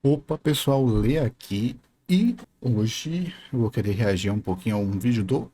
Opa, pessoal, Lê aqui e hoje eu vou querer reagir um pouquinho a um vídeo do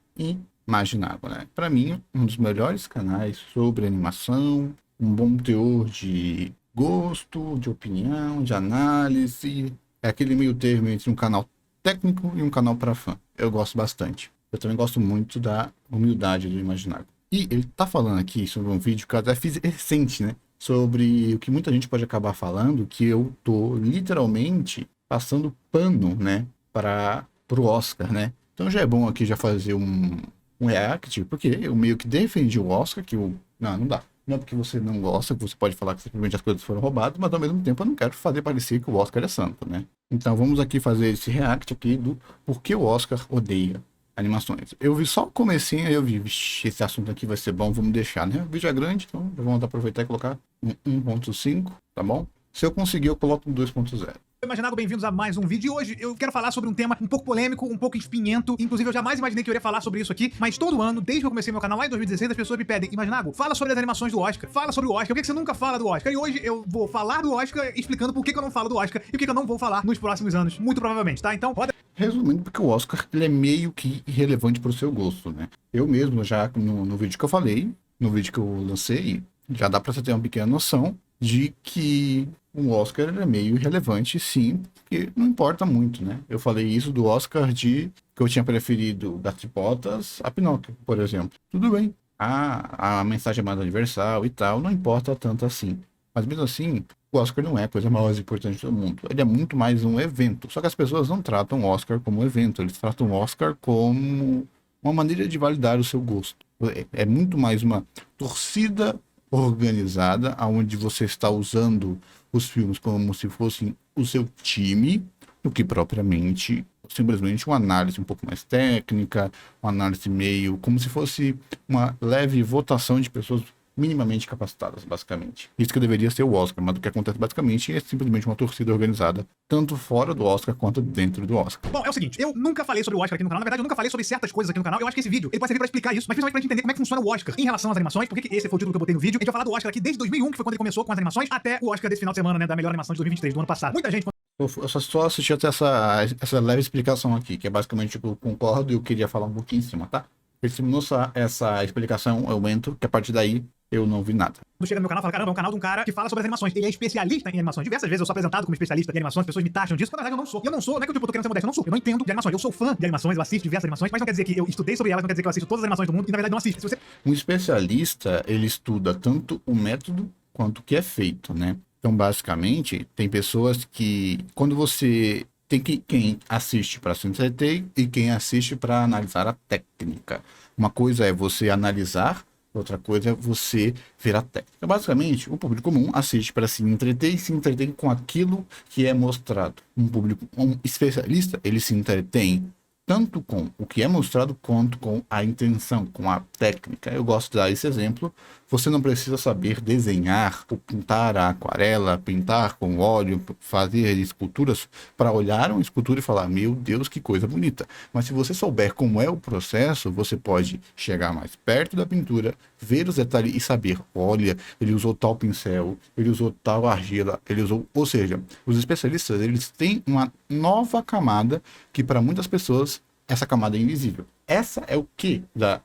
Imaginário, né? Para mim, um dos melhores canais sobre animação, um bom teor de gosto, de opinião, de análise, é aquele meio termo entre um canal técnico e um canal para fã. Eu gosto bastante. Eu também gosto muito da humildade do Imaginário. E ele tá falando aqui sobre um vídeo que eu até fiz recente, né? Sobre o que muita gente pode acabar falando, que eu tô literalmente passando pano, né, para pro Oscar, né? Então já é bom aqui já fazer um react, porque eu meio que defendi o Oscar, que eu, não dá. Não é porque você não gosta, que você pode falar que simplesmente as coisas foram roubadas, mas ao mesmo tempo eu não quero fazer parecer que o Oscar é santo, né? Então vamos aqui fazer esse react aqui do porquê o Oscar odeia animações. Eu vi só o comecinho, aí eu vi, vixi, esse assunto aqui vai ser bom, vamos deixar, né? O vídeo é grande, então vamos aproveitar e colocar um 1.5, tá bom? Se eu conseguir, eu coloco um 2.0. Imaginário, bem-vindos a mais um vídeo. E hoje eu quero falar sobre um tema um pouco polêmico, um pouco espinhento. Inclusive, eu jamais imaginei que eu iria falar sobre isso aqui. Mas todo ano, desde que eu comecei meu canal lá em 2016, as pessoas me pedem: Imaginário, fala sobre as animações do Oscar. Fala sobre o Oscar. Por que você nunca fala do Oscar? E hoje eu vou falar do Oscar explicando por que eu não falo do Oscar e o que eu não vou falar nos próximos anos. Muito provavelmente, tá? Então, roda. Resumindo, porque o Oscar ele é meio que irrelevante pro seu gosto, né? Eu mesmo, já no vídeo que eu falei, no vídeo que eu lancei, já dá pra você ter uma pequena noção de que o Oscar é meio irrelevante, sim, porque não importa muito, né? Eu falei isso do Oscar de que eu tinha preferido Gato de Botas a Pinóquio, por exemplo. Tudo bem. A mensagem é mais universal e tal, não importa tanto assim. Mas mesmo assim, o Oscar não é a coisa mais importante do mundo. Ele é muito mais um evento. Só que as pessoas não tratam o Oscar como um evento, eles tratam o Oscar como uma maneira de validar o seu gosto. É muito mais uma torcida organizada, onde você está usando os filmes como se fossem o seu time, do que propriamente simplesmente uma análise um pouco mais técnica, uma análise meio como se fosse uma leve votação de pessoas minimamente capacitadas, basicamente. Isso que deveria ser o Oscar, mas o que acontece basicamente é simplesmente uma torcida organizada, tanto fora do Oscar quanto dentro do Oscar. Bom, é o seguinte, eu nunca falei sobre o Oscar aqui no canal. Na verdade, eu nunca falei sobre certas coisas aqui no canal. Eu acho que esse vídeo, ele pode servir pra explicar isso, mas principalmente pra gente entender como é que funciona o Oscar em relação às animações, porque esse foi o título que eu botei no vídeo. A gente vai falar do Oscar aqui desde 2001, que foi quando ele começou com as animações, até o Oscar desse final de semana, né, da melhor animação de 2023, do ano passado. Muita gente... Eu só assisti até essa leve explicação aqui, que é basicamente tipo, eu concordo e eu queria falar um pouquinho em cima, tá? Porque se não essa explicação, eu entro, que a partir daí eu não vi nada. Quando chega no meu canal, fala: caramba, é um canal de um cara que fala sobre as animações. Ele é especialista em animações. Diversas vezes eu sou apresentado como especialista em animações, as pessoas me taxam disso, quando na verdade eu não sou. E eu não sou, não é que eu tô querendo ser modesto, eu não sou. Eu não entendo de animações. Eu sou fã de animações, eu assisto diversas animações, mas não quer dizer que eu estudei sobre elas, não quer dizer que eu assisto todas as animações do mundo e na verdade não assisto. Se você... Um especialista, ele estuda tanto o método quanto o que é feito, né? Então, basicamente, tem pessoas que, quando você tem que quem assiste para se entreter e quem assiste para analisar a técnica. Uma coisa é você analisar, outra coisa é você ver a técnica. Então, basicamente, o público comum assiste para se entreter e se entretém com aquilo que é mostrado. Um especialista, ele se entretém tanto com o que é mostrado quanto com a intenção, com a técnica. Eu gosto de dar esse exemplo. Você não precisa saber desenhar ou pintar a aquarela, pintar com óleo, fazer esculturas para olhar uma escultura e falar: meu Deus, que coisa bonita. Mas se você souber como é o processo, você pode chegar mais perto da pintura, ver os detalhes e saber: olha, ele usou tal pincel, ele usou tal argila, ele usou... Ou seja, os especialistas, eles têm uma nova camada que para muitas pessoas essa camada é invisível. Essa é o que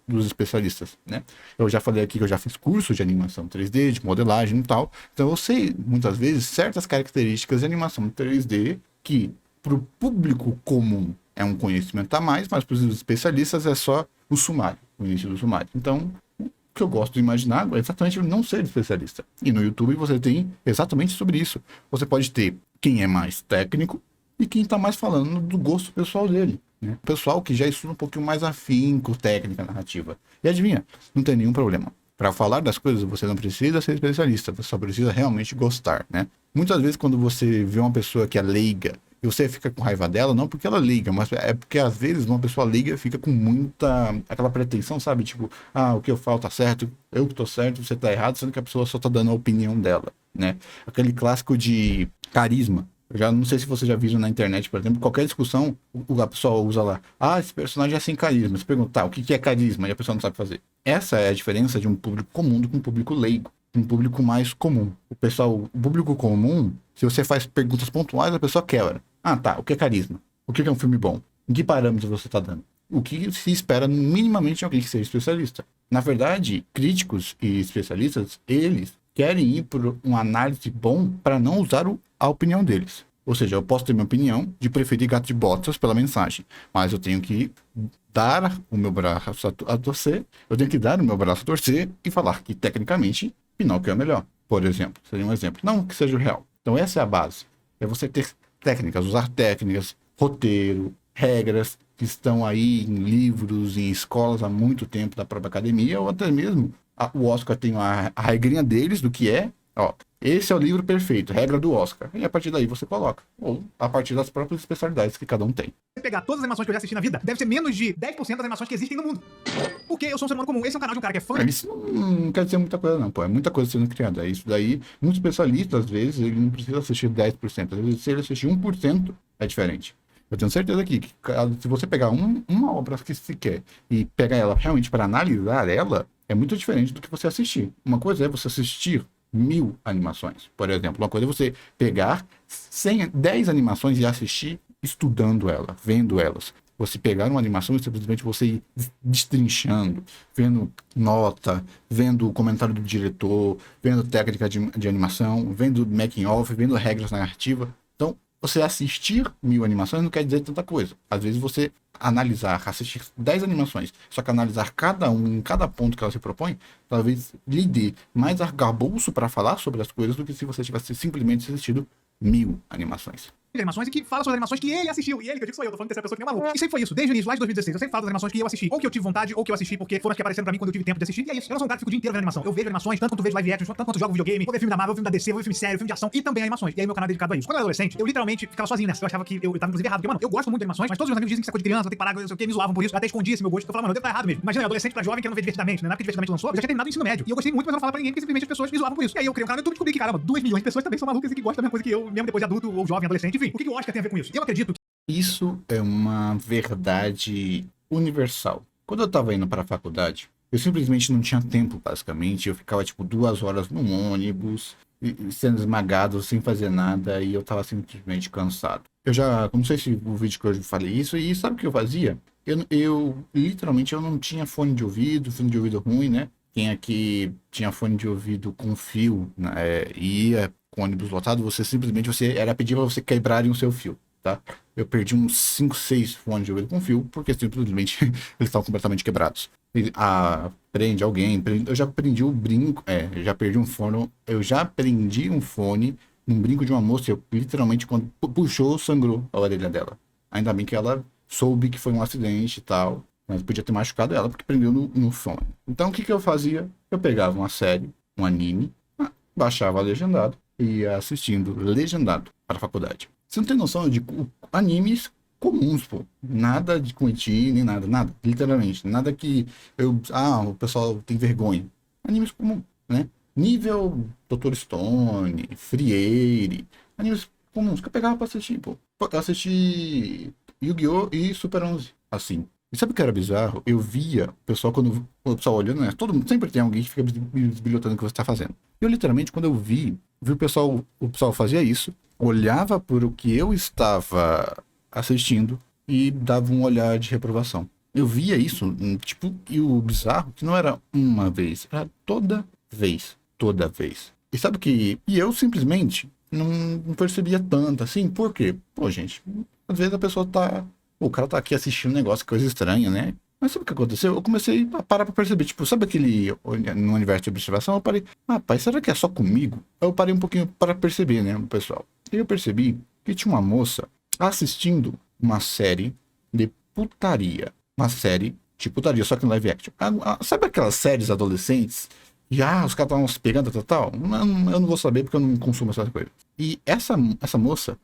dos especialistas, né? Eu já falei aqui que eu já fiz curso de animação 3D, de modelagem e tal. Então eu sei, muitas vezes, certas características de animação 3D que, para o público comum, é um conhecimento a mais, mas para os especialistas é só o sumário, o início do sumário. Então, o que eu gosto de imaginar é exatamente não ser especialista. E no YouTube você tem exatamente sobre isso. Você pode ter quem é mais técnico e quem está mais falando do gosto pessoal dele. Né? Pessoal que já estuda um pouquinho mais afinco técnica narrativa. E adivinha, não tem nenhum problema. Para falar das coisas, você não precisa ser especialista, você só precisa realmente gostar, né? Muitas vezes, quando você vê uma pessoa que é leiga, e você fica com raiva dela, não porque ela é leiga, mas é porque, às vezes, uma pessoa leiga fica com muita... aquela pretensão, sabe? Tipo, o que eu falo tá certo, eu que tô certo, você tá errado, sendo que a pessoa só tá dando a opinião dela, né? Aquele clássico de carisma. Eu já não sei se você já viu na internet, por exemplo, qualquer discussão, a pessoa usa lá: esse personagem é sem carisma. Você pergunta: o que é carisma? E a pessoa não sabe fazer. Essa é a diferença de um público comum com um público leigo. um público mais comum. O público comum, se você faz perguntas pontuais, a pessoa quebra. Ah, tá, o que é carisma? O que é um filme bom? Em que parâmetros você está dando? O que se espera minimamente de alguém que seja especialista? Na verdade, críticos e especialistas, eles querem ir por uma análise bom para não usar a opinião deles. Ou seja, eu posso ter minha opinião de preferir gato de botas pela mensagem, mas eu tenho que dar o meu braço a torcer, eu tenho que dar o meu braço a torcer e falar que, tecnicamente, Pinóquio é melhor. Por exemplo, seria um exemplo. Não que seja o real. Então, essa é a base. É você ter técnicas, usar técnicas, roteiro, regras que estão aí em livros, em escolas há muito tempo da própria academia, ou até mesmo o Oscar tem a regrinha deles do que é, ó, esse é o livro perfeito, regra do Oscar. E a partir daí você coloca. Ou a partir das próprias especialidades que cada um tem. Se pegar todas as animações que eu já assisti na vida, deve ser menos de 10% das animações que existem no mundo. Porque eu sou um ser humano comum. Esse é um canal de um cara que é fã. Isso não quer dizer muita coisa, não, pô. É muita coisa sendo criada. É isso daí. Um especialista, às vezes, ele não precisa assistir 10%. Às vezes, se ele assistir 1%, é diferente. Eu tenho certeza aqui que se você pegar uma obra que se quer e pegar ela realmente para analisar ela, é muito diferente do que você assistir. Uma coisa é você assistir 1000 animações, por exemplo. Uma coisa é você pegar 10 animações e assistir estudando ela, vendo elas. Você pegar uma animação e simplesmente você ir destrinchando, vendo nota, vendo o comentário do diretor, vendo técnica de animação, vendo making of, vendo regras narrativas. Então, você assistir 1000 animações não quer dizer tanta coisa. Às vezes você assistir 10 animações, só que analisar cada um, em cada ponto que ela se propõe, talvez lhe dê mais arcabouço para falar sobre as coisas do que se você tivesse simplesmente assistido 1000 animações. De animações e que fala sobre as animações que ele assistiu. E ele, que eu digo sou eu, tô falando terceira pessoa que nem maluco. E sempre foi isso, desde o início, lá de 2016. Eu sempre falo das animações que eu assisti, ou que eu tive vontade, ou que eu assisti porque foram as que apareceram pra mim quando eu tive tempo de assistir. E é isso. Eu não sou um cara que fica o dia inteiro vendo animação. Eu vejo animações, tanto quanto vejo live action, tanto quanto jogo videogame, vou ver filme da Marvel, filme da DC, vou ver filme sério, filme de ação e também animações. E aí meu canal é dedicado a isso. Quando eu era adolescente, eu literalmente ficava sozinho nessa. Eu achava que eu tava inclusive errado, porque, mano, eu gosto muito de animações, mas todos os meus amigos dizem que isso é coisa de criança, eu tenho que parar, não sei o que, me zoavam por isso. Eu até escondia esse meu gosto. Eu falava, mano, eu devo estar errado mesmo. Imagina, eu adolescente pra jovem querendo ver divertidamente, né? Na época que divertidamente lançou, eu já tinha terminado o ensino médio. E eu gostei muito, mas eu não falava pra ninguém, porque simplesmente as pessoas me zoavam por isso. E aí eu criei um canal no YouTube e descobri que, caramba, 2 milhões de pessoas também são malucas e que gostam da mesma coisa que eu, mesmo depois de adulto ou jovem, adolescente. Enfim, o que o Oscar tem a ver com isso? Eu acredito que isso é uma verdade universal. Quando eu tava indo para a faculdade, eu simplesmente não tinha tempo, basicamente. Eu ficava, tipo, 2 horas no ônibus, sendo esmagado, sem fazer nada, e eu tava simplesmente cansado. Não sei se o vídeo que eu falei isso, e sabe o que eu fazia? Literalmente, eu não tinha fone de ouvido ruim, né? Quem aqui tinha fone de ouvido com fio, né, e ia com ônibus lotado, era pedir para você quebrarem o seu fio. Tá? Eu perdi uns 5, 6 fones de ouvido com fio, porque simplesmente eles estavam completamente quebrados. Prende alguém, eu já prendi o brinco, eu já perdi um fone, eu já prendi um fone num brinco de uma moça, eu literalmente, quando puxou, sangrou a orelha dela. Ainda bem que ela soube que foi um acidente e tal, mas podia ter machucado ela, porque prendeu no fone. Então, o que eu fazia? Eu pegava uma série, um anime, baixava legendado e ia assistindo legendado para a faculdade. Você não tem noção de animes comuns, pô. Nada de Quentin, nem nada. Literalmente. Nada que o pessoal tem vergonha. Animes comuns, né? Nível Dr. Stone, Friere. Animes comuns que eu pegava pra assistir, pô. Eu assisti Yu-Gi-Oh! E Super 11, assim. E sabe o que era bizarro? Eu via o pessoal, quando o pessoal olhando, né? Todo mundo, sempre tem alguém que fica bisbilhotando o que você tá fazendo. Eu, literalmente, quando eu vi o pessoal fazia isso, olhava por o que eu estava assistindo e dava um olhar de reprovação. Eu via isso, tipo, e o bizarro, que não era uma vez, era toda vez. E sabe o que? E eu simplesmente não percebia tanto assim, por quê? Pô, gente, às vezes a pessoa o cara tá aqui assistindo um negócio, coisa estranha, né? Mas sabe o que aconteceu? Eu comecei a parar pra perceber, tipo, sabe no universo de observação, eu parei, rapaz, será que é só comigo? Eu parei um pouquinho para perceber, né, o pessoal. E eu percebi que tinha uma moça assistindo uma série de putaria. Uma série de putaria, só que em live action. Sabe aquelas séries adolescentes? Os caras estavam se pegando, tal? Eu não vou saber porque eu não consumo essas coisas. E essa moça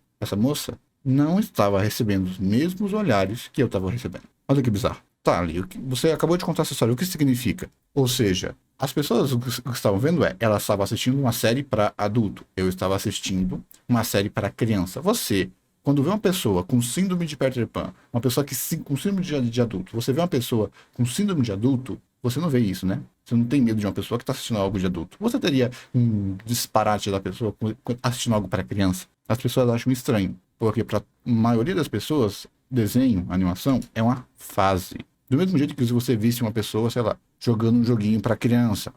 não estava recebendo os mesmos olhares que eu estava recebendo. Olha que bizarro. Tá, ali, você acabou de contar essa história, o que significa? Ou seja, as pessoas que estavam vendo elas estavam assistindo uma série para adulto, eu estava assistindo uma série para criança. Você, quando vê uma pessoa com síndrome de Peter Pan, uma pessoa com síndrome de adulto, você vê uma pessoa com síndrome de adulto, você não vê isso, né? Você não tem medo de uma pessoa que está assistindo algo de adulto. Você teria um disparate da pessoa assistindo algo para criança? As pessoas acham estranho, porque para a maioria das pessoas, desenho, animação, é uma fase. Do mesmo jeito que se você visse uma pessoa, sei lá, jogando um joguinho para criança,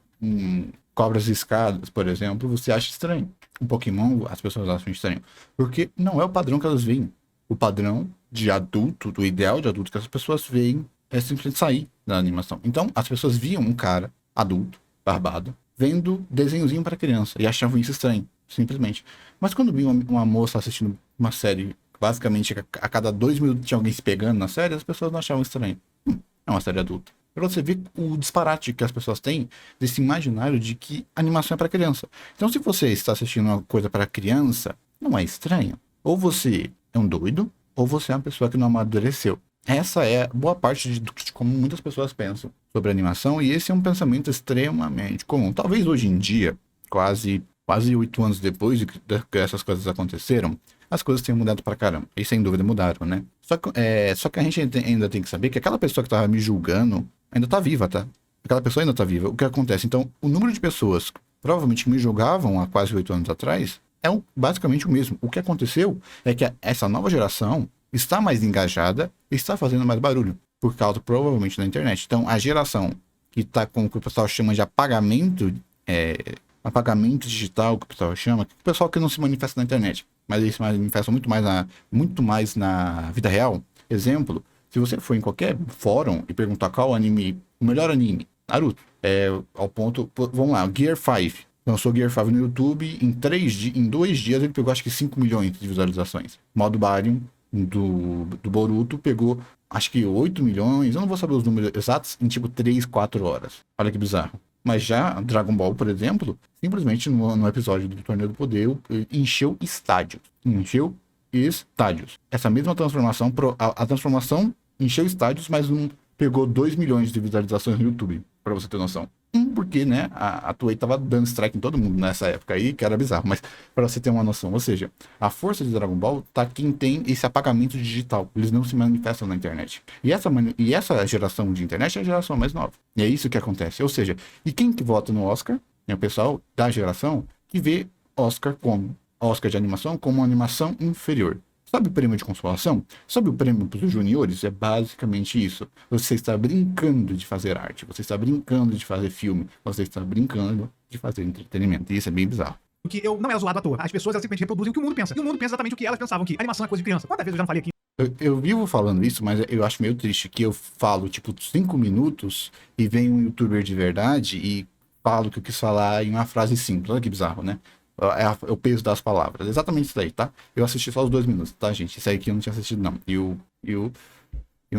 Cobras e Escadas, por exemplo, você acha estranho. Um Pokémon, as pessoas acham estranho. Porque não é o padrão que elas veem. O padrão de adulto, do ideal de adulto que as pessoas veem é simplesmente sair da animação. Então, as pessoas viam um cara adulto, barbado, vendo desenhozinho para criança e achavam isso estranho, simplesmente. Mas quando viam uma moça assistindo uma série, basicamente a cada 2 minutos tinha alguém se pegando na série, as pessoas não achavam estranho. É uma série adulta. Pra você ver o disparate que as pessoas têm desse imaginário de que animação é para criança. Então, se você está assistindo uma coisa para criança, não é estranho. Ou você é um doido, ou você é uma pessoa que não amadureceu. Essa é boa parte de como muitas pessoas pensam sobre animação, e esse é um pensamento extremamente comum. Talvez hoje em dia, quase 8 anos depois de que essas coisas aconteceram, as coisas tenham mudado pra caramba. E sem dúvida mudaram, né? Só que a gente ainda tem que saber que aquela pessoa que tava me julgando ainda tá viva, tá? Aquela pessoa ainda tá viva. O que acontece? Então, o número de pessoas que provavelmente me julgavam há quase 8 anos atrás é basicamente o mesmo. O que aconteceu é que essa nova geração está mais engajada e está fazendo mais barulho, por causa, provavelmente, da internet. Então, a geração que está com o que o pessoal chama de apagamento digital, que o pessoal chama, o pessoal que não se manifesta na internet, mas eles se manifestam muito mais na vida real. Exemplo, se você for em qualquer fórum e perguntar qual anime, o melhor anime, Naruto, ao ponto, vamos lá, Gear 5. Lançou Gear 5 no YouTube, em 2 dias ele pegou acho que 5 milhões de visualizações. Modo Baryon do Boruto pegou acho que 8 milhões, eu não vou saber os números exatos, em tipo 3, 4 horas. Olha que bizarro. Mas já Dragon Ball, por exemplo, simplesmente no episódio do Torneio do Poder, encheu estádios. Encheu estádios. Essa mesma transformação, a transformação encheu estádios, mas não pegou 2 milhões de visualizações no YouTube, pra você ter noção. Porque, né, a Toei tava dando strike em todo mundo nessa época aí, que era bizarro, mas pra você ter uma noção, ou seja, a força de Dragon Ball tá quem tem esse apagamento digital, eles não se manifestam na internet. E essa geração de internet é a geração mais nova, e é isso que acontece, ou seja, e quem que vota no Oscar? É o pessoal da geração que vê Oscar de animação como uma animação inferior. Sabe o prêmio de consolação? Sabe o prêmio para os juniores? É basicamente isso. Você está brincando de fazer arte, você está brincando de fazer filme, você está brincando de fazer entretenimento. E isso é bem bizarro. Que eu não é zoado à toa. As pessoas elas simplesmente reproduzem o que o mundo pensa. E o mundo pensa exatamente o que elas pensavam, que animação é coisa de criança. Quantas vezes eu já não falei aqui? Eu vivo falando isso, mas eu acho meio triste que eu falo, tipo, 5 minutos e vem um youtuber de verdade e falo o que eu quis falar em uma frase simples. Olha que bizarro, né? É o peso das palavras. Exatamente isso daí, tá? Eu assisti só os 2 minutos, tá, gente? Isso aí que eu não tinha assistido, não. E o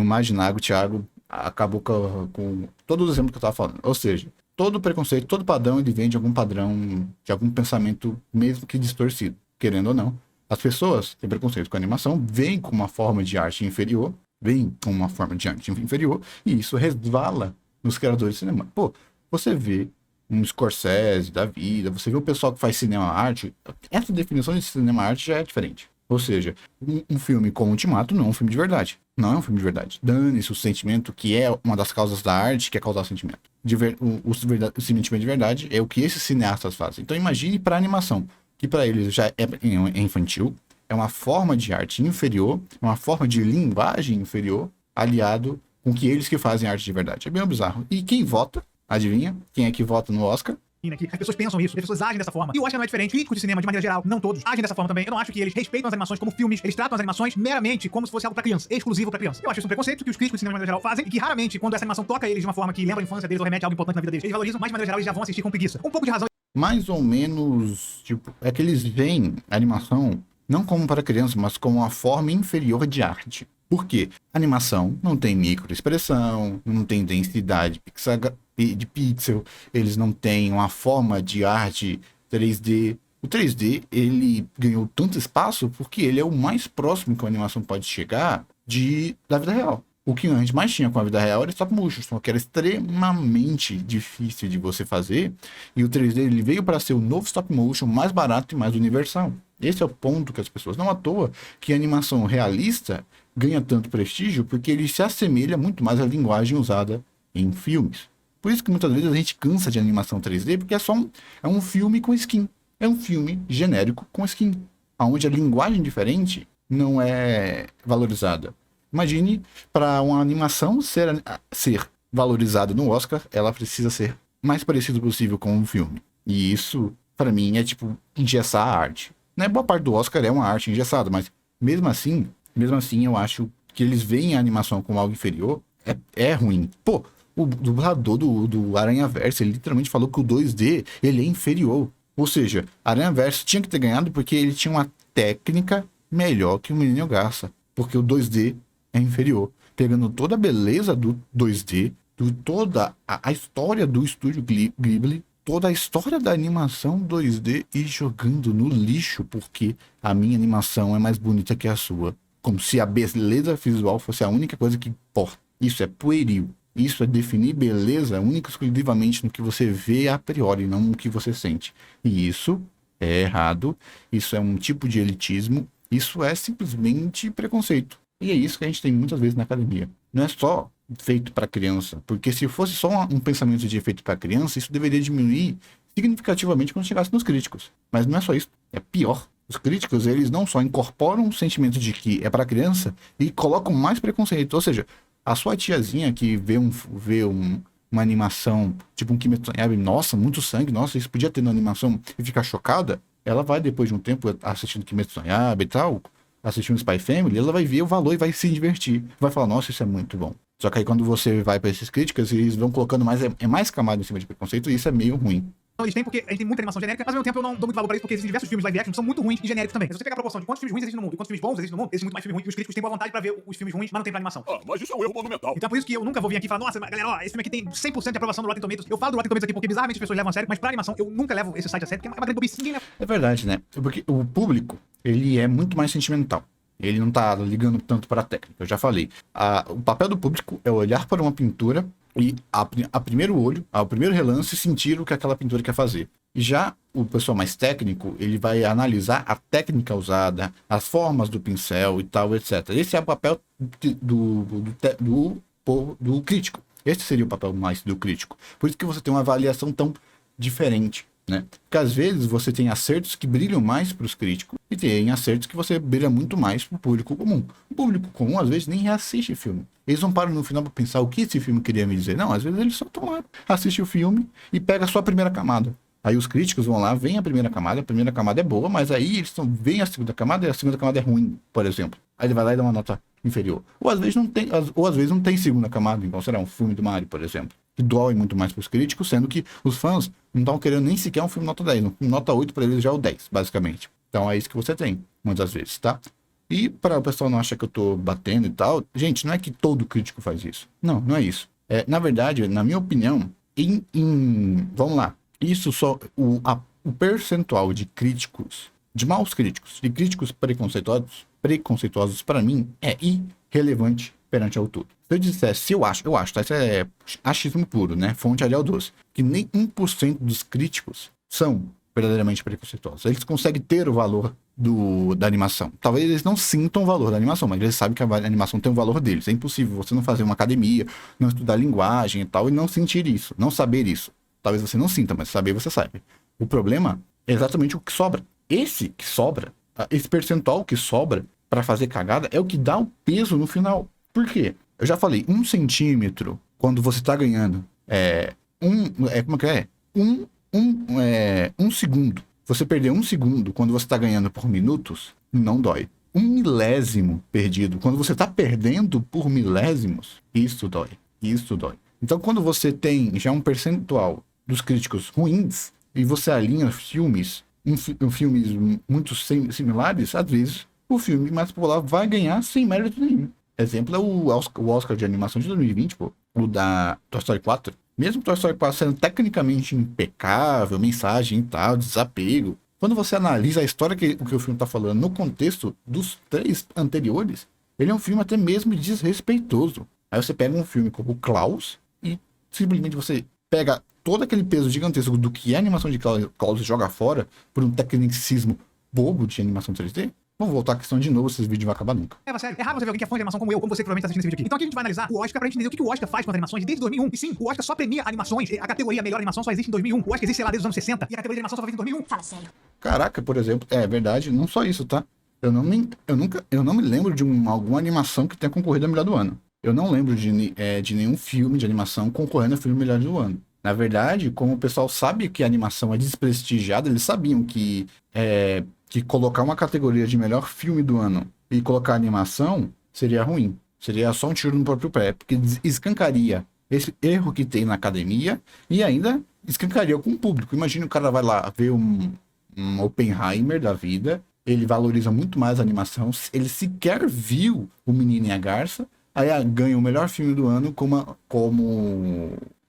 Maginago, o Thiago, acabou com todos os exemplos que eu tava falando. Ou seja, todo preconceito, todo padrão, ele vem de algum padrão, de algum pensamento, mesmo que distorcido. Querendo ou não. As pessoas têm preconceito com a animação, veem como uma forma de arte inferior, e isso resvala nos criadores de cinema. Pô, você vê um Scorsese da vida, você vê o pessoal que faz cinema-arte, essa definição de cinema-arte já é diferente. Ou seja, um filme como Ultimato não é um filme de verdade. Não é um filme de verdade. Dane-se o sentimento, que é uma das causas da arte, que é causar sentimento. O sentimento de verdade é o que esses cineastas fazem. Então imagine para animação, que para eles já é infantil, é uma forma de arte inferior, uma forma de linguagem inferior, aliado com que eles que fazem arte de verdade. É bem bizarro. E quem vota? Adivinha? Quem é que vota no Oscar? Aqui. As pessoas pensam isso, as pessoas agem dessa forma. E o Oscar não é diferente. Críticos de cinema, de maneira geral, não todos, agem dessa forma também. Eu não acho que eles respeitam as animações como filmes, eles tratam as animações meramente como se fosse algo pra criança, exclusivo pra criança. Eu acho isso um preconceito que os críticos de cinema, de maneira geral, fazem e que raramente, quando essa animação toca eles de uma forma que lembra a infância deles ou remete a algo importante na vida deles, eles valorizam, mas de maneira geral eles já vão assistir com preguiça. Um pouco de razão. Mais ou menos, tipo, é que eles veem a animação não como para criança, mas como uma forma inferior de arte. Por quê? A animação não tem microexpressão, não tem densidade de pixel, eles não têm uma forma de arte 3D. O 3D, ele ganhou tanto espaço porque ele é o mais próximo que a animação pode chegar da vida real. O que a gente mais tinha com a vida real era stop motion, só que era extremamente difícil de você fazer, e o 3D ele veio para ser o novo stop motion mais barato e mais universal. Esse é o ponto que as pessoas, não à toa que a animação realista ganha tanto prestígio, porque ele se assemelha muito mais à linguagem usada em filmes. Por isso que muitas vezes a gente cansa de animação 3D, porque é um filme com skin. É um filme genérico com skin, onde a linguagem diferente não é valorizada. Imagine, para uma animação ser valorizada no Oscar, ela precisa ser mais parecido possível com um filme. E isso, para mim, é tipo engessar a arte. Né? Boa parte do Oscar é uma arte engessada, mas mesmo assim eu acho que eles veem a animação como algo inferior, é ruim. Pô, o dublador do Aranhaverso, ele literalmente falou que o 2D, ele é inferior. Ou seja, Aranhaverso tinha que ter ganhado porque ele tinha uma técnica melhor que o Menino Garça. Porque o 2D é inferior. Pegando toda a beleza do 2D, toda a história do estúdio Ghibli, toda a história da animação 2D e jogando no lixo porque a minha animação é mais bonita que a sua. Como se a beleza visual fosse a única coisa que importa. Isso é pueril. Isso é definir beleza única e exclusivamente no que você vê a priori, não no que você sente. E isso é errado. Isso é um tipo de elitismo. Isso é simplesmente preconceito. E é isso que a gente tem muitas vezes na academia. Não é só feito para criança. Porque se fosse só um pensamento de feito para criança, isso deveria diminuir significativamente quando chegasse nos críticos. Mas não é só isso. É pior. Os críticos, eles não só incorporam o sentimento de que é para criança e colocam mais preconceito. Ou seja, a sua tiazinha que vê uma animação, tipo um Kimetsu no Yaiba, nossa, muito sangue, nossa, isso podia ter na animação, e ficar chocada, ela vai, depois de um tempo, assistindo Kimetsu no Yaiba e tal, assistindo Spy Family, ela vai ver o valor e vai se divertir. Vai falar, nossa, isso é muito bom. Só que aí quando você vai para essas críticas, eles vão colocando mais camada em cima de preconceito, e isso é meio ruim. Eles têm porque a gente tem muita animação genérica, mas ao mesmo tempo eu não dou muito valor pra isso porque existem diversos filmes live action que são muito ruins e genéricos também. Se você pegar a proporção de quantos filmes ruins existem no mundo e quantos filmes bons existem no mundo, existem muito mais filmes ruins e os críticos têm boa vontade pra ver os filmes ruins, mas não tem pra animação. Ah, mas isso é um erro monumental. Então é por isso que eu nunca vou vir aqui e falar, nossa, galera, ó, esse filme aqui tem 100% de aprovação do Rotten Tomatoes. Eu falo do Rotten Tomatoes aqui porque bizarramente as pessoas levam a sério, mas pra animação eu nunca levo esse site a sério, porque é uma grande bobice, ninguém leva. É verdade, né? Porque o público, ele é muito mais sentimental. Ele não tá ligando tanto para a técnica, eu já falei. O papel do público é olhar para uma pintura e, a primeiro olho, ao primeiro relance, sentir o que aquela pintura quer fazer. E já o pessoal mais técnico, ele vai analisar a técnica usada, as formas do pincel e tal, etc. Esse é o papel do crítico. Esse seria o papel mais do crítico. Por isso que você tem uma avaliação tão diferente, né? Porque às vezes você tem acertos que brilham mais para os críticos e tem acertos que você brilha muito mais para o público comum. O público comum às vezes nem reassiste filme. Eles não param no final para pensar o que esse filme queria me dizer. Não, às vezes eles só estão lá, assistem o filme e pega só a primeira camada. Aí os críticos vão lá, veem a primeira camada é boa, mas aí eles veem a segunda camada e a segunda camada é ruim, por exemplo. Aí ele vai lá e dá uma nota inferior. Ou às vezes não tem segunda camada, então será um filme do Mario, por exemplo, que dói muito mais para os críticos, sendo que os fãs não estão querendo nem sequer um filme nota 10. Um nota 8 para eles já é o 10, basicamente. Então é isso que você tem, muitas vezes, tá? E para o pessoal não achar que eu tô batendo e tal, gente, não é que todo crítico faz isso. Não, não é isso. Na verdade, na minha opinião, vamos lá. Isso só, o percentual de críticos, de maus críticos, de críticos preconceituosos para mim, é irrelevante perante ao todo. Se eu dissesse, eu acho, tá? Isso é achismo puro, né? Fonte Arial 12. Que nem 1% dos críticos são verdadeiramente preconceituosos. Eles conseguem ter o valor da animação. Talvez eles não sintam o valor da animação, mas eles sabem que a animação tem o valor deles. É impossível você não fazer uma academia, não estudar linguagem e tal, e não sentir isso, não saber isso. Talvez você não sinta, mas saber você sabe. O problema é exatamente o que sobra. Esse percentual que sobra para fazer cagada é o que dá o peso no final. Por quê? Eu já falei, 1 centímetro, quando você tá ganhando, um segundo. Você perder 1 segundo quando você tá ganhando por minutos, não dói. 1 milésimo perdido, quando você tá perdendo por milésimos, isso dói. Isso dói. Então, quando você tem já um percentual dos críticos ruins, e você alinha filmes muito similares, às vezes o filme mais popular vai ganhar sem mérito nenhum. Exemplo é o Oscar de animação de 2020, pô, o da Toy Story 4. Mesmo Toy Story 4 sendo tecnicamente impecável, mensagem e tal, desapego, quando você analisa a história que o filme tá falando no contexto dos 3 anteriores, ele é um filme até mesmo desrespeitoso. Aí você pega um filme como Klaus e simplesmente você pega todo aquele peso gigantesco do que é a animação de Klaus e joga fora por um tecnicismo bobo de animação 3D. Vamos voltar à questão de novo, esses vídeos vão acabar nunca. Sério. É raro você ver alguém que é fã de animação como eu, como você provavelmente tá assistindo esse vídeo aqui. Então aqui a gente vai analisar o Oscar pra gente entender o que o Oscar faz com as animações desde 2001. E sim, o Oscar só premia animações. A categoria melhor animação só existe em 2001. O Oscar existe, sei lá, desde os anos 60. E a categoria de animação só foi feita em 2001. Fala sério. Caraca, por exemplo, é verdade, não só isso, tá? Eu não me lembro de alguma animação que tenha concorrido a melhor do ano. Eu não lembro de nenhum filme de animação concorrendo a filme melhor do ano. Na verdade, como o pessoal sabe que a animação é desprestigiada, eles sabiam que colocar uma categoria de melhor filme do ano e colocar animação seria ruim. Seria só um tiro no próprio pé, porque escancaria esse erro que tem na academia e ainda escancaria com o público. Imagina o cara vai lá ver um Oppenheimer da vida, ele valoriza muito mais a animação, ele sequer viu o Menino e a Garça, aí ganha o melhor filme do ano como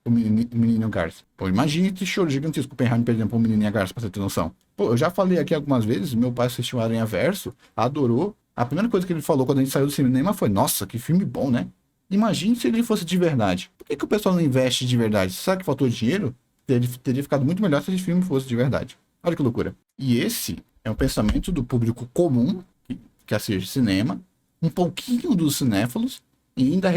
o Menino e a Garça. Pô, imagine esse choro gigantesco, o Oppenheimer perdendo para o Menino e a Garça, pra você ter noção. Pô, eu já falei aqui algumas vezes, meu pai assistiu Aranha Verso, adorou. A primeira coisa que ele falou quando a gente saiu do cinema foi, nossa, que filme bom, né? Imagine se ele fosse de verdade. Por que o pessoal não investe de verdade? Será que faltou dinheiro? Teria ficado muito melhor se esse filme fosse de verdade. Olha que loucura. E esse é um pensamento do público comum que assiste cinema, um pouquinho dos cinéfilos, e ainda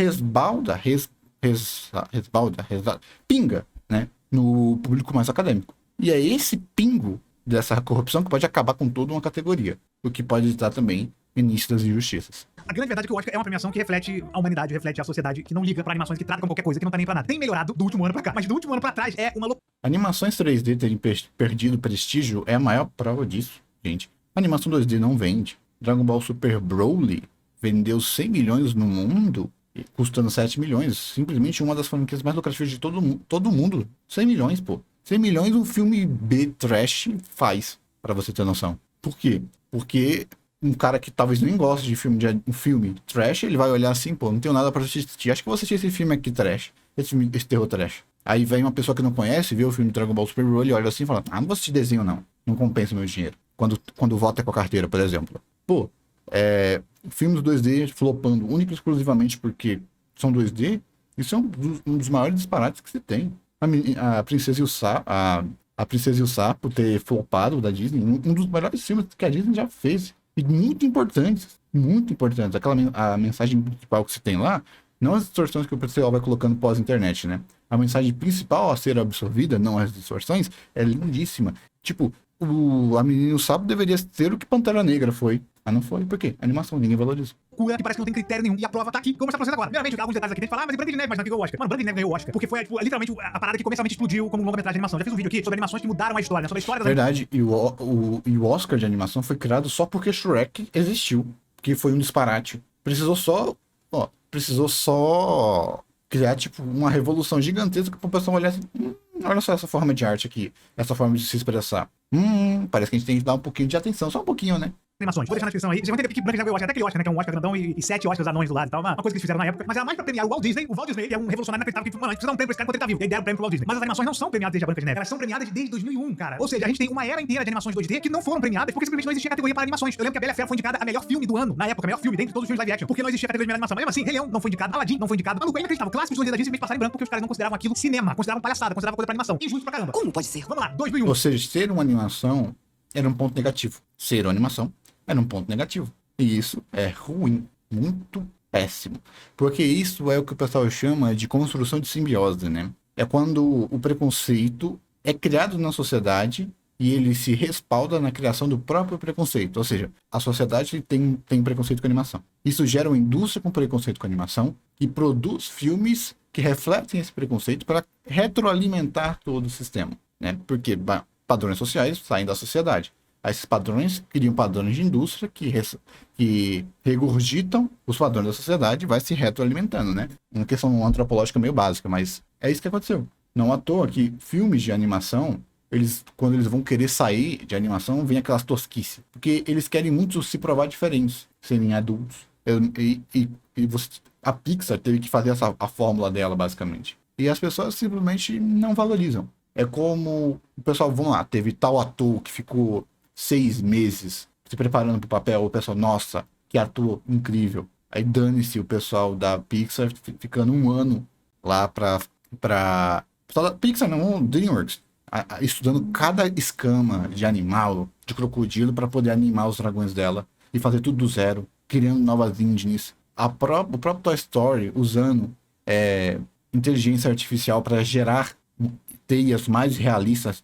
pinga, né, no público mais acadêmico. E é esse pingo dessa corrupção que pode acabar com toda uma categoria, o que pode estar também início das injustiças. A grande verdade é que o Oscar é uma premiação que reflete a humanidade, reflete a sociedade, que não liga pra animações, que trata como qualquer coisa, que não tá nem pra nada. Tem melhorado do último ano pra cá, mas do último ano pra trás é uma loucura. Animações 3D terem perdido prestígio é a maior prova disso, gente. A animação 2D não vende. Dragon Ball Super Broly vendeu 100 milhões no mundo, custando 7 milhões. Simplesmente uma das franquias mais lucrativas de todo mundo. 100 milhões, pô. 100 milhões um filme B trash faz, pra você ter noção. Por quê? Porque um cara que talvez nem goste de um filme trash, ele vai olhar assim, pô, não tenho nada pra assistir. Acho que vou assistir esse filme aqui trash. Esse terror trash. Aí vem uma pessoa que não conhece, vê o filme Dragon Ball Super Broly e olha assim e fala, não vou assistir desenho não. Não compensa o meu dinheiro. Quando volta com a carteira, por exemplo. Pô, filmes 2D flopando única e exclusivamente porque são 2D, isso é um dos maiores disparates que se tem. A Princesa e o Sapo ter flopado da Disney, um dos melhores filmes que a Disney já fez. E muito importantes, muito importantes. A mensagem principal que se tem lá, não as distorções que o pessoal vai colocando pós-internet, né? A mensagem principal a ser absorvida, não as distorções, é lindíssima. Tipo, a Menina e o Sapo deveria ser o que Pantera Negra foi. Ah, não foi? Por quê? Animação, ninguém valoriza. Que parece que não tem critério nenhum. E a prova tá aqui. Vou mostrar pra vocês agora. Primeiramente, alguns detalhes aqui. Tem que falar, mas Branca de Neve, mas não ganhou o Oscar. Mano, Branca de Neve ganhou o Oscar. Porque foi, tipo, literalmente a parada que comercialmente explodiu como um longa-metragem de animação. Já fiz um vídeo aqui sobre animações que mudaram a história, né? Sobre a história das Verdade. E o Oscar de animação foi criado só porque Shrek existiu. Que foi um disparate. Precisou só criar, tipo, uma revolução gigantesca para o pessoal olhar assim, olha só essa forma de arte aqui, essa forma de se expressar. Parece que a gente tem que dar um pouquinho de atenção, só um pouquinho, né? Animações. Vou deixar na descrição aí. Vocês vão entender porque Branca de Neve ganhou o Oscar. Até aquele Oscar, né? Que é um Oscar grandão e 7 Oscars anões do lado e tal. Uma coisa que eles fizeram na época. Mas era mais pra premiar o Walt Disney. O Walt Disney, ele é um revolucionário inacreditável. Que, mano, a gente precisa dar um prêmio pra esse cara enquanto ele tá vivo. E deram o prêmio pro Walt Disney. Mas as animações não são premiadas desde a Branca de Neve. Elas são premiadas desde 2001, cara. Ou seja, a gente tem uma era inteira de animações 2D que não foram premiadas porque simplesmente não existia categoria para animações. Eu lembro que a Bela Fera foi indicada a melhor filme do ano. Na época, melhor filme dentre todos os filmes live action. Porque não existia categoria de melhor animação. Mas mesmo assim, Rei Leão não foi indicado. Aladdin não foi indicado. Maluco, é inacreditável. Clássicos dos 2D da Disney simplesmente passaram em branco porque os caras não consideravam aquilo cinema. Consideravam palhaçada, consideravam coisa pra animação. Injusto pra caramba. Como pode ser? Vamos lá, 2001. Ou seja, ser uma animação era um ponto negativo. Ser uma animação era um ponto negativo. E isso é ruim, muito péssimo. Porque isso é o que o pessoal chama de construção de simbiose, né? É quando o preconceito é criado na sociedade e ele se respalda na criação do próprio preconceito. Ou seja, a sociedade tem preconceito com animação. Isso gera uma indústria com preconceito com animação e produz filmes que refletem esse preconceito para retroalimentar todo o sistema, né? Porque padrões sociais saem da sociedade. Esses padrões criam padrões de indústria que regurgitam os padrões da sociedade e vai se retroalimentando, né? Uma questão antropológica meio básica, mas é isso que aconteceu. Não à toa que filmes de animação, quando eles vão querer sair de animação, vem aquelas tosquices. Porque eles querem muito se provar diferentes, serem adultos. A Pixar teve que fazer a fórmula dela, basicamente. E as pessoas simplesmente não valorizam. É como o pessoal, vamos lá, teve tal ator que ficou 6 meses se preparando pro papel, o pessoal, nossa, que ator incrível. Aí dane-se o pessoal da Pixar ficando 1 ano lá pra pessoal da Pixar não, DreamWorks, estudando cada escama de animal, de crocodilo, para poder animar os dragões dela. e fazer tudo do zero, criando novas engines. O próprio Toy Story usando inteligência artificial para gerar teias mais realistas,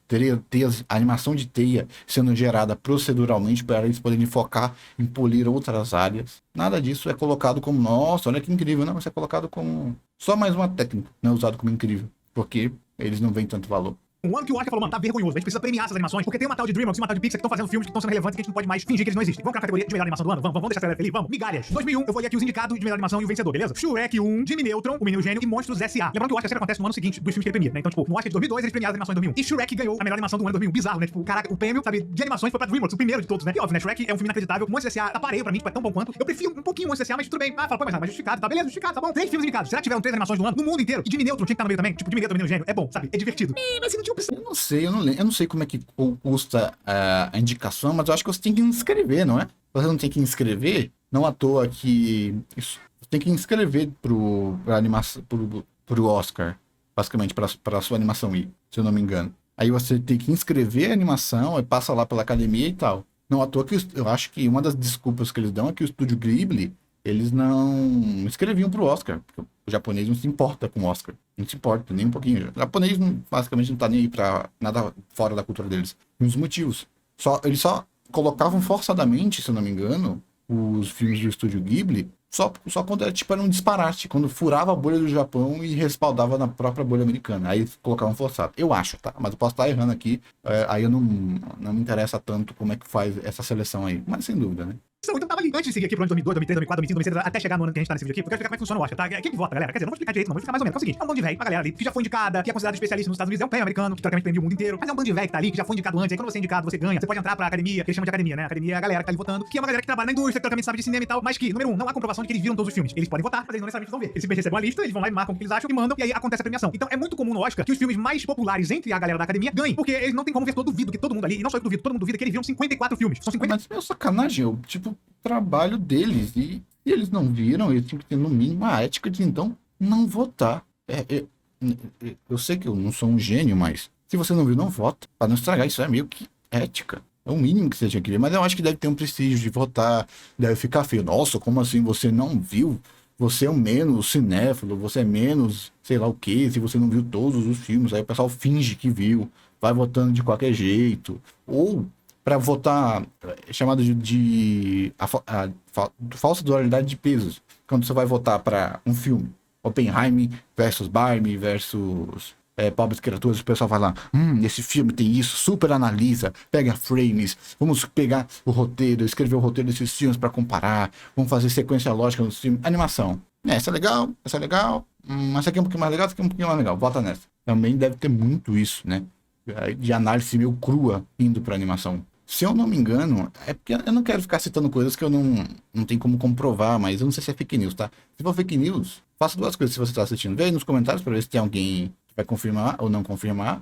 teias, animação de teia sendo gerada proceduralmente para eles poderem focar em polir outras áreas. Nada disso é colocado como, nossa, olha que incrível. Não, isso é colocado como só mais uma técnica, não é usado como incrível, porque eles não veem tanto valor. Um ano que o Oscar falou, mano, tá vergonhoso, a gente precisa premiar essas animações, porque tem uma tal de DreamWorks e uma tal de Pixar que estão fazendo filmes que estão sendo relevantes e que a gente não pode mais fingir que eles não existem. Vamos pra categoria de melhor animação do ano? Vamos deixar a galera feliz? Vamos. Migalhas. 2001, eu vou ler aqui os indicados de melhor animação e o vencedor, beleza? Shrek 1, Jimmy Neutron, O Menino Gênio e Monstros S.A. Lembrando que o Oscar sempre acontece no ano seguinte dos filmes que ele premia, né? Então, tipo, no Oscar de 2002 eles premiaram as animações em 2001. E Shrek ganhou a melhor animação do ano em 2001. Bizarro, né? Tipo, caraca, o prêmio, sabe, de animações foi pra DreamWorks, o primeiro de todos, né? E óbvio, né? Shrek é um filme inacreditável. Monstros S.A. tá pareio pra mim, tipo, é tão bom quanto. Eu prefiro um pouquinho Monstros S.A., mas tudo bem. Ah, fala, pô, mas justificado, tá? Beleza, justificado, tá bom. 3 filmes indicados. Será que tiveram 3 animações no ano? No mundo inteiro. E Jimmy Neutron tinha que estar no meio também. Tipo, Jimmy Neutron, O Menino Gênio. É bom, sabe? É divertido. Mas se não tinha opção. Eu não sei como é que custa a indicação, mas eu acho que você tem que inscrever, não é? Você não tem que inscrever, não à toa que você tem que inscrever pro Oscar, basicamente, para sua animação ir, se eu não me engano. Aí você tem que inscrever a animação, aí passa lá pela academia e tal. Não à toa que eu acho que uma das desculpas que eles dão é que o estúdio Ghibli, eles não escreviam pro Oscar, porque o japonês não se importa com o Oscar. Não se importa, nem um pouquinho. O japonês basicamente não tá nem aí pra nada fora da cultura deles. Um dos motivos. Eles só colocavam forçadamente, se eu não me engano, os filmes do estúdio Ghibli, só quando era um disparate, quando furava a bolha do Japão e respaldava na própria bolha americana. Aí eles colocavam forçado. Eu acho, tá? Mas eu posso estar errando aqui. Aí eu não me interessa tanto como é que faz essa seleção aí. Mas sem dúvida, né? Então tava ali antes de seguir aqui pro ano 2002, 2003, 2004, 2005, 2006, até chegar no ano que a gente tá nesse vídeo aqui, porque eu quero explicar como é que funciona o Oscar, tá? Quem que vota, galera? Quer dizer, não vou explicar direito, não, vou explicar mais ou menos. É o seguinte, é um bando de velho, uma galera ali, que já foi indicada, que é considerado especialista nos Estados Unidos, é um prêmio americano, que teoricamente premia o mundo inteiro, mas é um bando de velho que tá ali, que já foi indicado antes, aí quando você é indicado, você ganha, você pode entrar pra academia, que eles chamam de academia, né? Academia é a galera que tá ali votando, que é uma galera que trabalha na indústria, que teoricamente sabe de cinema e tal, mas que, número 1, não há comprovação de que eles viram todos os filmes. Eles podem votar, mas eles não necessariamente vão ver. Eles simplesmente recebem uma lista, eles vão lá e marcam o que eles acham e mandam, e aí acontece a premiação. Então é muito comum no Oscar que os filmes mais populares entre a galera da academia ganhem, porque eles não tem como ver todo. Duvido que todo mundo ali, e não só eu duvido, todo mundo duvida que eles viram 54 filmes. São 50. Mas é sacanagem, tipo, trabalho deles. E eles não viram, eles tinham que ter no mínimo a ética de então não votar. Eu sei que eu não sou um gênio, mas se você não viu, não vota. Pra não estragar, isso é meio que ética. É o mínimo que você tinha que querer. Mas eu acho que deve ter um prestígio de votar. Deve ficar feio. Nossa, como assim você não viu? Você é o menos cinéfilo, você é menos sei lá o que, se você não viu todos os filmes. Aí o pessoal finge que viu, vai votando de qualquer jeito. Ou para votar, chamado de falsa dualidade de pesos. Quando você vai votar para um filme, Oppenheimer versus Barbie versus Pobres Criaturas, o pessoal vai lá, esse filme tem isso, super analisa, pega frames, vamos pegar o roteiro, escrever o roteiro desses filmes para comparar, vamos fazer sequência lógica nos filmes, animação. Essa é legal, mas essa aqui é um pouquinho mais legal, essa aqui é um pouquinho mais legal, vota nessa. Também deve ter muito isso, né? De análise meio crua indo para animação. Se eu não me engano, é porque eu não quero ficar citando coisas que eu não tenho como comprovar, mas eu não sei se é fake news, tá? Se for fake news, faça duas coisas se você está assistindo. Vê aí nos comentários para ver se tem alguém que vai confirmar ou não confirmar,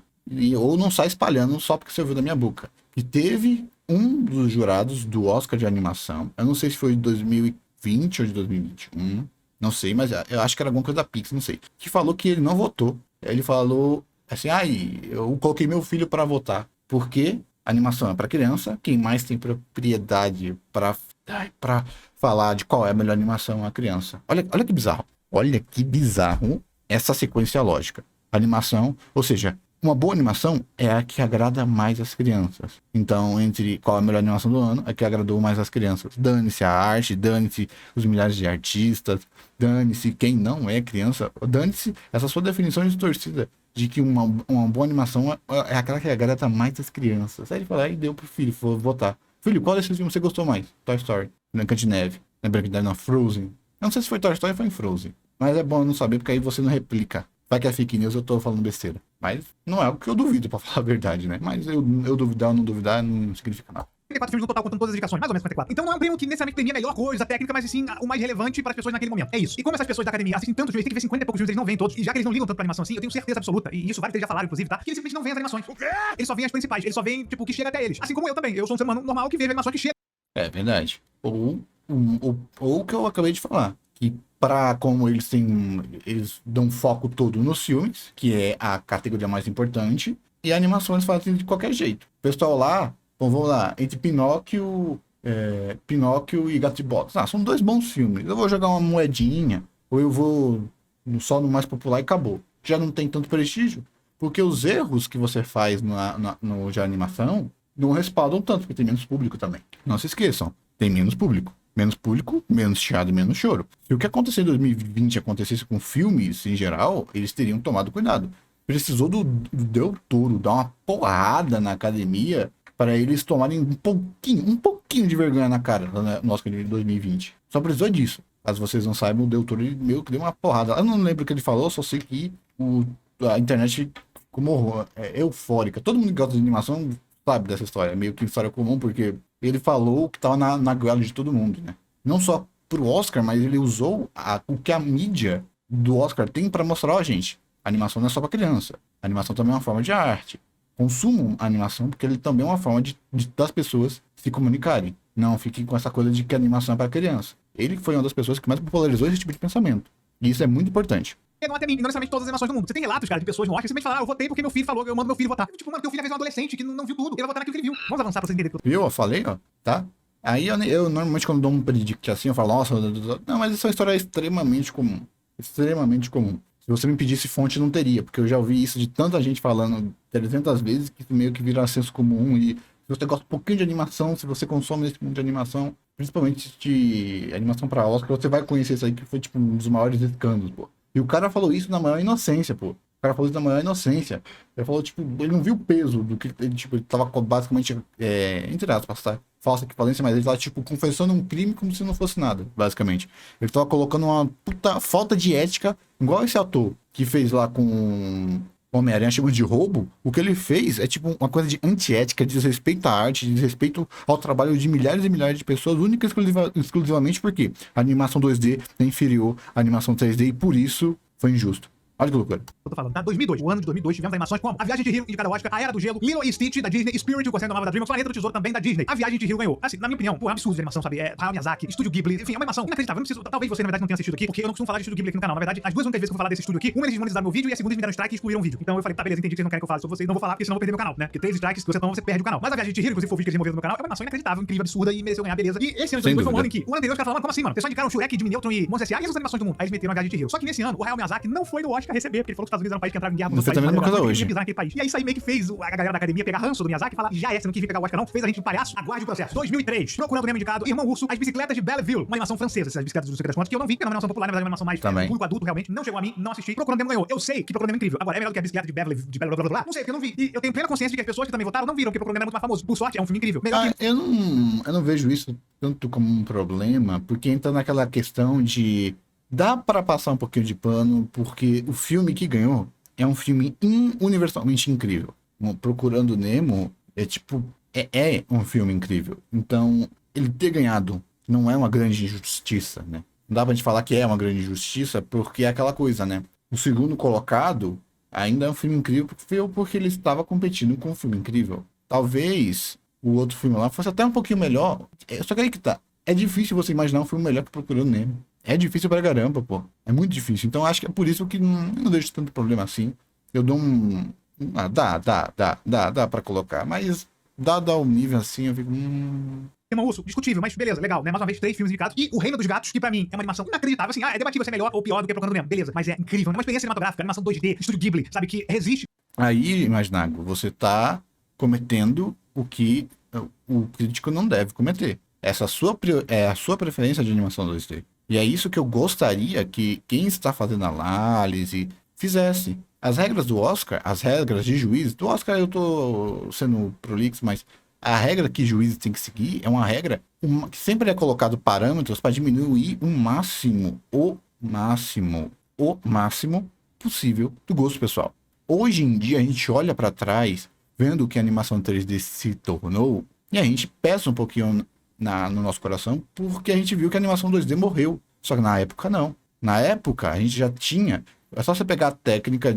ou não sai espalhando só porque você ouviu da minha boca. E teve um dos jurados do Oscar de animação, eu não sei se foi de 2020 ou de 2021, não sei, mas eu acho que era alguma coisa da Pixar, não sei, que falou que ele não votou. Ele falou assim, eu coloquei meu filho para votar, porque a animação é para criança, quem mais tem propriedade para falar de qual é a melhor animação é a criança. Olha que bizarro. Olha que bizarro essa sequência lógica. Animação, ou seja, uma boa animação é a que agrada mais as crianças. Então, entre qual é a melhor animação do ano, é a que agradou mais as crianças. Dane-se a arte, dane-se os milhares de artistas, dane-se quem não é criança, dane-se essa sua definição de torcida. De que uma boa animação é aquela que agrada mais as crianças. Aí ele falou, aí deu pro filho, foi votar. Filho, qual desses filmes você gostou mais? Toy Story, Branca de Neve. Não é Branca de Neve, não, Frozen. Eu não sei se foi Toy Story ou foi em Frozen. Mas é bom não saber, porque aí você não replica. Vai que é fake news, eu tô falando besteira. Mas não é o que eu duvido, pra falar a verdade, né? Mas eu duvidar ou não duvidar não significa nada. 54 filmes no total, contando todas as indicações, mais ou menos 54. Então não é um prêmio que necessariamente premia a melhor coisa, a técnica, mas sim o mais relevante para as pessoas naquele momento. É isso. E como essas pessoas da academia assistem tantos filmes, tem que ver 50 e poucos filmes, eles não veem todos, e já que eles não ligam tanto pra animação assim, eu tenho certeza absoluta, e isso vários deles já falaram, inclusive, tá? Que eles simplesmente não veem as animações. O quê? Eles só veem as principais, eles só veem, tipo, o que chega até eles. Assim como eu também. Eu sou um ser humano normal que vê animações que chegam. É verdade. Ou o que eu acabei de falar, que como eles dão foco todo nos filmes, que é a categoria mais importante, e a animação eles fazem de qualquer jeito. O pessoal lá, bom, vamos lá, entre Pinóquio Pinóquio e Gato de Botas. Ah, são dois bons filmes. Eu vou jogar uma moedinha, ou eu vou só no mais popular e acabou. Já não tem tanto prestígio, porque os erros que você faz no de animação não respaldam tanto, porque tem menos público também. Não se esqueçam, tem menos público. Menos público, menos chiado e menos choro. Se o que aconteceu em 2020 acontecesse com filmes em geral, eles teriam tomado cuidado. Precisou do Del Toro dar uma porrada na academia para eles tomarem um pouquinho de vergonha na cara no Oscar de 2020. Só precisou disso. Caso vocês não saibam, o Del Toro meio que deu uma porrada. Eu não lembro o que ele falou, só sei que a internet ficou eufórica. Todo mundo que gosta de animação sabe dessa história. É meio que história comum, porque ele falou que tava na goela de todo mundo, né? Não só pro Oscar, mas ele usou o que a mídia do Oscar tem para mostrar, ó, gente, a animação não é só para criança. A animação também é uma forma de arte. Consumam a animação, porque ele também é uma forma das pessoas se comunicarem. Não fiquem com essa coisa de que a animação é para criança. Ele foi uma das pessoas que mais popularizou esse tipo de pensamento. E isso é muito importante. Não até mim, não necessariamente todas as animações do mundo. Você tem relatos, cara, de pessoas no Oscar que simplesmente falaram, eu votei porque meu filho falou, eu mando meu filho votar. Tipo, mano, teu filho é um adolescente que não viu tudo, ele vai votar naquilo que ele viu. Vamos avançar pra você entender. Viu? Eu falei, ó, tá? Aí eu normalmente quando dou um predict assim, eu falo, nossa, não, mas isso é uma história extremamente comum. Extremamente comum. Se você me pedisse fonte, não teria, porque eu já ouvi isso de tanta gente falando 300 vezes que isso meio que vira senso comum. E se você gosta um pouquinho de animação, se você consome esse mundo de animação, principalmente de animação pra Oscar, você vai conhecer isso aí, que foi tipo um dos maiores escândalos, pô. E o cara falou isso na maior inocência, pô. O cara falou isso na maior inocência. Ele falou, tipo, ele não viu o peso do que ele, tipo, ele tava basicamente, entre aspas, tá? Falsa equivalência, mas ele tava, tipo, confessando um crime como se não fosse nada, basicamente. Ele tava colocando uma puta falta de ética, igual esse ator que fez lá com Homem-Aranha chama de roubo. O que ele fez é, tipo, uma coisa de antiética, de desrespeito à arte, de desrespeito ao trabalho de milhares e milhares de pessoas, única e exclusivamente porque a animação 2D é inferior à animação 3D e por isso foi injusto. Olha que loucura. Eu tô falando, tá? 2002. O ano de 2002 tivemos animações como A Viagem de Hiro, indicada ao Oscar, A Era do Gelo, Lilo e Stitch, da Disney, Spirit, o Conselho Nova da DreamWorks, Planeta do Tesouro, também da Disney. A Viagem de Hiro ganhou. Assim, na minha opinião, pô, é um absurdo de animação, sabe? Hayao Miyazaki, Estúdio Ghibli, enfim, é uma animação inacreditável. Eu não preciso, talvez você, na verdade, não tenha assistido aqui, porque eu não costumo falar de Estúdio Ghibli aqui no canal. Na verdade, as duas únicas vezes que eu vou falar desse estúdio aqui, uma eles desmonetizaram meu vídeo e a segunda eles me deram strike e excluíram o vídeo. Então eu falei, tá, beleza, entendi que vocês não querem que eu fale sobre vocês, não vou falar, porque senão eu vou perder meu canal, né? Porque 3 strikes, se você toma, você perde o canal. Mas A Viagem de Hiro, inclusive foi o vídeo que eles removeram do meu canal, é uma animação inacreditável, incrível, absurda e mereceu ganhar, beleza. E esse ano de 2002 foi um ano em que, o ano anterior, os caras falaram, como assim, mano? Vocês só indicaram Shrek, Jimmy Neutron e Monstros S.A. e essas animações do mundo. Aí eles meteram A Viagem de Hiro. Só que nesse ano, o Hayao Miyazaki não foi no Oscar receber, porque ele falou que os Estados Unidos era um país que entrava em guerra com os países. Hoje. E aí isso aí meio que fez a galera da academia pegar ranço do Miyazaki e falar, já você não quis vir pegar o Oscar não, fez a gente de palhaço, aguarde o processo. 2003, Procurando o Nemo indicado, Irmão Urso, As Bicicletas de Belleville, uma animação francesa, essas bicicletas do Secret das Contas, que eu não vi, que era uma animação popular, na verdade, uma animação mais público adulto, realmente, não chegou a mim, não assisti. Procurando o Nemo ganhou. Eu sei que Procurando o Nemo é incrível. Agora, é melhor do que a Bicicleta de Belleville, não sei, porque eu não vi. E eu tenho plena consciência de que as pessoas que também votaram não viram, porque Procurando o Nemo é muito mais famoso. Por sorte, é um filme incrível. Melhor que... eu não vejo isso tanto como um problema, porque entra naquela questão de dá para passar um pouquinho de pano, porque o filme que ganhou é um filme universalmente incrível. Procurando Nemo é tipo, é um filme incrível. Então, ele ter ganhado não é uma grande injustiça, né? Não dá pra gente falar que é uma grande injustiça, porque é aquela coisa, né? O segundo colocado ainda é um filme incrível porque ele estava competindo com um filme incrível. Talvez o outro filme lá fosse até um pouquinho melhor. Só que aí que tá. É difícil você imaginar um filme melhor que Procurando Nemo. É difícil pra caramba, pô. É muito difícil. Então acho que é por isso que não deixo tanto problema assim. Eu dou um... dá pra colocar. Mas dado ao nível assim, eu fico... Irmão Urso, discutível, mas beleza, legal, né? Mais uma vez, 3 filmes indicados. E O Reino dos Gatos, que pra mim é uma animação inacreditável. Assim, é debatível se é melhor ou pior do que Procurando Nemo. Beleza, mas é incrível. É uma experiência cinematográfica, animação 2D, estúdio Ghibli, sabe? Que resiste. Aí, Imaginago, você tá cometendo o que o crítico não deve cometer. Essa é a sua preferência de animação 2D. E é isso que eu gostaria que quem está fazendo análise fizesse. As regras do Oscar, as regras de juízes, do Oscar eu tô sendo prolixo, mas a regra que juízes têm que seguir é uma regra que sempre é colocado parâmetros para diminuir o máximo possível do gosto pessoal. Hoje em dia a gente olha para trás, vendo o que a animação 3D se tornou, e a gente pesa um pouquinho no nosso coração, porque a gente viu que a animação 2D morreu. Só que na época não. Na época a gente já tinha... É só você pegar a técnica,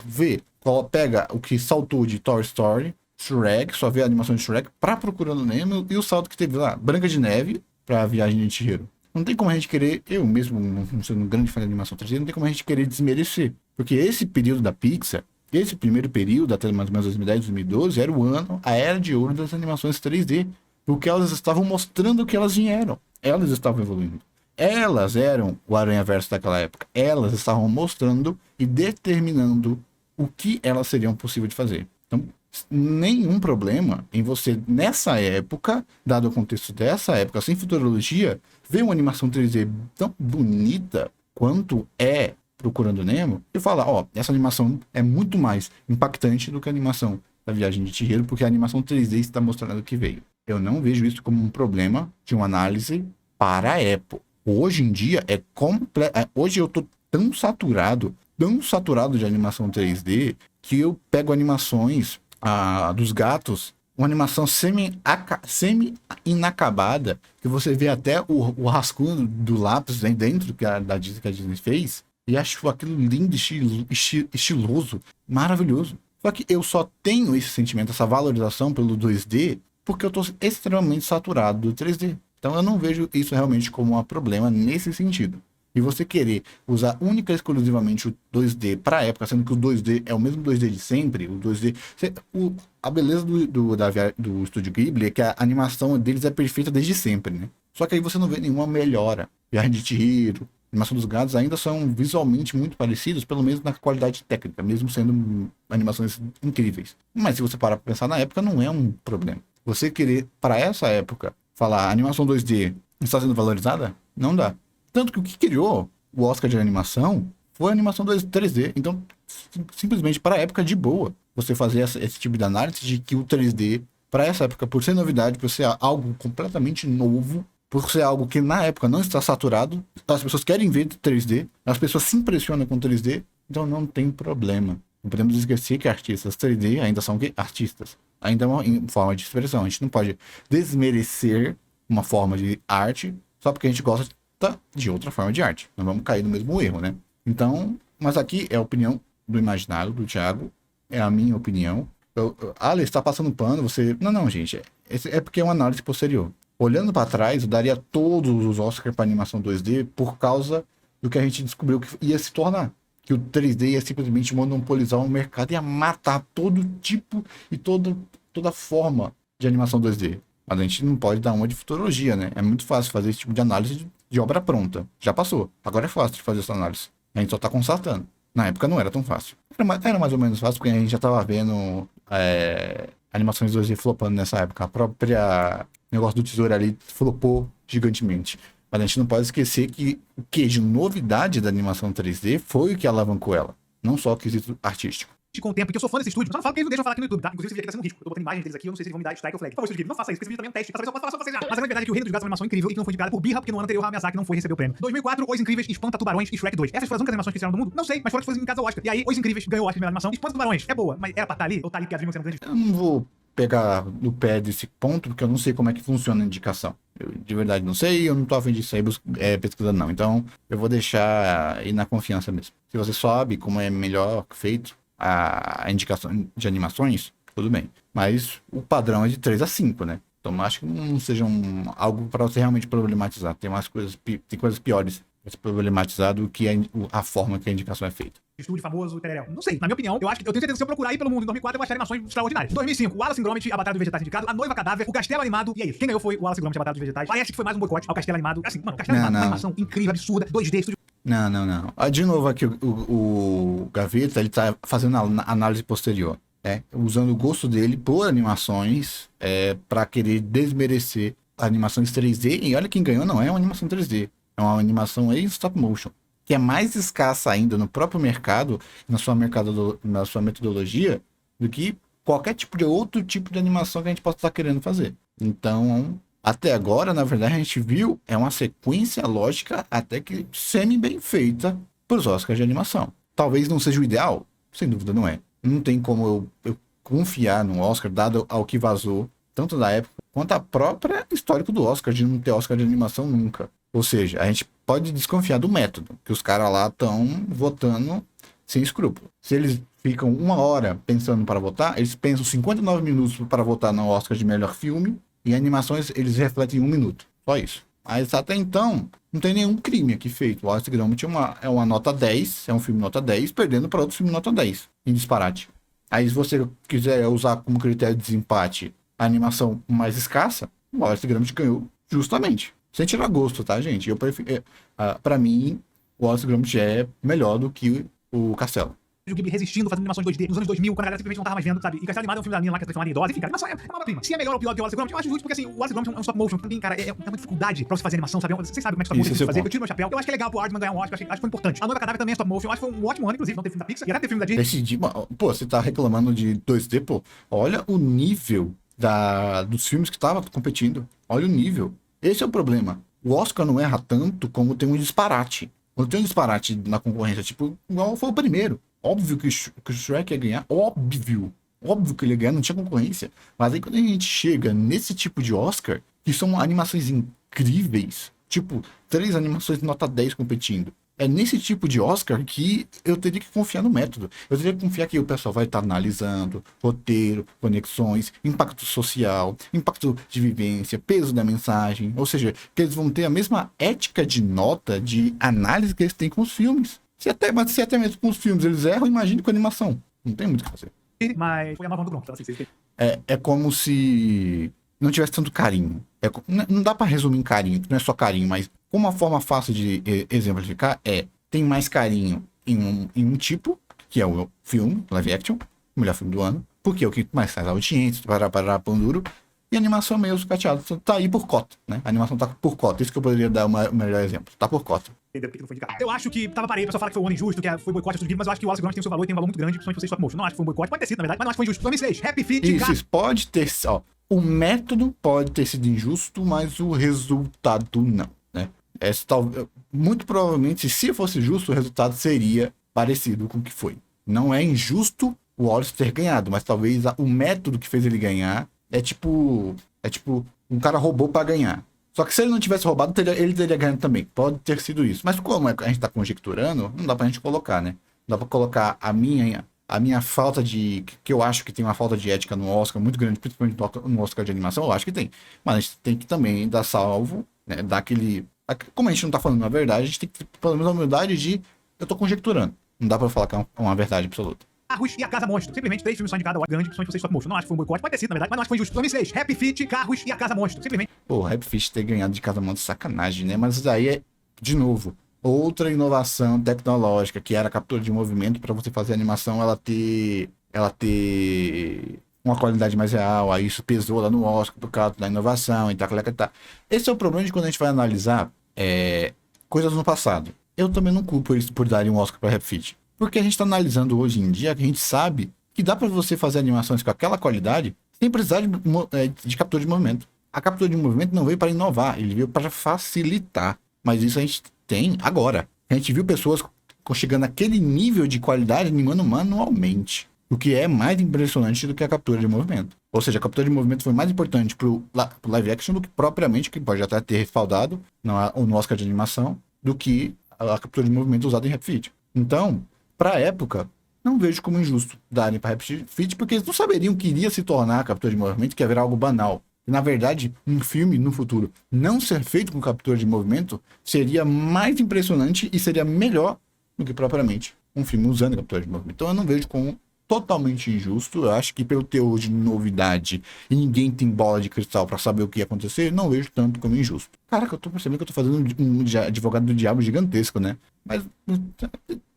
ver, pega o que saltou de Toy Story, Shrek, só ver a animação de Shrek, pra Procurando Nemo, e o salto que teve lá, Branca de Neve, pra Viagem de Chihiro. Não tem como a gente querer, eu mesmo, não sendo um grande fã de animação 3D, não tem como a gente querer desmerecer. Porque esse período da Pixar, esse primeiro período, até mais ou menos 2010, 2012, era o ano, a era de ouro das animações 3D. Porque elas estavam mostrando que elas vieram. Elas estavam evoluindo. Elas eram o Aranhaverso daquela época. Elas estavam mostrando e determinando o que elas seriam possível de fazer. Então, nenhum problema em você, nessa época, dado o contexto dessa época, sem futurologia, ver uma animação 3D tão bonita quanto é Procurando Nemo e falar, ó, essa animação é muito mais impactante do que a animação da Viagem de Chihiro, porque a animação 3D está mostrando o que veio. Eu não vejo isso como um problema de uma análise para a Apple. Hoje em dia é hoje eu tô tão saturado de animação 3D que eu pego animações dos gatos, uma animação semi-inacabada, que você vê até o rascunho do lápis dentro que a Disney fez, e acho aquilo lindo, estiloso, maravilhoso. Só que eu só tenho esse sentimento, essa valorização pelo 2D, porque eu tô extremamente saturado do 3D. Então eu não vejo isso realmente como um problema nesse sentido. E você querer usar única e exclusivamente o 2D para a época, sendo que o 2D é o mesmo 2D de sempre, o 2D... A beleza do Estúdio Ghibli é que a animação deles é perfeita desde sempre, né? Só que aí você não vê nenhuma melhora. Viagem de Chihiro, Animação dos Gatos ainda são visualmente muito parecidos, pelo menos na qualidade técnica, mesmo sendo animações incríveis. Mas se você parar para pensar na época, não é um problema. Você querer, para essa época, falar a animação 2D está sendo valorizada? Não dá. Tanto que o que criou o Oscar de animação foi a animação 3D. Então, simplesmente para a época de boa, você fazer esse tipo de análise de que o 3D, para essa época, por ser novidade, por ser algo completamente novo, por ser algo que na época não está saturado, as pessoas querem ver 3D, as pessoas se impressionam com 3D, então não tem problema. Não podemos esquecer que artistas 3D ainda são artistas. Ainda é uma forma de expressão. A gente não pode desmerecer uma forma de arte só porque a gente gosta de outra forma de arte. Não vamos cair no mesmo erro, né? Então, mas aqui é a opinião do Imaginário, do Thiago, é a minha opinião. Ale, está passando pano, você... Não, gente, é porque é uma análise posterior. Olhando para trás, eu daria todos os Oscars para animação 2D por causa do que a gente descobriu que ia se tornar. Que o 3D ia simplesmente monopolizar o mercado e ia matar todo tipo e toda forma de animação 2D. Mas a gente não pode dar uma de futurologia, né? É muito fácil fazer esse tipo de análise de obra pronta. Já passou. Agora é fácil de fazer essa análise. A gente só tá constatando. Na época não era tão fácil. Era mais ou menos fácil porque a gente já tava vendo animações 2D flopando nessa época. A própria negócio do tesouro ali flopou gigantemente. Mas a gente não pode esquecer que o que de novidade da animação 3D foi o que alavancou ela. Não só o quesito artístico. Com o tempo, porque eu sou fã desse estúdio. Só não falo que eles não deixam eu falar aqui no YouTube, tá? Inclusive, esse vídeo aqui tá sendo um risco. Eu tô botando imagens deles aqui, eu não sei se eles vão me dar strike ou flag. Por favor, estúdio Ghibli, não faça isso, porque esse vídeo também é um teste pra saber se eu posso falar só pra vocês já. Mas a grande verdade é que o Reino dos Gatos é uma animação incrível e que não foi indicada por birra, porque no ano anterior o Miyazaki não foi receber o prêmio. 2004, Os Incríveis, Espanta Tubarões e Shrek 2. Essas foram as únicas animações que fizeram do mundo? Não sei, mas foram as que foram indicadas ao Oscar. E aí, Os Incríveis ganhou o Oscar de melhor animação. Espanta Tubarões é boa, mas era pra estar ali? Ou tá ali porque a Dreamworks é muito grande? Eu não vou pegar no pé desse ponto, porque eu não sei como é que funciona a indicação. Eu de verdade não sei, eu não tô a fim de sair pesquisando não. Então, eu vou deixar ir na confiança mesmo. Se você sabe como é melhor feito a indicação de animações, tudo bem. Mas o padrão é de 3 a 5, né? Então, acho que não seja algo para você realmente problematizar. Tem coisas piores para se problematizar do que a forma que a indicação é feita. Estúdio famoso, tereréu. Não sei. Na minha opinião, eu tenho certeza que se eu procurar aí pelo mundo em 2004, eu vou achar animações extraordinárias. 2005, o Wallace e Gromit, A Batalha dos Vegetais indicado, A Noiva Cadáver, O Castelo Animado, e é isso. Quem ganhou foi o Wallace e Gromit, A Batalha dos Vegetais. Parece que foi mais um boicote ao Castelo Animado. Assim, mano, o Castelo Animado é uma animação incrível, absurda, 2D, estúdio... Não. De novo aqui, o Gaveta, ele tá fazendo a análise posterior. Usando o gosto dele por animações para querer desmerecer animações 3D. E olha, quem ganhou não é uma animação 3D. É uma animação em stop motion, que é mais escassa ainda no próprio mercado, na sua metodologia, do que qualquer outro tipo de animação que a gente possa estar querendo fazer. Então, até agora, na verdade, a gente viu uma sequência lógica até que semi-bem feita para os Oscars de animação. Talvez não seja o ideal, sem dúvida não é. Não tem como eu confiar no Oscar, dado ao que vazou, tanto da época quanto a própria histórico do Oscar, de não ter Oscar de animação nunca. Ou seja, a gente pode desconfiar do método, que os caras lá estão votando sem escrúpulo. Se eles ficam 1 hora pensando para votar, eles pensam 59 minutos para votar no Oscar de melhor filme, e animações eles refletem 1 minuto. Só isso. Mas até então, não tem nenhum crime aqui feito. O Wallace e Gromit é uma nota 10, é um filme nota 10, perdendo para outro filme nota 10, em disparate. Aí se você quiser usar como critério de desempate a animação mais escassa, o Wallace e Gromit ganhou justamente. Sem tirar gosto, tá, gente? Eu prefiro, pra mim, o Wallace e Gromit é melhor do que o Castelo. O Ghibli resistindo, fazendo animações 2D nos anos 2000, quando a galera simplesmente não tava mais vendo, sabe? E Castelo Animado é um filme da menina lá que é transformada em idosa. Enfim, cara, animação é uma obra-prima. Se é melhor ou pior que o Wallace e Gromit, eu acho justo, porque assim, o Wallace e Gromit é um stop motion. Também, cara, é uma dificuldade pra você fazer animação, sabe? Vocês sabem como é que stop motion tem que fazer. Eu tiro meu chapéu. Eu acho que é legal pro Aardman ganhar um Oscar, acho que foi importante. A Noiva Cadáver também é stop motion. Eu acho que foi um ótimo ano, inclusive, não ter filme da Pixar. E até ter filme da Disney. Pô, você tá reclamando de 2D, pô. Olha o nível dos filmes que tava competindo. Olha o nível. Esse é o problema. O Oscar não erra tanto como tem um disparate. Quando tem um disparate na concorrência, tipo, igual foi o primeiro. Óbvio que o Shrek ia ganhar, óbvio. Óbvio que ele ia ganhar, não tinha concorrência. Mas aí quando a gente chega nesse tipo de Oscar, que são animações incríveis, tipo, 3 animações de nota 10 competindo. É nesse tipo de Oscar que eu teria que confiar no método. Eu teria que confiar que o pessoal vai estar analisando roteiro, conexões, impacto social, impacto de vivência, peso da mensagem. Ou seja, que eles vão ter a mesma ética de nota, de análise que eles têm com os filmes. Mas se até mesmo com os filmes eles erram, imagine com a animação. Não tem muito o que fazer. Mas foi a nova do Bronx, então assim, É como se não tivesse tanto carinho. Não dá pra resumir em carinho, não é só carinho, mas uma forma fácil de exemplificar tem mais carinho em um tipo, que é o filme, live action, o melhor filme do ano, porque é o que mais faz audiência, para pão duro, e a animação meio sucateada, tá aí por cota, né? A animação tá por cota, isso que eu poderia dar o melhor exemplo, tá por cota. Eu acho que tava parei, o pessoal fala que foi um ano injusto, que foi boicote do Ghibli, mas eu acho que o Wallace e Gromit tem o seu valor e tem um valor muito grande, principalmente vocês stop motion. Não acho que foi um boicote, pode ter sido, na verdade, mas não acho que foi injusto. 2006, Happy Feet, Isso pode ter, ó, o método pode ter sido injusto, mas o resultado não, né? Muito provavelmente, se fosse justo, o resultado seria parecido com o que foi. Não é injusto o Wallace ter ganhado, mas talvez o método que fez ele ganhar é tipo um cara roubou pra ganhar. Só que se ele não tivesse roubado, ele teria ganhado também. Pode ter sido isso. Mas como a gente tá conjecturando, não dá pra gente colocar, né? Não dá pra colocar a minha falta de... Que eu acho que tem uma falta de ética no Oscar muito grande, principalmente no Oscar de animação, eu acho que tem. Mas a gente tem que também dar salvo, né? Dar aquele... Como a gente não tá falando a verdade, a gente tem que ter pelo menos a humildade de... Eu tô conjecturando. Não dá pra falar que é uma verdade absoluta. Carros e A Casa Monstro. Simplesmente 3 filmes só indicados ao grande, principalmente vocês stop motion. Não acho que foi um boicote, pode ter sido, na verdade, mas não acho que foi injusto. 2006, Happy Feet, Carros e A Casa Monstro. Simplesmente. Pô, Happy Feet ter ganhado de Casa Monstro sacanagem, né? Mas isso aí é, de novo, outra inovação tecnológica, que era a captura de movimento para você fazer a animação ela ter uma qualidade mais real. Aí isso pesou lá no Oscar por causa da inovação e tal. Esse é o problema de quando a gente vai analisar coisas no passado. Eu também não culpo eles por darem um Oscar para Happy Feet. Porque a gente está analisando hoje em dia que a gente sabe que dá para você fazer animações com aquela qualidade sem precisar de captura de movimento. A captura de movimento não veio para inovar, ele veio para facilitar. Mas isso a gente tem agora. A gente viu pessoas chegando naquele nível de qualidade animando manualmente. O que é mais impressionante do que a captura de movimento. Ou seja, a captura de movimento foi mais importante pro live action do que propriamente, que pode até ter respaldado no Oscar de animação, do que a captura de movimento usada em Happy Feet. Então, pra época, não vejo como injusto darem para Happy Feet, porque eles não saberiam que iria se tornar a captura de movimento, que ia virar algo banal. E, na verdade, um filme no futuro não ser feito com captura de movimento seria mais impressionante e seria melhor do que propriamente um filme usando captura de movimento. Então eu não vejo como totalmente injusto. Eu acho que pelo teor de novidade e ninguém tem bola de cristal para saber o que ia acontecer, não vejo tanto como injusto. Caraca, eu tô percebendo que eu tô fazendo um advogado do diabo gigantesco, né? Mas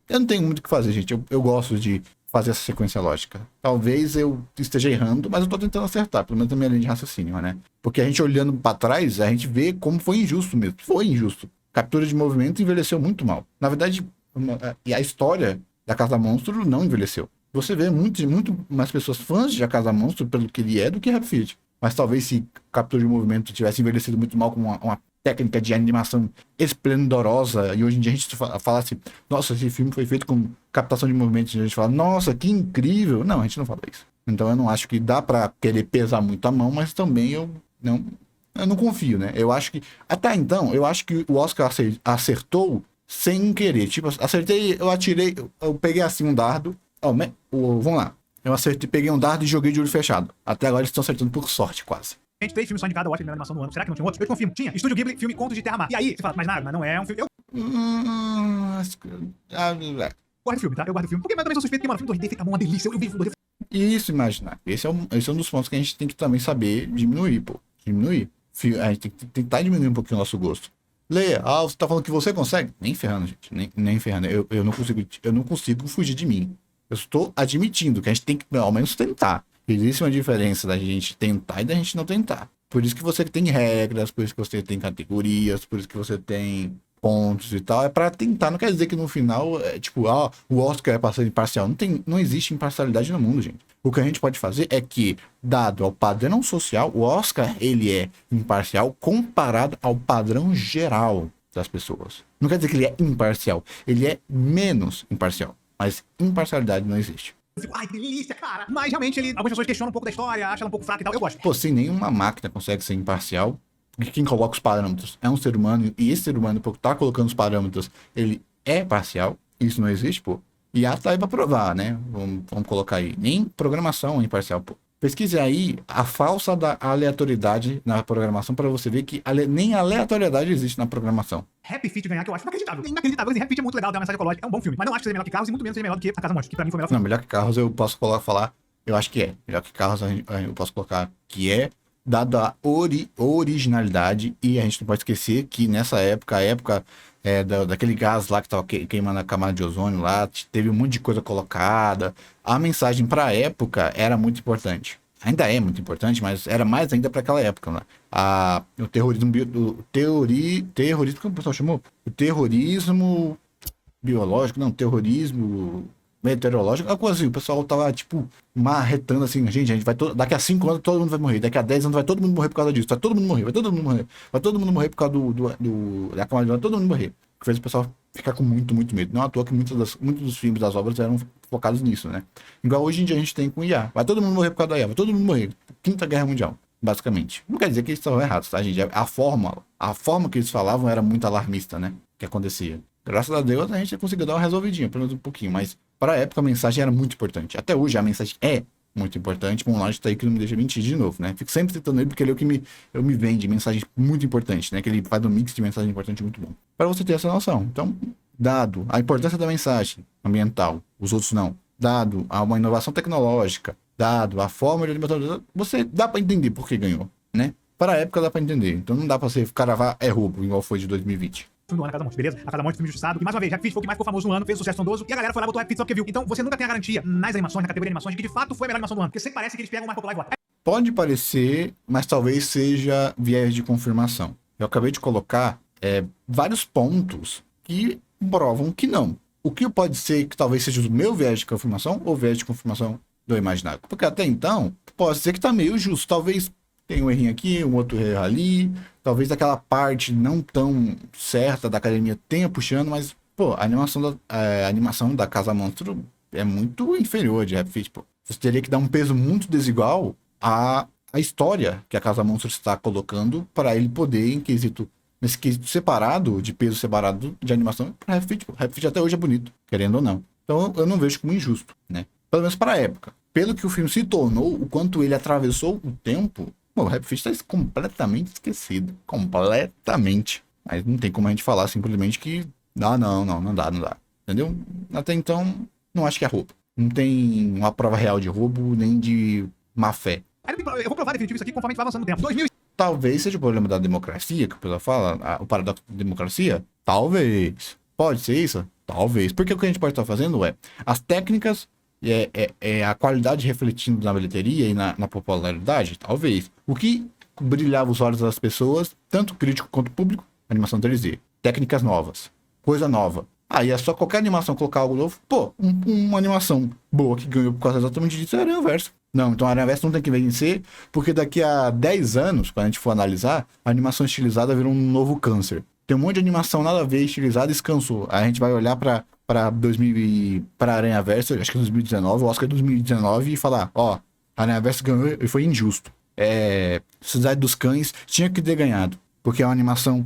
eu não tenho muito o que fazer, gente. Eu gosto de fazer essa sequência lógica. Talvez eu esteja errando, mas eu tô tentando acertar, pelo menos na minha linha de raciocínio, né? Porque a gente olhando para trás, a gente vê como foi injusto mesmo. Foi injusto. Captura de movimento envelheceu muito mal. Na verdade, e a história da Casa Monstro não envelheceu. Você vê muito mais pessoas fãs de A Casa Monstro pelo que ele é do que Happy Feet. Mas talvez se captura de movimento tivesse envelhecido muito mal com uma técnica de animação esplendorosa, e hoje em dia a gente fala assim, nossa, esse filme foi feito com captação de movimentos, e a gente fala, nossa, que incrível. Não, a gente não fala isso. Então eu não acho que dá pra querer pesar muito a mão, mas também eu não confio, né? Eu acho que, até então, eu acho que o Oscar acertou sem querer. Tipo, acertei, eu atirei, eu peguei assim um dardo, vamos lá. Eu acertei, peguei um dardo e joguei de olho fechado. Até agora eles estão acertando por sorte, quase. Gente, 3 filmes só indicados ao Oscar de animação no ano. Será que não tinha outros? Eu confirmo. Tinha. Estúdio Ghibli, filme Contos de Terra-Mar. E aí, você fala, mas nada, mas não é um filme. Eu guardo o filme, tá? Eu guardo o filme. Porque eu também sou suspeito, porque, mano, o filme 2D fica bom, uma delícia. Eu vi o 2D. Isso, imaginar. Esse é um dos pontos que a gente tem que também saber diminuir, pô. Diminuir. A gente tem que tentar diminuir um pouquinho o nosso gosto. Leia, você tá falando que você consegue? Nem ferrando, gente. Nem ferrando. Eu não consigo fugir de mim. Eu estou admitindo que a gente tem que, ao menos, tentar. Existe uma diferença da gente tentar e da gente não tentar. Por isso que você tem regras, por isso que você tem categorias, por isso que você tem pontos e tal. É pra tentar, não quer dizer que no final, o Oscar é pra ser imparcial. Não existe imparcialidade no mundo, gente. O que a gente pode fazer é que, dado ao padrão social, o Oscar, ele é imparcial comparado ao padrão geral das pessoas. Não quer dizer que ele é imparcial, ele é menos imparcial. Mas imparcialidade não existe. Eu fico, ai, que delícia, cara. Mas realmente algumas pessoas questionam um pouco da história, acham ela um pouco fraca e tal. Eu gosto. Pô, se nenhuma máquina consegue ser imparcial, porque quem coloca os parâmetros é um ser humano, e esse ser humano, por estar colocando os parâmetros, ele é parcial. Isso não existe, pô. E tá aí pra provar, né? Vamos colocar aí. Nem programação é imparcial, pô. Pesquise aí a falsa da aleatoriedade na programação para você ver que nem aleatoriedade existe na programação. Happy Feet ganhar, que eu acho inacreditável. Inacreditável. Happy Feet é muito legal, dá uma mensagem ecológica. É um bom filme. Mas não acho que seja melhor que Carros e muito menos seja melhor do que A Casa Monstro, que pra mim foi o melhor filme. Não, melhor que Carros eu posso falar. Eu acho que é. Melhor que Carros eu posso colocar que é. Dada a originalidade, e a gente não pode esquecer que nessa época, daquele gás lá que tava queimando a camada de ozônio lá, teve um monte de coisa colocada. A mensagem pra época era muito importante. Ainda é muito importante, mas era mais ainda para aquela época, né? O terrorismo, terrorismo, como o pessoal chamou? O terrorismo biológico, não, terrorismo meteorológico, alguma coisa assim. O pessoal tava, marretando assim, gente vai daqui a 5 anos todo mundo vai morrer, daqui a 10 anos vai todo mundo morrer por causa disso, vai todo mundo morrer, vai todo mundo morrer, vai todo mundo morrer por causa da camada de ozônio, todo mundo morrer. Que fez o pessoal ficar com muito, muito medo. Não à toa que muitos dos filmes, das obras eram focados nisso, né? Igual hoje em dia a gente tem com o IA. Vai todo mundo morrer por causa da IA, vai todo mundo morrer. Quinta Guerra Mundial, basicamente. Não quer dizer que eles estavam errados, tá, gente? A forma que eles falavam era muito alarmista, né? Que acontecia. Graças a Deus a gente conseguiu dar uma resolvidinha, pelo menos um pouquinho. Mas para a época a mensagem era muito importante. Até hoje a mensagem é muito importante. Bom, lá está aí que não me deixa mentir de novo, né? Fico sempre citando ele porque ele é o que me vende mensagem muito importante, né? Que ele faz um mix de mensagem importante muito bom. Para você ter essa noção. Então, dado a importância da mensagem ambiental, os outros não. Dado a uma inovação tecnológica, dado a forma de alimentação, você dá para entender por que ganhou, né? Para a época dá para entender. Então não dá para você cravar é roubo, igual foi de 2020. Filme do ano, A Casa Monstro, beleza? A Casa Monstro, filme injustiçado, que mais uma vez, Happy Feet foi o que mais ficou famoso no ano, fez sucesso sondoso, e a galera foi lá e botou Happy Feet só porque viu. Então você nunca tem a garantia nas animações, na categoria de animações, de que de fato foi a melhor animação do ano. Porque sempre parece que eles pegam o mais popular e votam. Pode parecer, mas talvez seja viés de confirmação. Eu acabei de colocar vários pontos que provam que não. O que pode ser que talvez seja o meu viés de confirmação ou viés de confirmação do imaginário. Porque até então, pode ser que tá meio justo. Talvez tenha um errinho aqui, um outro erro ali. Talvez aquela parte não tão certa da academia tenha puxando, mas, pô, a animação da Casa Monstro é muito inferior de Happy Feet, pô. Você teria que dar um peso muito desigual à história que a Casa Monstro está colocando para ele poder, nesse quesito separado, de peso separado de animação, para Happy Feet. Happy Feet até hoje é bonito, querendo ou não. Então eu não vejo como injusto, né? Pelo menos para a época. Pelo que o filme se tornou, o quanto ele atravessou o tempo, o Happy Feet está completamente esquecido. Completamente. Mas não tem como a gente falar simplesmente que não dá. Entendeu? Até então, não acho que é roubo. Não tem uma prova real de roubo, nem de má fé. Eu vou provar definitivo isso aqui conforme a gente vai avançando no tempo. 2000. Talvez seja o problema da democracia, que o pessoal fala, o paradoxo da democracia. Talvez. Pode ser isso? Talvez. Porque o que a gente pode estar fazendo é as técnicas, a qualidade refletindo na bilheteria e na popularidade? Talvez. O que brilhava os olhos das pessoas, tanto crítico quanto público? Animação 3D. Técnicas novas. Coisa nova. Aí é só qualquer animação colocar algo novo. Pô, uma animação boa que ganhou por causa exatamente disso é a Aranhaverso. Não, então a Aranhaverso não tem que vencer, porque daqui a 10 anos, quando a gente for analisar, a animação estilizada virou um novo câncer. Tem um monte de animação nada a ver estilizada e descansou. Aí a gente vai olhar para Aranhaverso, acho que é 2019, o Oscar é 2019, e falar, ó, a Aranhaverso ganhou e foi injusto. Cidade dos Cães tinha que ter ganhado, porque é uma animação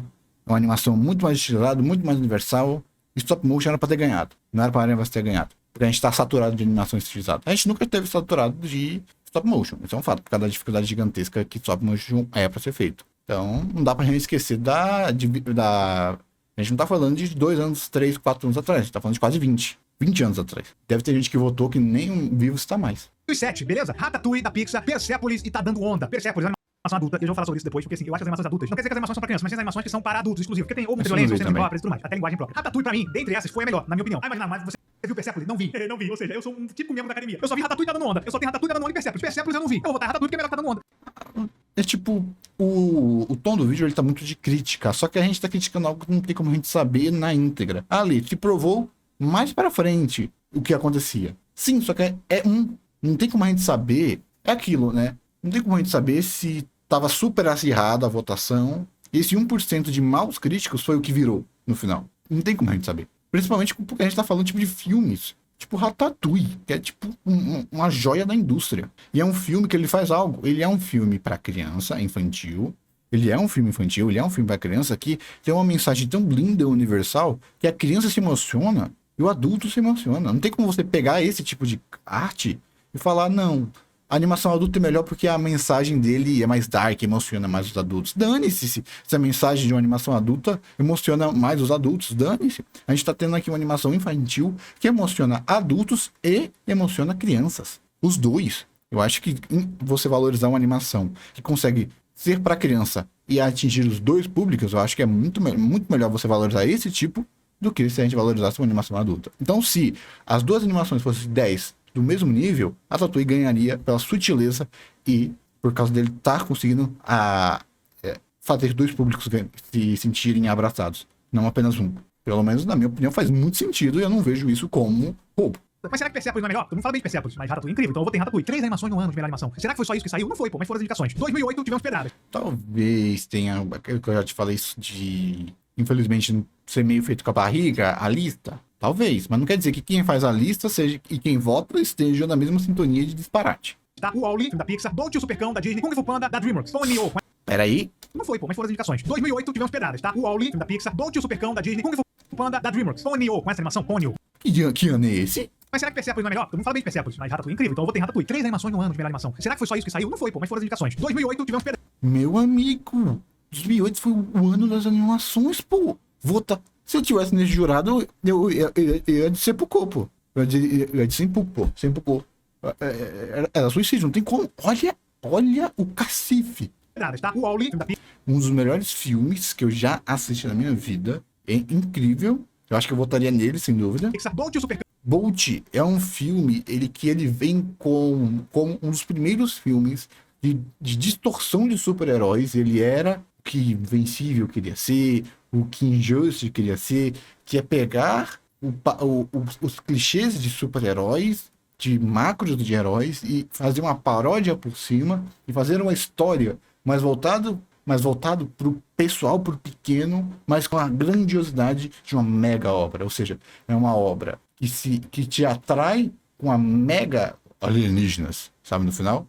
muito mais estilizada, muito mais universal. Stop motion era pra ter ganhado. Não era pra Aranhaverso ter ganhado. Porque a gente tá saturado de animação estilizada. A gente nunca teve saturado de stop motion. Isso é um fato, por causa da dificuldade gigantesca que stop motion é pra ser feito. Então, não dá pra gente esquecer A gente não tá falando de 2 anos, 3, 4 anos atrás. A gente tá falando de quase 20 anos atrás. Deve ter gente que votou que nem vivo está mais. 2007, beleza? Ratatouille da Pixar, Persepolis e tá dando onda. Persepolis, animação adulta, eu já vou falar sobre isso depois, porque assim, eu acho que as animações adultas, não quer dizer que as animações são pra criança, mas tem as animações que são para adultos, exclusivos, porque tem ou muita Isso eu não violência, ou vi cenas de também. próprias e tudo mais, até linguagem própria. Ratatouille, pra mim, dentre essas, foi a melhor, na minha opinião. Ah, imagina, mas você viu Persepolis? Não vi. Não vi, ou seja, eu sou um típico membro da academia. Eu só vi Ratatouille dando onda. Eu só tenho Ratatouille dando onda e Persepolis. Persepolis eu não vi. Eu vou botar Ratatouille que é melhor que tá dando onda. É tipo, o tom do vídeo ele tá muito de crítica, só que a gente tá criticando algo que não tem como a gente saber na íntegra. Ali, te provou mais pra frente o que acontecia. Sim, só que não tem como a gente saber, é aquilo, né? Não tem como a gente saber se tava super acirrada a votação, e esse 1% de maus críticos foi o que virou no final. Não tem como a gente saber. Principalmente porque a gente tá falando tipo de filmes. Tipo Ratatouille, que é tipo uma joia da indústria. E é um filme que ele faz algo. Ele é um filme para criança, infantil. Ele é um filme infantil, ele é um filme para criança que tem uma mensagem tão linda e universal que a criança se emociona e o adulto se emociona. Não tem como você pegar esse tipo de arte e falar, não, a animação adulta é melhor porque a mensagem dele é mais dark, emociona mais os adultos. Dane-se se a mensagem de uma animação adulta emociona mais os adultos. Dane-se. A gente tá tendo aqui uma animação infantil que emociona adultos e emociona crianças. Os dois. Eu acho que você valorizar uma animação que consegue ser para criança e atingir os dois públicos, eu acho que é muito melhor você valorizar esse tipo do que se a gente valorizasse uma animação adulta. Então, se as duas animações fossem 10 do mesmo nível, a Ratatouille ganharia pela sutileza e por causa dele estar conseguindo fazer dois públicos se sentirem abraçados, não apenas um. Pelo menos, na minha opinião, faz muito sentido e eu não vejo isso como roubo. Mas será que Persepolis não é melhor? Eu não falo bem de Persepolis, mas Ratatouille é incrível. Então eu vou ter Ratatouille. 3 animações no ano de melhor animação. Será que foi só isso que saiu? Não foi, pô, mas foram as indicações. 2008 tivemos pedradas. Talvez tenha, que eu já te falei isso de, infelizmente, ser meio feito com a barriga, a lista. Talvez, mas não quer dizer que quem faz a lista seja e quem vota esteja na mesma sintonia de disparate. Tá? O Wall-E, filme da Pixar, Bolt e o Supercão, da Disney, Kung Fu Panda, da DreamWorks, Ponyo. Peraí. Não foi, pô, mas foram as indicações. 2008 tivemos pedradas, tá? O Wall-E, filme da Pixar, Bolt e o Supercão, da Disney, Kung Fu Panda, da DreamWorks, Ponyo. Com essa animação, Ponyo. Que ano é esse? Mas será que Persepolis não é melhor? Eu não falo bem de Persepolis, mas Ratatouille é incrível. Então eu vou ter Ratatouille. 3 animações no ano de melhor animação. Será que foi só isso que saiu? Não foi, pô, mas foram as indicações. 2008 tivemos pedradas. Meu amigo, 2008 foi o ano das animações, pô. Se eu tivesse nesse jurado, eu ia de sepulcro, pô. Eu ia de sepulcro, pô. Sepulcro. Era suicídio, não tem como. Olha o cacife. Tá? O Wall-E, filme da Pixar. Um dos melhores filmes que eu já assisti na minha vida. É incrível. Eu acho que eu votaria nele, sem dúvida. Bolt e o Supercão. Bolt é um filme que ele vem como um dos primeiros filmes de distorção de super-heróis. Ele era o que Invencível queria ser, o que Injustice queria ser, que é pegar os clichês de super-heróis, de macros de heróis, e fazer uma paródia por cima, e fazer uma história mais voltado pro pessoal, pro pequeno, mas com a grandiosidade de uma mega obra. Ou seja, é uma obra que te atrai com a mega alienígenas, sabe no final?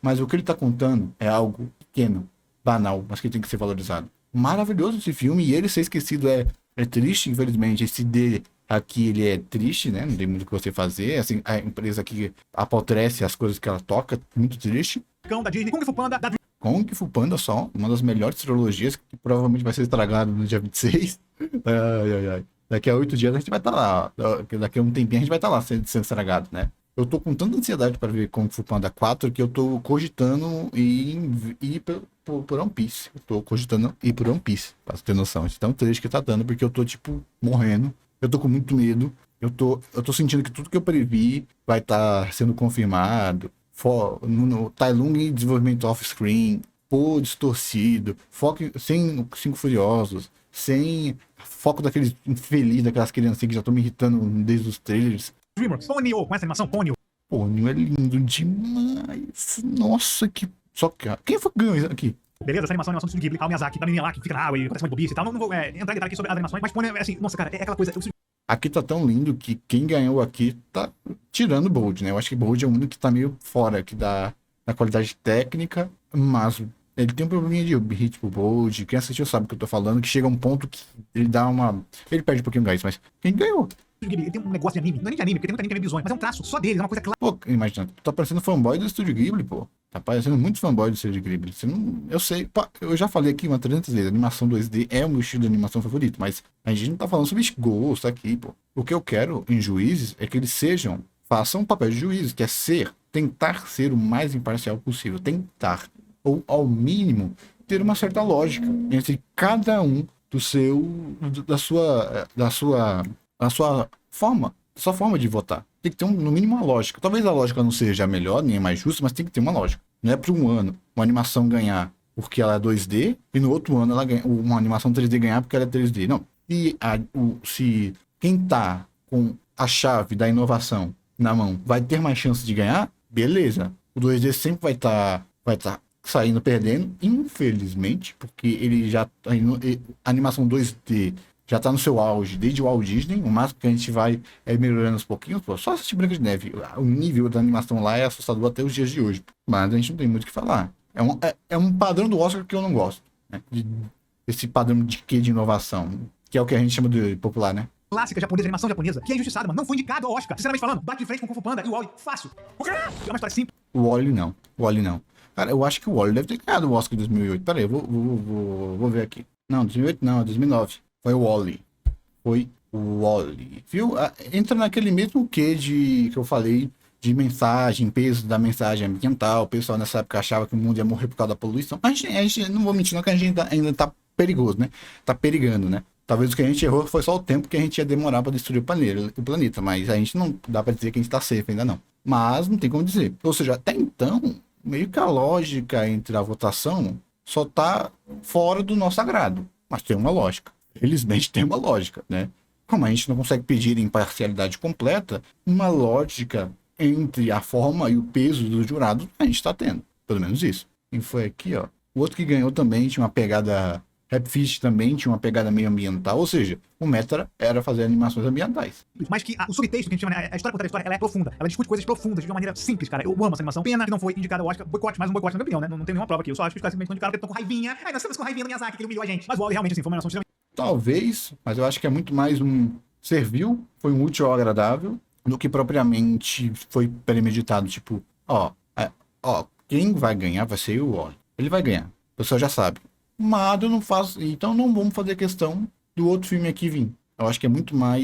Mas o que ele tá contando é algo pequeno, banal, mas que tem que ser valorizado. Maravilhoso esse filme, e ele ser esquecido é triste, infelizmente. Esse D aqui, ele é triste, né? Não tem muito o que você fazer. Assim, a empresa que apodrece as coisas que ela toca, muito triste. Da Disney, Kung Fu Panda, da Kung Fu Panda só, uma das melhores trilogias, que provavelmente vai ser estragado no dia 26. Ai. Daqui a 8 dias a gente vai estar lá. Daqui a um tempinho a gente vai estar lá sendo estragado, né? Eu tô com tanta ansiedade para ver Kung Fu Panda 4 que eu tô cogitando ir por One Piece. Eu tô cogitando ir por One Piece, pra você ter noção. De tão triste que tá dando, porque eu tô, tipo, morrendo. Eu tô com muito medo. Eu tô sentindo que tudo que eu previ vai estar sendo confirmado. No Tai Lung em desenvolvimento off-screen, distorcido, foco sem 5 Furiosos, sem foco daqueles infeliz, daquelas crianças que já estão me irritando desde os trailers. DreamWorks, Ponyo, com essa animação, Ponyo. Ponyo é lindo demais. Nossa, que. Só que. Quem foi que ganhou isso aqui? Beleza, essa animação do Studio Ghibli, Hayao Miyazaki, da menina lá que fica na água e acontece uma bobice e tal. Não vou entrar em detalhe aqui sobre as animações, mas Ponyo é assim, nossa, cara, é aquela coisa. Aqui tá tão lindo que quem ganhou aqui tá tirando o Bold, né? Eu acho que Bold é o único que tá meio fora aqui da qualidade técnica, mas ele tem um probleminha de ritmo Bold. Quem assistiu sabe o que eu tô falando, que chega a um ponto que ele dá uma. Ele perde um pouquinho o gás, mas quem ganhou? Ele tem um negócio de anime, não é nem de anime, porque tem muita anime que é meio bizonho, mas é um traço só dele, é uma coisa clara. Pô, imagina, tu tá parecendo fanboy do Estúdio Ghibli, pô. Tá parecendo muito fanboy do Estúdio Ghibli. Você não, eu sei, pô, eu já falei aqui 300 vezes, animação 2D é o meu estilo de animação favorito, mas a gente não tá falando sobre gosto aqui, pô. O que eu quero em juízes é que eles façam um papel de juízes, que é tentar ser o mais imparcial possível, tentar. ou ao mínimo ter uma certa lógica entre cada um do seu, da sua forma de votar. Tem que ter no mínimo uma lógica. Talvez a lógica não seja a melhor, nem a mais justa, mas tem que ter uma lógica. Não é para um ano uma animação ganhar porque ela é 2D e no outro ano ela ganha uma animação 3D ganhar porque ela é 3D. Não. Se quem tá com a chave da inovação na mão vai ter mais chance de ganhar, beleza. O 2D sempre vai tá saindo perdendo, infelizmente, porque ele já a animação 2D já tá no seu auge desde o Walt Disney. O máximo que a gente vai é melhorando aos pouquinhos. Pô, só assistir Branca de Neve. O nível da animação lá é assustador até os dias de hoje. Mas a gente não tem muito o que falar. É um padrão do Oscar que eu não gosto, né? Esse padrão de quê de inovação, que é o que a gente chama de popular, né? Clássica japonesa, animação japonesa, que é injustiçada, mano. Não foi indicado ao Oscar. Sinceramente falando, bate de frente com o Kung Fu Panda e o Wall-E. Fácil. O quê? É uma história simples. O Wall-E não. O Wall-E não. Cara, eu acho que o Wall-E deve ter ganhado o Oscar em 2008. Pera aí, eu vou ver aqui. Não, 2008 não, é 2009. Foi o Wall-E. Foi o Wall-E. Viu? Entra naquele mesmo quê que eu falei de mensagem, peso da mensagem ambiental. O pessoal nessa época achava que o mundo ia morrer por causa da poluição. A gente não vou mentir, não, que a gente ainda tá perigoso, né? Tá perigando, né? Talvez o que a gente errou foi só o tempo que a gente ia demorar para destruir o planeta, mas a gente não dá para dizer que a gente tá safe ainda não. Mas não tem como dizer. Ou seja, até então, meio que a lógica entre a votação só tá fora do nosso agrado. Mas tem uma lógica. Felizmente tem uma lógica, né? Como a gente não consegue pedir imparcialidade completa, uma lógica entre a forma e o peso dos jurados, a gente tá tendo. Pelo menos isso. E foi aqui, ó. O outro que ganhou também tinha uma pegada... Rap Fish também tinha uma pegada meio ambiental, ou seja, o meta era fazer animações ambientais. Mas que o subtexto que a gente chama, a história por trás da história, ela é profunda. Ela discute coisas profundas de uma maneira simples, cara. Eu amo essa animação. Pena que não foi indicada ao Oscar. Boicote, mais um boicote, na minha opinião, né? Não tem nenhuma prova aqui. Eu só acho que os caras simplesmente não indicaram porque estão com raivinha. Ai, nós estamos com raivinha do Miyazaki, que ele humilhou a gente. Mas o Wall-E realmente, assim, foi uma animação extremamente... Talvez, mas eu acho que é muito mais serviu, foi um útil ao agradável, do que propriamente foi premeditado. Tipo, quem vai ganhar vai ser o Wall-E. Ele vai ganhar. O pessoal já sabe. Mas eu não faço, então não vamos fazer questão do outro filme aqui vir. Eu acho que é muito mais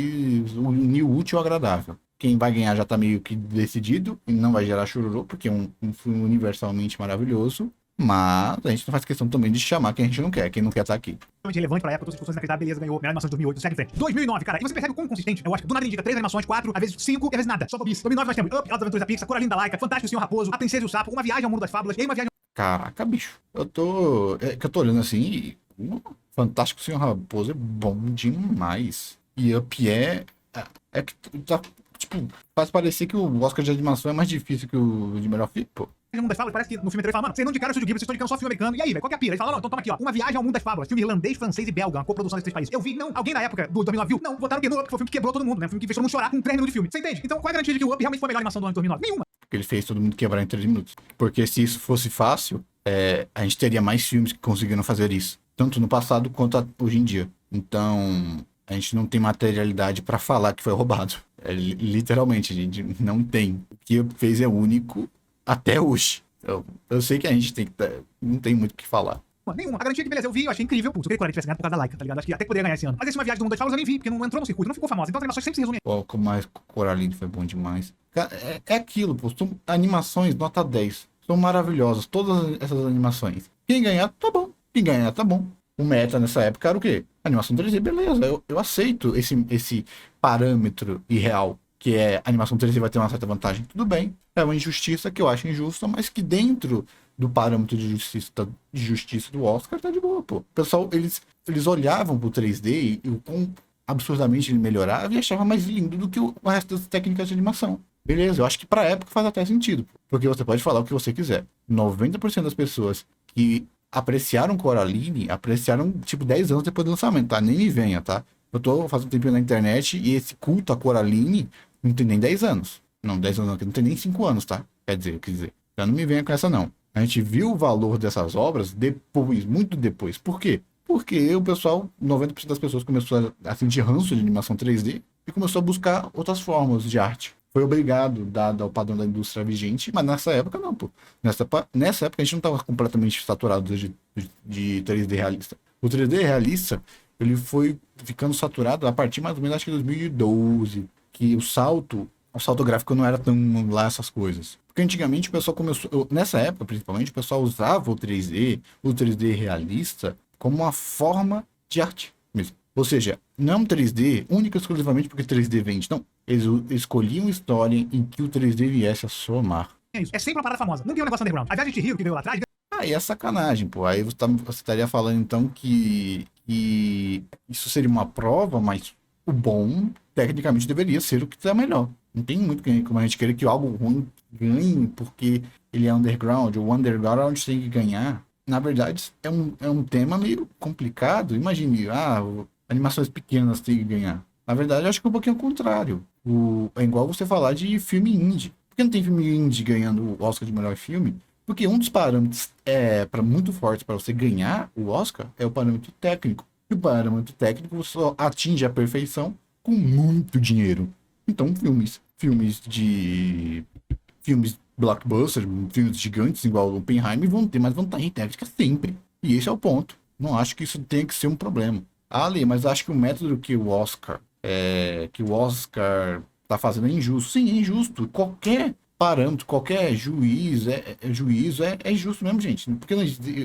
unir o útil ao agradável. Quem vai ganhar já tá meio que decidido e não vai gerar chororô, porque é um filme universalmente maravilhoso. Mas a gente não faz questão também de chamar quem a gente não quer, quem não quer estar aqui. relevante pra época, todas as discussões inacreditáveis, beleza, ganhou, melhor animação de 2008, segue em frente. 2009, cara, e você percebe o quão consistente, eu acho que do nada ele indica 3 animações, 4, às vezes 5, e às vezes nada, só bobice. 2009 nós temos Up, Altas Aventuras da Pixar, Coraline da Laika, Fantástico Senhor Raposo, A Princesa e o Sapo, Uma Viagem ao Mundo das Fábulas, e aí Uma Viagem... Caraca, bicho, eu tô olhando assim e... Fantástico Senhor Raposo é bom demais. E Up é que tá, tipo, faz parecer que o Oscar de animação é mais difícil que o de melhor filme, pô. Mundo das Fábulas, parece que no filme anterior ele fala, mano, vocês não indicaram o Estúdio Ghibli, vocês estão indicando só filme americano. E aí, velho, qual que é a pira? Ele fala, não, então toma aqui, ó, Uma Viagem ao Mundo das Fábulas, filme irlandês, francês e belga, uma coprodução desses 3 países. Eu vi, não, alguém da época do 2009 viu? Não, votaram que no Up, que foi o filme que quebrou todo mundo, né? O filme que fez todo mundo chorar com 3 minutos de filme. Você entende? Então, qual é a garantia de que o Up realmente foi a melhor animação do ano de 2009? Nenhuma. Porque ele fez todo mundo quebrar em 3 minutos. Porque se isso fosse fácil, a gente teria mais filmes que conseguiram fazer isso. Tanto no passado quanto hoje em dia. Então, a gente não tem materialidade pra falar que foi roubado. Literalmente, a gente não tem. O que fez é único até hoje. Eu sei que a gente não tem muito o que falar. Nenhuma. A garantia que, beleza, eu vi, eu achei incrível. Putz, eu queria que o Coraline tivesse ganhado por causa da Laika, tá ligado? Acho que até poderia ganhar esse ano. Mas esse Uma Viagem do Mundo das Fábulas eu nem vi, porque não entrou no circuito, não ficou famosa. Então as animações sempre se resumem. Pô, como mais Coraline foi bom demais. Cara, é aquilo, pô. São animações nota 10. São maravilhosas, todas essas animações. Quem ganhar, tá bom. Quem ganhar, tá bom. O meta nessa época era o quê? Animação 3D, beleza. Eu aceito esse parâmetro irreal, que é animação 3D vai ter uma certa vantagem. Tudo bem. É uma injustiça que eu acho injusta, mas que dentro do parâmetro de justiça do Oscar tá de boa, pô. O pessoal, eles olhavam pro 3D e o quão absurdamente ele melhorava e achava mais lindo do que o resto das técnicas de animação. Beleza, eu acho que pra época faz até sentido, porque você pode falar o que você quiser. 90% das pessoas que apreciaram Coraline, apreciaram, tipo, 10 anos depois do lançamento, tá? Nem me venha, tá? Eu tô fazendo um tempinho na internet e esse culto a Coraline não tem nem 10 anos. Não, 10 anos não tem nem 5 anos, tá? Quer dizer. Então não me venha com essa, não. A gente viu o valor dessas obras depois, muito depois. Por quê? Porque o pessoal, 90% das pessoas começou a sentir ranço de animação 3D e começou a buscar outras formas de arte. Foi obrigado, dado ao padrão da indústria vigente, mas nessa época não, pô. Nessa época a gente não estava completamente saturado de 3D realista. O 3D realista, ele foi ficando saturado a partir mais ou menos, acho que 2012, que o salto o salto gráfico não era tão lá essas coisas. Porque antigamente o pessoal começou, nessa época principalmente, o pessoal usava o 3D realista, como uma forma de arte mesmo. Ou seja, não é um 3D único e exclusivamente porque 3D vende. Não, eles escolhiam história em que o 3D viesse a somar. É isso. É sempre uma parada famosa. Não tem um negócio underground. Ao invés de a gente rir o que veio lá atrás, Aí é sacanagem, pô. Aí você estaria falando então que isso seria uma prova, mas o bom, tecnicamente, deveria ser o que está melhor. Não tem muito como a gente querer que algo ruim ganhe porque ele é underground. O underground tem que ganhar. Na verdade, é um tema meio complicado. Imagine, animações pequenas têm que ganhar. Na verdade, eu acho que é um pouquinho ao contrário. É igual você falar de filme indie. Por que não tem filme indie ganhando o Oscar de melhor filme? Porque um dos parâmetros muito fortes para você ganhar o Oscar é o parâmetro técnico. E o parâmetro técnico você só atinge a perfeição com muito dinheiro. Então, filmes blockbusters, filmes gigantes igual o Oppenheimer vão ter mais vantagem técnica sempre. E esse é o ponto. Não acho que isso tenha que ser um problema. Ali, mas acho que o método que o Oscar tá fazendo é injusto. Sim, é injusto. Qualquer parâmetro, qualquer juízo é injusto mesmo, gente. Porque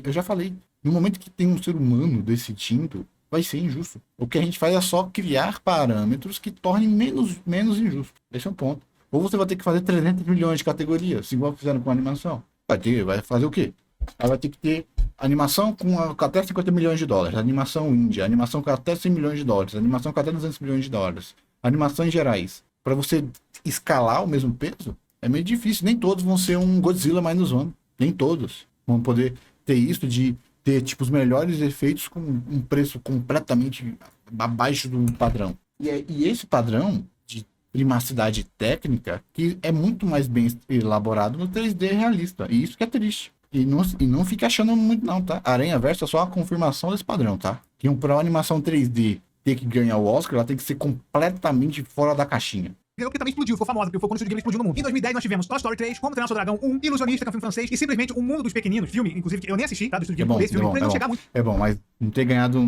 eu já falei, no momento que tem um ser humano decidindo, vai ser injusto. O que a gente faz é só criar parâmetros que tornem menos injusto. Esse é o ponto. Ou você vai ter que fazer 300 milhões de categorias, igual fizeram com a animação. Vai fazer o quê? Aí vai ter que ter animação com até 50 milhões de dólares, animação índia, animação com até 100 milhões de dólares, animação com até 200 milhões de dólares, animações gerais. Para você escalar o mesmo peso, é meio difícil. Nem todos vão ser um Godzilla -1. Nem todos vão poder ter isso de ter tipo os melhores efeitos com um preço completamente abaixo do padrão. E esse padrão de primacidade técnica que é muito mais bem elaborado no 3D realista. E isso que é triste. E não fica achando muito não, tá? Aranhaverso é só a confirmação desse padrão, tá? Que pra uma animação 3D ter que ganhar o Oscar, ela tem que ser completamente fora da caixinha. ganhou que também explodiu, ficou famosa, porque foi quando o Studio Ghibli explodiu no mundo. Em 2010 nós tivemos Toy Story 3, Como Treinar Seu Dragão 1, Ilusionista, que é um filme francês, e simplesmente O Mundo dos Pequeninos, filme, inclusive, que eu nem assisti, tá, do Studio Ghibli, esse filme, pra ele não chegar muito. É bom, mas não ter ganhado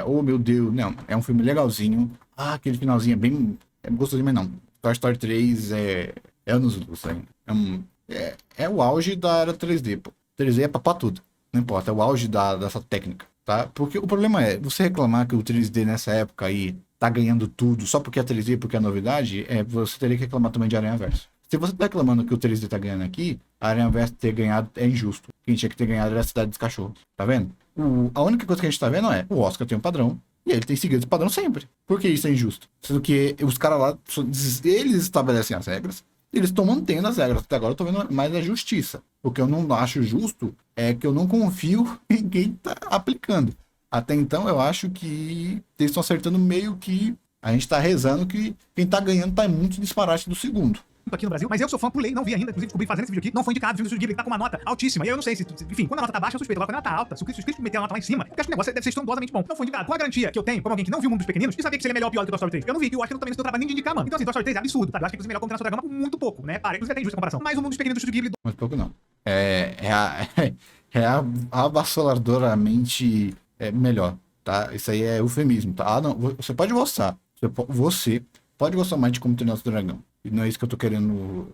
oh meu Deus, não, é um filme legalzinho, aquele finalzinho é bem, gostosinho, mas não. Toy Story 3 é anos-luz ainda. É o auge da era 3D, pô. 3D é pra tudo, não importa, é o auge dessa técnica, tá? Porque o problema é, você reclamar que o 3D nessa época aí tá ganhando tudo só porque é 3D, porque é novidade, você teria que reclamar também de Aranhaverso. Se você tá reclamando que o 3D tá ganhando aqui, a Aranhaverso ter ganhado é injusto. Quem tinha que ter ganhado era a Cidade dos Cachorros, tá vendo? A única coisa que a gente tá vendo é, o Oscar tem um padrão, e ele tem seguido esse padrão sempre. Por que isso é injusto? Sendo que os caras lá, eles estabelecem as regras, eles estão mantendo as regras. Até agora eu tô vendo mais a justiça. O que eu não acho justo é que eu não confio em quem tá aplicando. Até então, eu acho que eles estão acertando meio que... A gente tá rezando que quem tá ganhando tá muito disparate do segundo. Aqui no Brasil, mas eu sou fã, pulei, não vi ainda, inclusive descobri fazendo esse vídeo aqui, não foi indicado, o filme do Studio Ghibli tá com uma nota altíssima, e eu não sei se, enfim, quando a nota tá baixa eu suspeito, agora quando ela tá alta, se o Chris meter a nota lá em cima, eu acho que o negócio deve ser estrondosamente bom. Não foi indicado, qual a garantia que eu tenho, como alguém que não viu o Mundo dos Pequeninos, de saber que seria melhor ou pior do que o Toy Story 3? Eu não vi, eu acho que eu também não estou trabalhando nem de indicar, mano. Então assim, Toy Story 3 é absurdo, tá? Eu acho que é melhor como Treinar Seu Dragão por muito pouco, né? Para, inclusive até injusta a comparação. Mas o Mundo dos Pequeninos do Studio Ghibli... Muito pouco não. É avassaladoramente melhor, tá? Isso aí é eufemismo, tá? Não, você pode gostar. Você pode gostar mais de Como Treinar Seu Dragão. E não é isso que eu tô querendo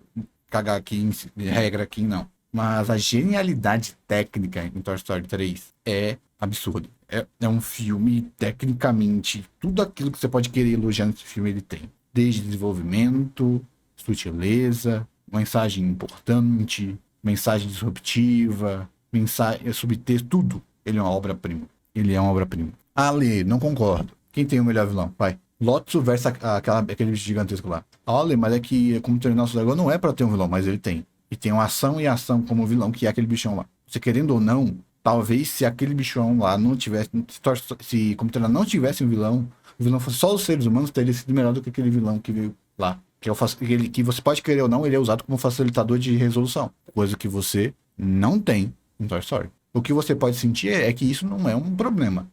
cagar aqui, regra aqui, não. Mas a genialidade técnica em Toy Story 3 é absurda. É um filme, tecnicamente, tudo aquilo que você pode querer elogiar nesse filme, ele tem. Desde desenvolvimento, sutileza, mensagem importante, mensagem disruptiva, mensagem, subtexto, tudo. Ele é uma obra-prima. Ele é uma obra-prima. Ale, não concordo. Quem tem o melhor vilão? Vai. Lotso versus aquele bicho gigantesco lá. Olha, mas é que Como Treinar Seu Dragão não é pra ter um vilão, mas ele tem. E tem uma ação e ação como vilão, que é aquele bichão lá. Você querendo ou não, talvez se aquele bichão lá não tivesse... Se Como Treinar não tivesse um vilão, o vilão fosse só os seres humanos, teria sido melhor do que aquele vilão que veio lá. Que você pode querer ou não, ele é usado como facilitador de resolução. Coisa que você não tem em Toy Story. O que você pode sentir é que isso não é um problema.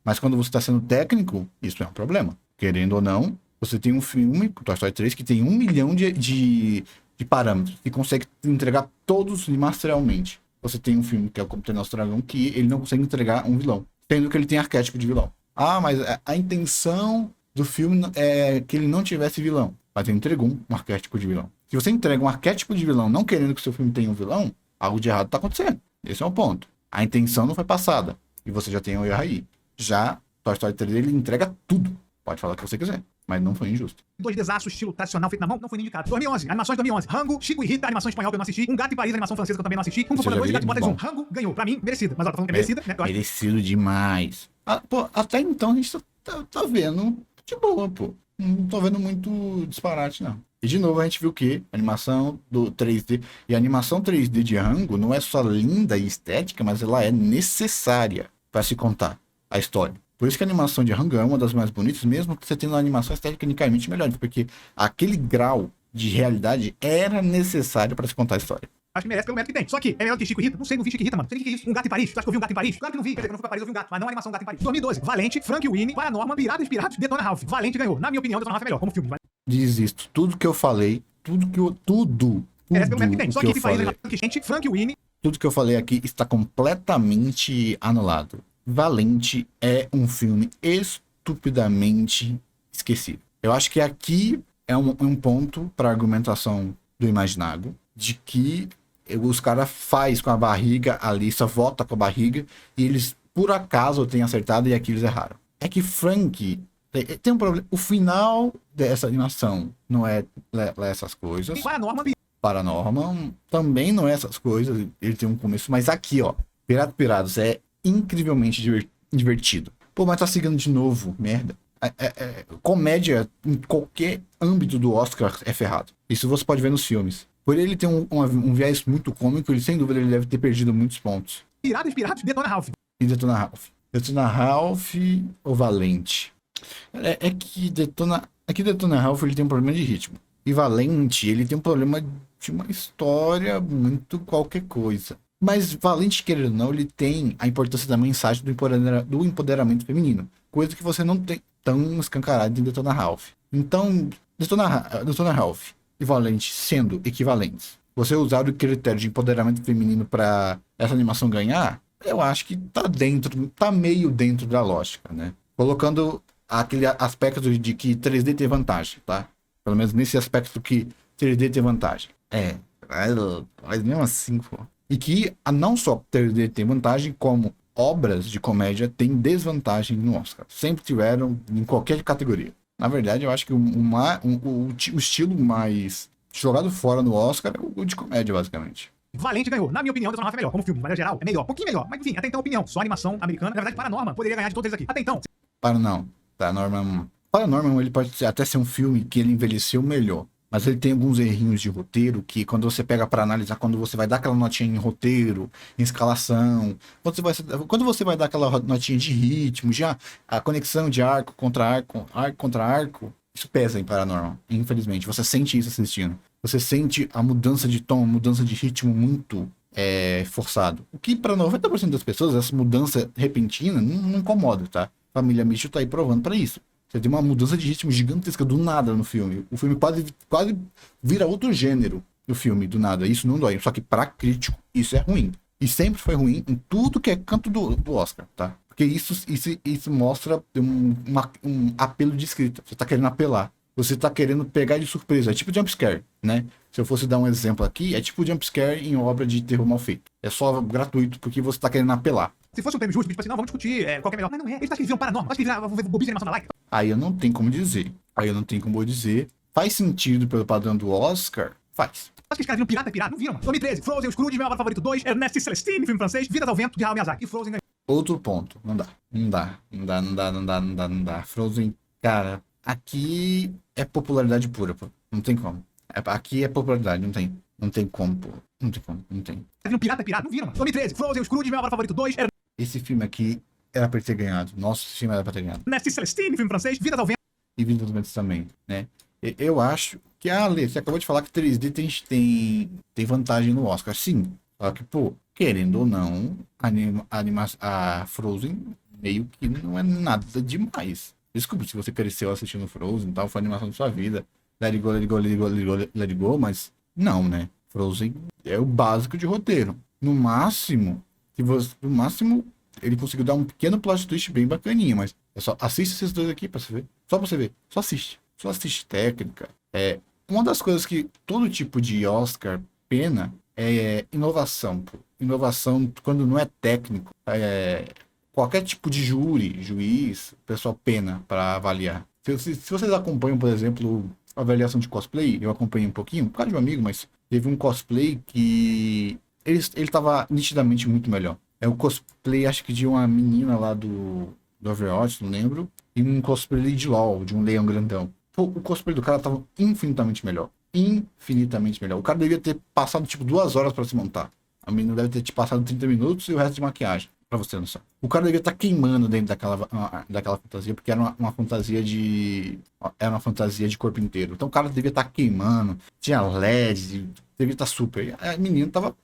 Mas quando você está sendo técnico, isso é um problema. Querendo ou não, você tem um filme, Toy Story 3, que tem 1 milhão de parâmetros e consegue entregar todos materialmente. Você tem um filme que é o Como Treinar Seu Dragão, que ele não consegue entregar um vilão, sendo que ele tem arquétipo de vilão. Mas a intenção do filme é que ele não tivesse vilão. mas ele entregou um arquétipo de vilão. Se você entrega um arquétipo de vilão não querendo que o seu filme tenha um vilão, algo de errado tá acontecendo. Esse é o ponto. A intenção não foi passada. E você já tem o erro aí. Já Toy Story 3 ele entrega tudo. Pode falar o que você quiser, mas não foi injusto. 2Dzaço, estilo tradicional, feito na mão, não foi nem indicado. 2011, animações de 2011. Rango, Chico e Rita, animação espanhola que eu não assisti. Um Gato em Paris, animação francesa que eu também não assisti. Kung Fu Panda 2 e Gato de Botas 1. Rango ganhou. Pra mim, merecida. Mas ó, tá falando que é merecida, né? Merecido demais. Pô, até então a gente tá vendo de boa, pô. Não tô vendo muito disparate, não. E de novo a gente viu que a animação do 3D e a animação 3D de Rango não é só linda e estética, mas ela é necessária para se contar a história. Por isso que a animação de Rango é uma das mais bonitas, mesmo que você tenha uma animação tecnicamente melhor, porque aquele grau de realidade era necessário para se contar a história. Acho que merece pelo mérito que tem. Só que é melhor que Chico e Rita. Não sei, não vi Chico e Rita, mano. Não sei o que é isso. Um gato em Paris. Tu acha que eu vi um gato em Paris? Claro que não vi. Quer dizer, quando eu fui pra Paris eu vi um gato. Mas não a animação Gato em Paris. 2012. Valente, Frank Winnie, Paranorman, Piratas, Detona Ralph. Valente ganhou. Na minha opinião, Detona Ralph é melhor como filme. Desisto. Tudo que eu falei, tudo Merece pelo mérito que tem. Só que Chico e Paris, Frank Winnie. Tudo que eu falei aqui está completamente anulado. Valente é um filme estupidamente esquecido. Eu acho que aqui é um ponto para a argumentação do Imaginago, de que os caras faz com a barriga, a lista vota com a barriga, e eles, por acaso, têm acertado e aqui eles erraram. É que Frank tem um problema. O final dessa animação não é essas coisas. Paranorman também não é essas coisas. Ele tem um começo, mas aqui, ó, Pirados é incrivelmente divertido. Pô, mas tá seguindo de novo, merda. Comédia em qualquer âmbito do Oscar é ferrado. Isso você pode ver nos filmes. Por ele ter um viés muito cômico, ele sem dúvida ele deve ter perdido muitos pontos. Piratas, Detona Ralph. E Detona Ralph. Detona Ralph ou Valente? É que Detona Ralph ele tem um problema de ritmo. E Valente, ele tem um problema de uma história muito qualquer coisa. Mas Valente, querendo ou não, ele tem a importância da mensagem do empoderamento feminino. Coisa que você não tem tão escancarado em Detona Ralph. Então, Detona Ralph e Valente sendo equivalentes, você usar o critério de empoderamento feminino para essa animação ganhar, eu acho que tá meio dentro da lógica, né? Colocando aquele aspecto de que 3D tem vantagem, tá? Pelo menos nesse aspecto que 3D tem vantagem. Mas mesmo assim, pô. E que não só 3D tem vantagem, como obras de comédia têm desvantagem no Oscar. Sempre tiveram em qualquer categoria. Na verdade, eu acho que o estilo mais jogado fora no Oscar é o de comédia, basicamente. Valente ganhou. Na minha opinião, Detona Ralph é melhor. Como filme, de maneira geral, é melhor. Um pouquinho melhor. Mas enfim, até então, opinião. Só animação americana. Na verdade, Paranorman poderia ganhar de todos eles aqui. Até então. Paranorman, ele pode até ser um filme que ele envelheceu melhor. Mas ele tem alguns errinhos de roteiro que quando você pega para analisar, quando você vai dar aquela notinha em roteiro, em escalação, quando você vai dar aquela notinha de ritmo, já a conexão de arco contra arco, isso pesa em Paranormal, infelizmente. Você sente isso assistindo. Você sente a mudança de tom, mudança de ritmo muito forçado. O que para 90% das pessoas, essa mudança repentina não incomoda, tá? Família Mitchell tá aí provando para isso. Você tem uma mudança de ritmo gigantesca do nada no filme. O filme quase vira outro gênero do filme, do nada. Isso não dói. Só que pra crítico, isso é ruim. E sempre foi ruim em tudo que é canto do Oscar, tá? Porque isso mostra um apelo de escrita. Você tá querendo apelar. Você tá querendo pegar de surpresa. É tipo jumpscare, né? Se eu fosse dar um exemplo aqui, é tipo jumpscare em obra de terror mal feito. É só gratuito porque você tá querendo apelar. Se fosse um prêmio justo, tipo assim, não, vamos discutir qual que é melhor. Mas não é. Eles acham que eles viram Paranormal. Acho que eles vão ver bobinha de animação da like. Aí eu não tenho como dizer. Faz sentido pelo padrão do Oscar? Faz. Acho que os caras viram Pirata. Não viram, mano. 2013, Frozen, o Scrooge, meu avô favorito 2, Ernest e Celestine, filme francês, Vidas ao Vento, de Hayao Miyazaki. E Frozen ganhou. Outro ponto. Não dá. Frozen, cara, aqui é popularidade pura, pô. Não tem como. Aqui é popularidade, não tem como, pô. Não tem. Viram Pirata? Não viram, mano. 2013, Frozen, o Scrooge, meu avô favorito 2, Esse filme aqui era pra ter ganhado. Nossa, esse filme era pra ter ganhado. Ernest e Celestine, filme francês, Vidas ao Vento. E Vidas ao Vento também, né? Eu acho que Lê, você acabou de falar que 3D tem vantagem no Oscar. Sim. Só que, pô, querendo ou não, a Frozen meio que não é nada demais. Desculpa se você cresceu assistindo Frozen e tal, foi a animação da sua vida. Let it go, mas não, né? Frozen é o básico de roteiro. No máximo, ele conseguiu dar um pequeno plot twist bem bacaninha, mas é só assiste esses dois aqui pra você ver. Só pra você ver. Só assiste técnica, Uma das coisas que todo tipo de Oscar pena é inovação, pô. Inovação quando não é técnico. Qualquer tipo de júri, juiz, o pessoal pena para avaliar. Se vocês acompanham, por exemplo, a avaliação de cosplay, eu acompanhei um pouquinho, por causa de um amigo, mas teve um cosplay que ele tava nitidamente muito melhor. É o cosplay, acho que de uma menina lá do Overwatch, não lembro, e um cosplay de LoL, de um leão grandão. Pô, o cosplay do cara tava infinitamente melhor. Infinitamente melhor. O cara devia ter passado, tipo, 2 horas para se montar. A menina deve ter te passado 30 minutos e o resto de maquiagem, pra você não saber. O cara devia estar queimando dentro daquela fantasia, porque era uma fantasia de. Era uma fantasia de corpo inteiro. Então o cara devia estar queimando, tinha LED, devia estar super. A menina tava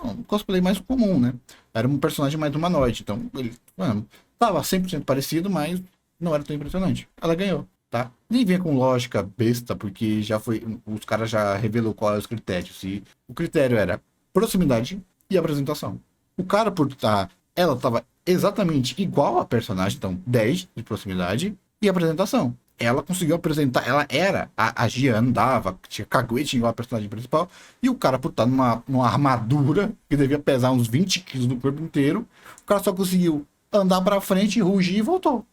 um cosplay mais comum, né? Era um personagem mais humanoide. Então ele, mano, tava 100% parecido, mas não era tão impressionante. Ela ganhou, tá? Nem vinha com lógica besta, porque já foi. Os caras já revelou qual é os critérios. E o critério era proximidade e apresentação. O cara, por estar. Ela tava exatamente igual a personagem, então 10 de proximidade e apresentação. Ela conseguiu apresentar, ela era, a Gia andava, tinha caguete igual a personagem principal, e o cara, por estar numa armadura que devia pesar uns 20 quilos do corpo inteiro, o cara só conseguiu andar pra frente, rugir e voltou.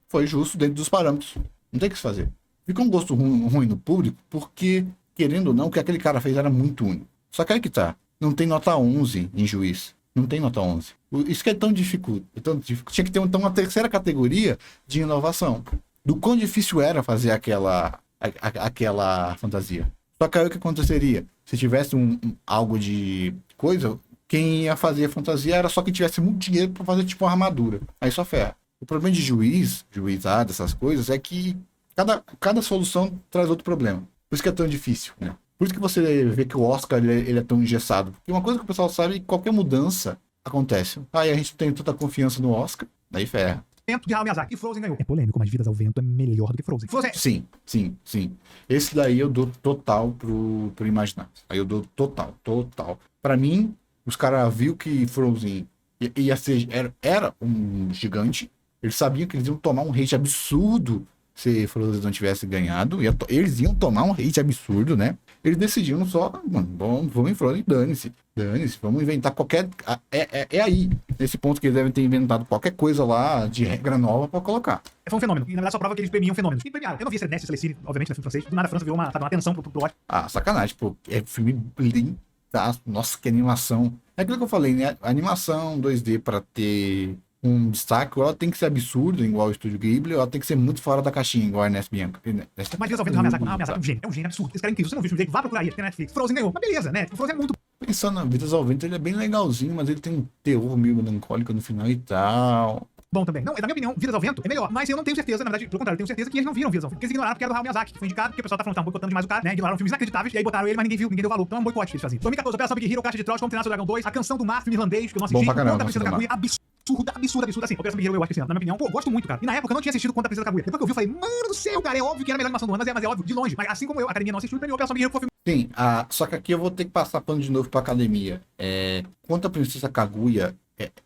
Foi justo dentro dos parâmetros. Não tem o que se fazer. Ficou um gosto ruim no público, porque, querendo ou não, o que aquele cara fez era muito único. Só que aí que tá, não tem nota 11 em juiz. Não tem nota 11. Isso que é tão difícil. Tinha que ter então uma terceira categoria de inovação. Do quão difícil era fazer aquela fantasia. Só que aí o que aconteceria? Se tivesse algo de coisa, quem ia fazer a fantasia era só quem tivesse muito dinheiro para fazer tipo uma armadura. Aí só ferra. O problema de juizado, essas coisas, é que cada solução traz outro problema. Por isso que é tão difícil, né? Por isso que você vê que o Oscar ele é tão engessado. Porque uma coisa que o pessoal sabe é que qualquer mudança acontece. Aí a gente tem tanta confiança no Oscar, daí ferra. De Hayao Miyazaki. E Frozen ganhou. É polêmico, mas Vidas ao Vento é melhor do que Frozen. Frozen. Sim. Esse daí eu dou total pro Imaginar. Aí eu dou total. Pra mim, os caras viu que Frozen ia ser, era um gigante. Eles sabiam que eles iam tomar um hate absurdo se Frozen não tivesse ganhado. Eles iam tomar um hate absurdo, né? Eles decidiram só, mano, vamos em Frozen, dane-se, vamos inventar qualquer. É aí, nesse ponto que eles devem ter inventado qualquer coisa lá de regra nova pra colocar. Foi um fenômeno. E na verdade só prova que eles premiam fenômenos. E premiaram. Eu não vi esse Ernest Celestine, obviamente, no filme francês. Do nada a França viu uma atenção pro Oscar. Ah, sacanagem, pô. É filme lindo. Nossa, que animação. É aquilo que eu falei, né? A animação 2D pra ter um destaque, ou ela tem que ser absurdo, igual o Estúdio Ghibli, ou ela tem que ser muito fora da caixinha, igual a Ernest Bianca. Mas Vidas ao Vento do Hayao Miyazaki é um gênio. É um gênio absurdo. Esse cara é incrível. Você não viu o filme dele? Vá procurar aí. Tem na Netflix. Frozen ganhou. Mas beleza, né? Frozen é muito. Pensando na Vidas ao Vento, ele é bem legalzinho, mas ele tem um terror meio melancólico no final e tal. Bom também. Não, na minha opinião, Vidas ao Vento é melhor. Mas eu não tenho certeza, na verdade, pelo contrário, eu tenho certeza que eles não viram Vidas ao Vento. Porque eles ignoraram porque era do Hayao Miyazaki, que foi indicado, porque o pessoal tá falando que tá boicotando demais o cara, né? Ignoraram filmes inacreditáveis, e aí botaram ele, mas ninguém viu, ninguém deu valor. Então é um boicote que eles faziam. 2014, Operação Big Hero, Caixa de Trolls, Como Treinar Seu Dragão 2, A Canção do Mar, filme irlandês, que eu não assisti, Bom pra caramba, Conta a Princesa Kaguya, absurdo, assim. Operação Big Hero eu acho que esse ano, na minha opinião. Pô, gosto muito, cara. E na época eu não tinha assistido Conta a Princesa Kaguya. Depois que eu vi, eu falei, mano do céu, cara, é óbvio que era a melhor animação do ano, mas é óbvio, de longe. Mas assim como eu, a academia não assistiu, pra mim, Operação Big Hero foi filme. Sim, só que aqui eu vou ter que passar pano de novo pra academia. Conta a Princesa Kaguya,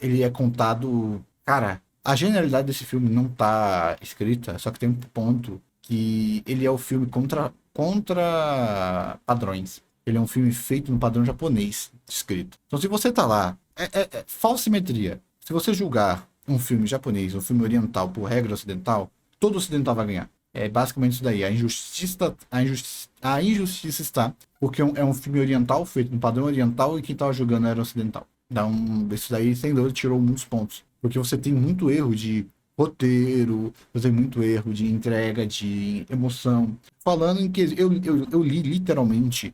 ele é contado. Cara, a genialidade desse filme não tá escrita, só que tem um ponto que ele é o filme contra padrões. Ele é um filme feito no padrão japonês, escrito. Então se você tá lá, é falsimetria. Se você julgar um filme japonês, um filme oriental por regra ocidental, todo ocidental vai ganhar. É basicamente isso daí. A injustiça está porque é um filme oriental feito no padrão oriental e quem tava julgando era ocidental. Então, isso daí, sem dúvida, tirou muitos pontos. Porque você tem muito erro de roteiro, você tem muito erro de entrega, de emoção. Falando em que eu li literalmente,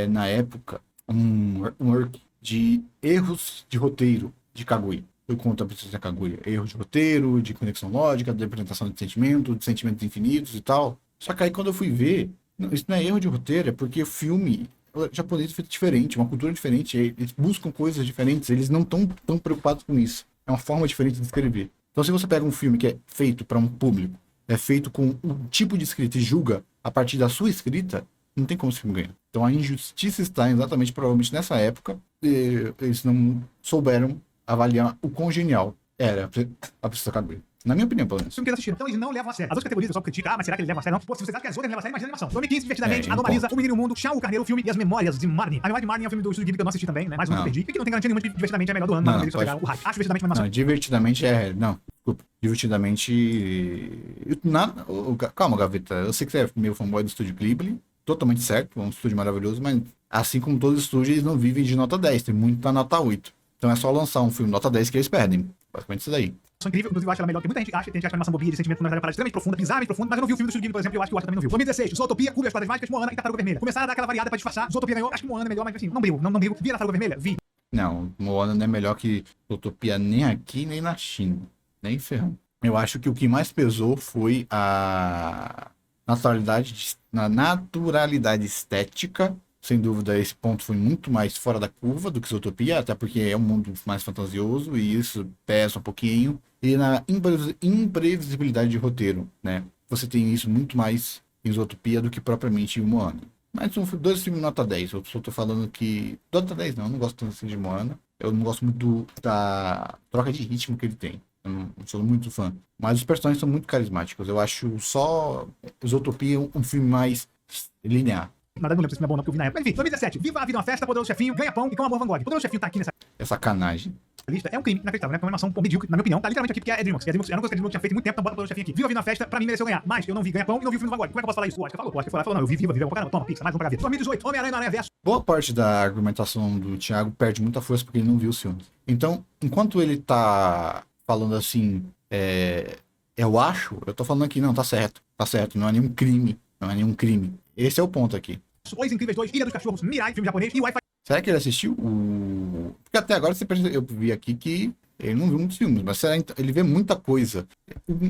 na época, um work de erros de roteiro de Kaguya. Eu conto a Princesa Kaguya. Erro de roteiro, de conexão lógica, de apresentação de sentimentos infinitos e tal. Só que aí quando eu fui ver, isso não é erro de roteiro, é porque o filme japonês é feito diferente, uma cultura diferente, eles buscam coisas diferentes, eles não estão tão preocupados com isso. É uma forma diferente de escrever. Então se você pega um filme que é feito para um público, é feito com um tipo de escrita e julga a partir da sua escrita, não tem como esse filme ganhar. Então a injustiça está exatamente, provavelmente nessa época, eles não souberam avaliar o quão genial era a Princesa Kaguya. Na minha opinião, pelo menos. Filme que eles assistiram. Então eles não levam a sério. As outras categorias o pessoal critica, mas será que eles levam a sério? Não. Pô, se vocês acham que as outras levam a sério, imagina a animação. 2015, Divertidamente, Anomalisa, O Menino e o Mundo, Chao, o Carneiro, o filme e as Memórias de Marnie. A Memória de Marnie é um filme do Estúdio Ghibli que eu não assisti também, né? Mais um que eu perdi. E que não tem garantia nenhuma de Divertidamente é melhor do ano, mas não, o hype. Acho Divertidamente uma animação. Não, Divertidamente é... Não, desculpa. Divertidamente... Calma, Gaveta. Eu sei que você é meio fanboy do Estúdio Ghibli. Totalmente certo. É um estúdio maravilhoso, mas assim como todos os estúdios, eles não vivem de nota 10. Tem muito da nota 8. Então é só lançar um filme nota 10 que eles perdem. Basicamente isso daí. Incrível, inclusive eu acho ela melhor, porque muita gente acha que a animação bobinha de sentimento na parada extremamente profunda, bizarramente profunda, mas eu não vi o filme do Estúdio Ghibli, por exemplo, eu acho que o Oscar também não viu. 2016, Zootopia, Cuba e as Quadras Mágicas, Moana e Tartaruga Vermelha. Começaram a dar aquela variada pra disfarçar, Zootopia ganhou, acho que Moana é melhor, mas assim, não brigo. Vi a Tartaruga Vermelha? Vi. Não, Moana não é melhor que Zootopia nem aqui, nem na China. Nem ferrando. Eu acho que o que mais pesou foi a naturalidade estética. Sem dúvida, esse ponto foi muito mais fora da curva do que Zootopia, até porque é um mundo mais fantasioso e isso pesa um pouquinho. E na imprevisibilidade de roteiro, né? Você tem isso muito mais em Zootopia do que propriamente em Moana. Mas são dois filmes nota 10. Eu só tô falando que... Nota 10 não, eu não gosto tanto assim de Moana. Eu não gosto muito da troca de ritmo que ele tem. Eu não sou muito fã. Mas os personagens são muito carismáticos. Eu acho só Zootopia um filme mais linear. Na verdade, não lembro se é bom ou não, porque eu vi na época. Enfim, 2017. Viva a Vida é uma Festa, Poderoso Chefinho, Ganha Pão e Com Amor Van Gogh. Poderoso Chefinho tá aqui nessa É sacanagem. lista. É um crime inacreditável, né? É uma animação medíocre, na minha opinião. Tá literalmente aqui porque é DreamWorks. É uma coisa que a DreamWorks tinha feito muito tempo, então bota Poderoso Chefinho aqui. Viva a Vida é uma Festa, pra mim mereceu ganhar. Mas eu não vi Ganha Pão e não vi o filme do Van Gogh. Como é que eu posso falar isso? O Oscar falou, não, eu vi Viva, é bom pra caramba. Toma, Pixar, mais um pra ver. 2018, Homem-Aranha no Aranha Verso. Boa parte da argumentação do Thiago perde muita força porque ele não viu os filmes. Então, enquanto ele tá falando assim, eu acho, eu tô falando aqui, não, tá certo, não é nenhum crime, Esse é o ponto aqui. Os Incríveis 2, Ilha dos Cachorros, Mirai, filme japonês e Wi-Fi. Será que ele assistiu o... Porque até agora eu vi aqui que ele não viu muitos filmes, mas será que ele vê muita coisa.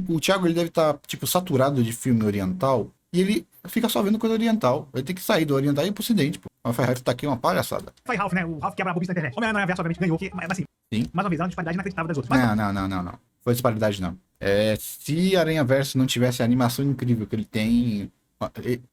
O Thiago, ele deve estar, tipo, saturado de filme oriental e ele fica só vendo coisa oriental. Ele tem que sair do oriental e ir pro ocidente, pô. O Ferrari tá aqui uma palhaçada. Foi Ralph, né? O Ralph quebra a bobice da internet. Homem-Aranha no Aranha Verso, obviamente, ganhou, mas assim, Sim. mais uma vez, é uma disparidade inacreditável das outras. Mas, Não. Foi disparidade, não. Se Aranha Verso não tivesse a animação incrível que ele tem,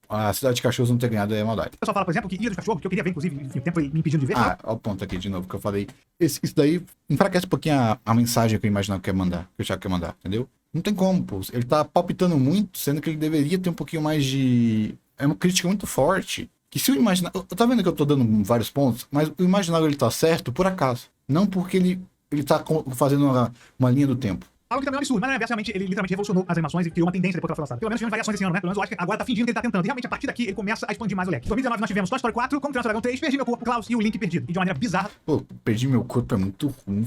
a Cidade de Cachorros não ter ganhado é maldade. o pessoal fala, por exemplo, que Ilha dos Cachorros, que eu queria ver, inclusive, enfim, o tempo foi me impedindo de ver. Olha o ponto aqui de novo que eu falei. Isso daí enfraquece um pouquinho a mensagem que eu imaginava que o Thiago quer mandar, entendeu? Não tem como, pô. Ele tá palpitando muito, sendo que ele deveria ter um pouquinho mais de... É uma crítica muito forte. Que se eu imaginar... Eu tá vendo que eu tô dando vários pontos, mas o imaginário ele tá certo por acaso. Não porque ele tá fazendo uma linha do tempo. Algo que também é um absurdo, mas na verdade, realmente, ele literalmente revolucionou as animações e criou uma tendência depois que ela foi lançada. Pelo menos tivemos variações esse ano, né? Pelo menos eu acho que agora tá fingindo que ele tá tentando. E realmente, a partir daqui, ele começa a expandir mais o leque. Em 2019, nós tivemos Toy Story 4, Como Treinar Seu Dragão 3, Perdi Meu Corpo, Klaus e o Link Perdido. E de uma maneira bizarra. Pô, Perdi Meu Corpo é muito ruim.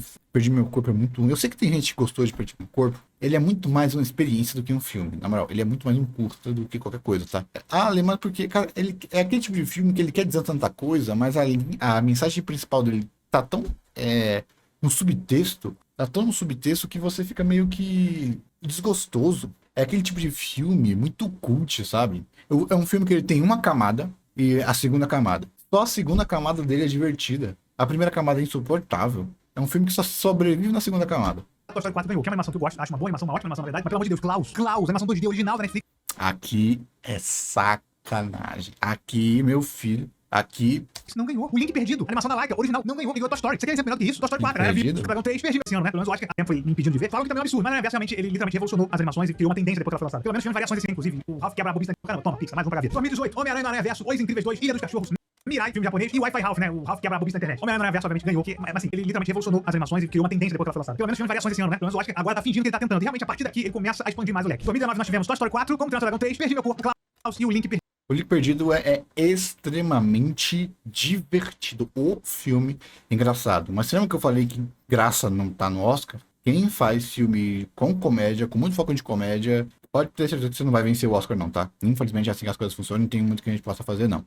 Eu sei que tem gente que gostou de Perdi Meu Corpo. Ele é muito mais uma experiência do que um filme. Na moral, ele é muito mais um curta do que qualquer coisa, tá? Lembrando porque, cara, ele é aquele tipo de filme que ele quer dizer tanta coisa, mas a mensagem principal dele tá tão no subtexto. Tá tão no subtexto que você fica meio que desgostoso. É aquele tipo de filme muito cult, sabe? É um filme que ele tem uma camada e a segunda camada. Só a segunda camada dele é divertida. A primeira camada é insuportável. É um filme que só sobrevive na segunda camada. Toy Story 4 ganhou, que é uma animação que eu gosto, acho uma boa animação, uma ótima animação na verdade, mas pelo amor de Deus, Klaus, animação 2D original da Netflix. Aqui é sacanagem. Aqui, meu filho, Isso não ganhou. O Link Perdido, animação da Laika, original, não ganhou Toy Story. Você quer dizer melhor que isso? Toy Story 4, né? Perdido? Dragão 3, perdi esse ano, né? Pelo menos eu acho que a tempo foi me impedindo de ver. Fala que também é um absurdo, mas na verdade, realmente, ele literalmente revolucionou as animações e criou uma tendência depois que ela foi lançada. Pelo menos tivemos variações esse ano, inclusive. O Ralph quebra a bobice da... Caramba, toma, Pixar, mais um pra ver. 2018, Homem-Aranha no Aranha Verso, Os Incríveis 2, Ilha dos Cachorros, Mirai, filme japonês e Wi-Fi Ralph, né? O Ralph quebra a bobice da internet. Homem-Aranha no Aranha Verso, obviamente, ganhou, mas assim, ele literalmente revolucionou as animações e criou uma tendência depois que ela foi lançada. Pelo menos tivemos variações esse ano, né? Pelo menos eu acho que agora tá fingindo que ele tá tentando. E realmente, a partir daqui, ele começa a expandir mais o leque. Em 2019, nós tivemos Toy Story 4, Como Treinar Seu Dragão 3, Perdi Meu Corpo, Klaus e o Link Perdido. O Link Perdido é extremamente divertido. O filme engraçado. Mas você lembra que eu falei que graça não tá no Oscar? Quem faz filme com comédia, com muito foco de comédia, pode ter certeza que você não vai vencer o Oscar não, tá? Infelizmente é assim que as coisas funcionam, não tem muito que a gente possa fazer não.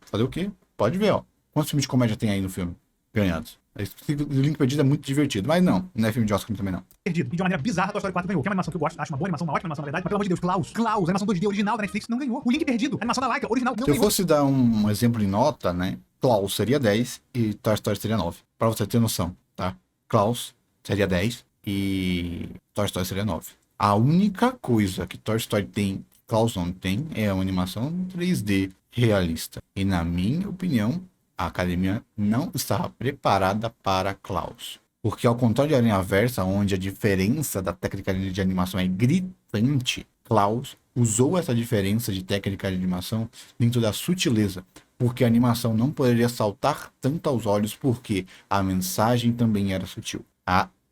Fazer o quê? Pode ver, ó. Quantos filmes de comédia tem aí no filme? Ganhados. O Link Perdido é muito divertido, mas não é filme de Oscar também não. Perdido. E de uma maneira bizarra, Toy Story 4 ganhou, que é uma animação que eu gosto, acho uma boa animação, uma ótima animação na verdade, mas pelo amor de Deus, Klaus, animação 2D original da Netflix, não ganhou. O Link Perdido, animação da Laika, original, não ganhou. Se eu ganhou. fosse dar um exemplo em nota, né? Klaus seria 10 e Toy Story seria 9. Pra você ter noção, tá? Klaus seria 10 e Toy Story seria 9. A única coisa que Toy Story tem, Klaus não tem, é uma animação 3D realista. E na minha opinião, a academia não estava preparada para Klaus. Porque ao contrário de Aranha Versa, onde a diferença da técnica de animação é gritante, Klaus usou essa diferença de técnica de animação dentro da sutileza, porque a animação não poderia saltar tanto aos olhos, porque a mensagem também era sutil.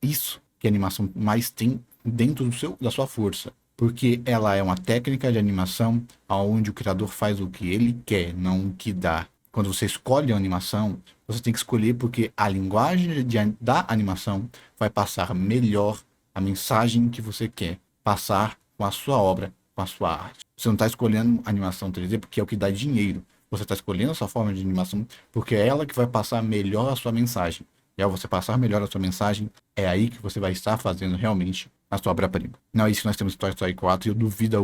Isso que a animação mais tem dentro da sua força, porque ela é uma técnica de animação onde o criador faz o que ele quer, não o que dá. Quando você escolhe a animação, você tem que escolher porque a linguagem da animação vai passar melhor a mensagem que você quer passar com a sua obra, com a sua arte. Você não está escolhendo animação 3D porque é o que dá dinheiro. Você está escolhendo a sua forma de animação porque é ela que vai passar melhor a sua mensagem. E ao você passar melhor a sua mensagem, é aí que você vai estar fazendo realmente a sua obra-prima. Não é isso que nós temos em Toy Story 4 e eu duvido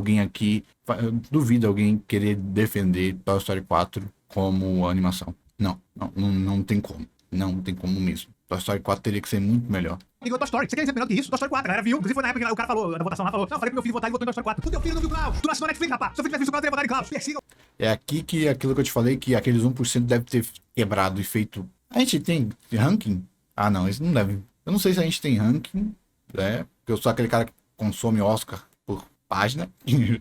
alguém querer defender Toy Story 4 como animação. Não tem como. Não tem como mesmo. Toy Story 4 teria que ser muito melhor. Ligou Toy Story. Você quer dizer melhor que isso? Toy Story 4, a galera viu. Inclusive foi na época que o cara falou, na votação lá, falou: não, falei pro meu filho votar, ele votou em Toy Story 4. O teu filho não viu Klaus. Tu nasceu na Netflix, rapaz. Se seu filho tivesse visto Klaus, ele ia votar em Klaus. Persigam. É aqui que aquilo que eu te falei, que aqueles 1% deve ter quebrado e feito. A gente tem ranking? Ah, não, isso não deve. Eu não sei se a gente tem ranking, né? Porque eu sou aquele cara que consome Oscar por página.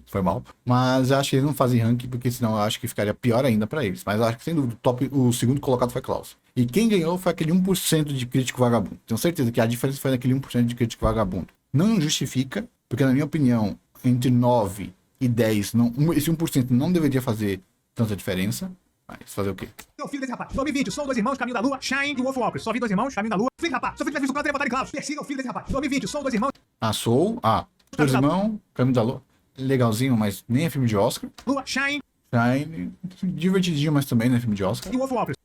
Foi mal. Mas eu acho que eles não fazem ranking, porque senão eu acho que ficaria pior ainda pra eles. Mas eu acho que, sem dúvida, o segundo colocado foi Klaus. E quem ganhou foi aquele 1% de crítico vagabundo. Tenho certeza que a diferença foi naquele 1% de crítico vagabundo. Não justifica, porque na minha opinião, entre 9 e 10, esse 1% não deveria fazer tanta diferença. Mas fazer o quê? Meu filho desse rapaz. 2020, Sou Dois Irmãos, Caminho da Lua, Shine e Wolf Walkers. Só vi Dois Irmãos, Caminho da Lua. Filho, rapaz. Seu filho tivesse visto Klaus, ele ia votar em Klaus. Persiga o filho desse rapaz. 2020, Sou Dois Irmãos. Dois Irmãos, Caminho da Lua. Legalzinho, mas nem é filme de Oscar. Lua, Shine. Divertidinho, mas também não é filme de Oscar. E Wolf Walkers.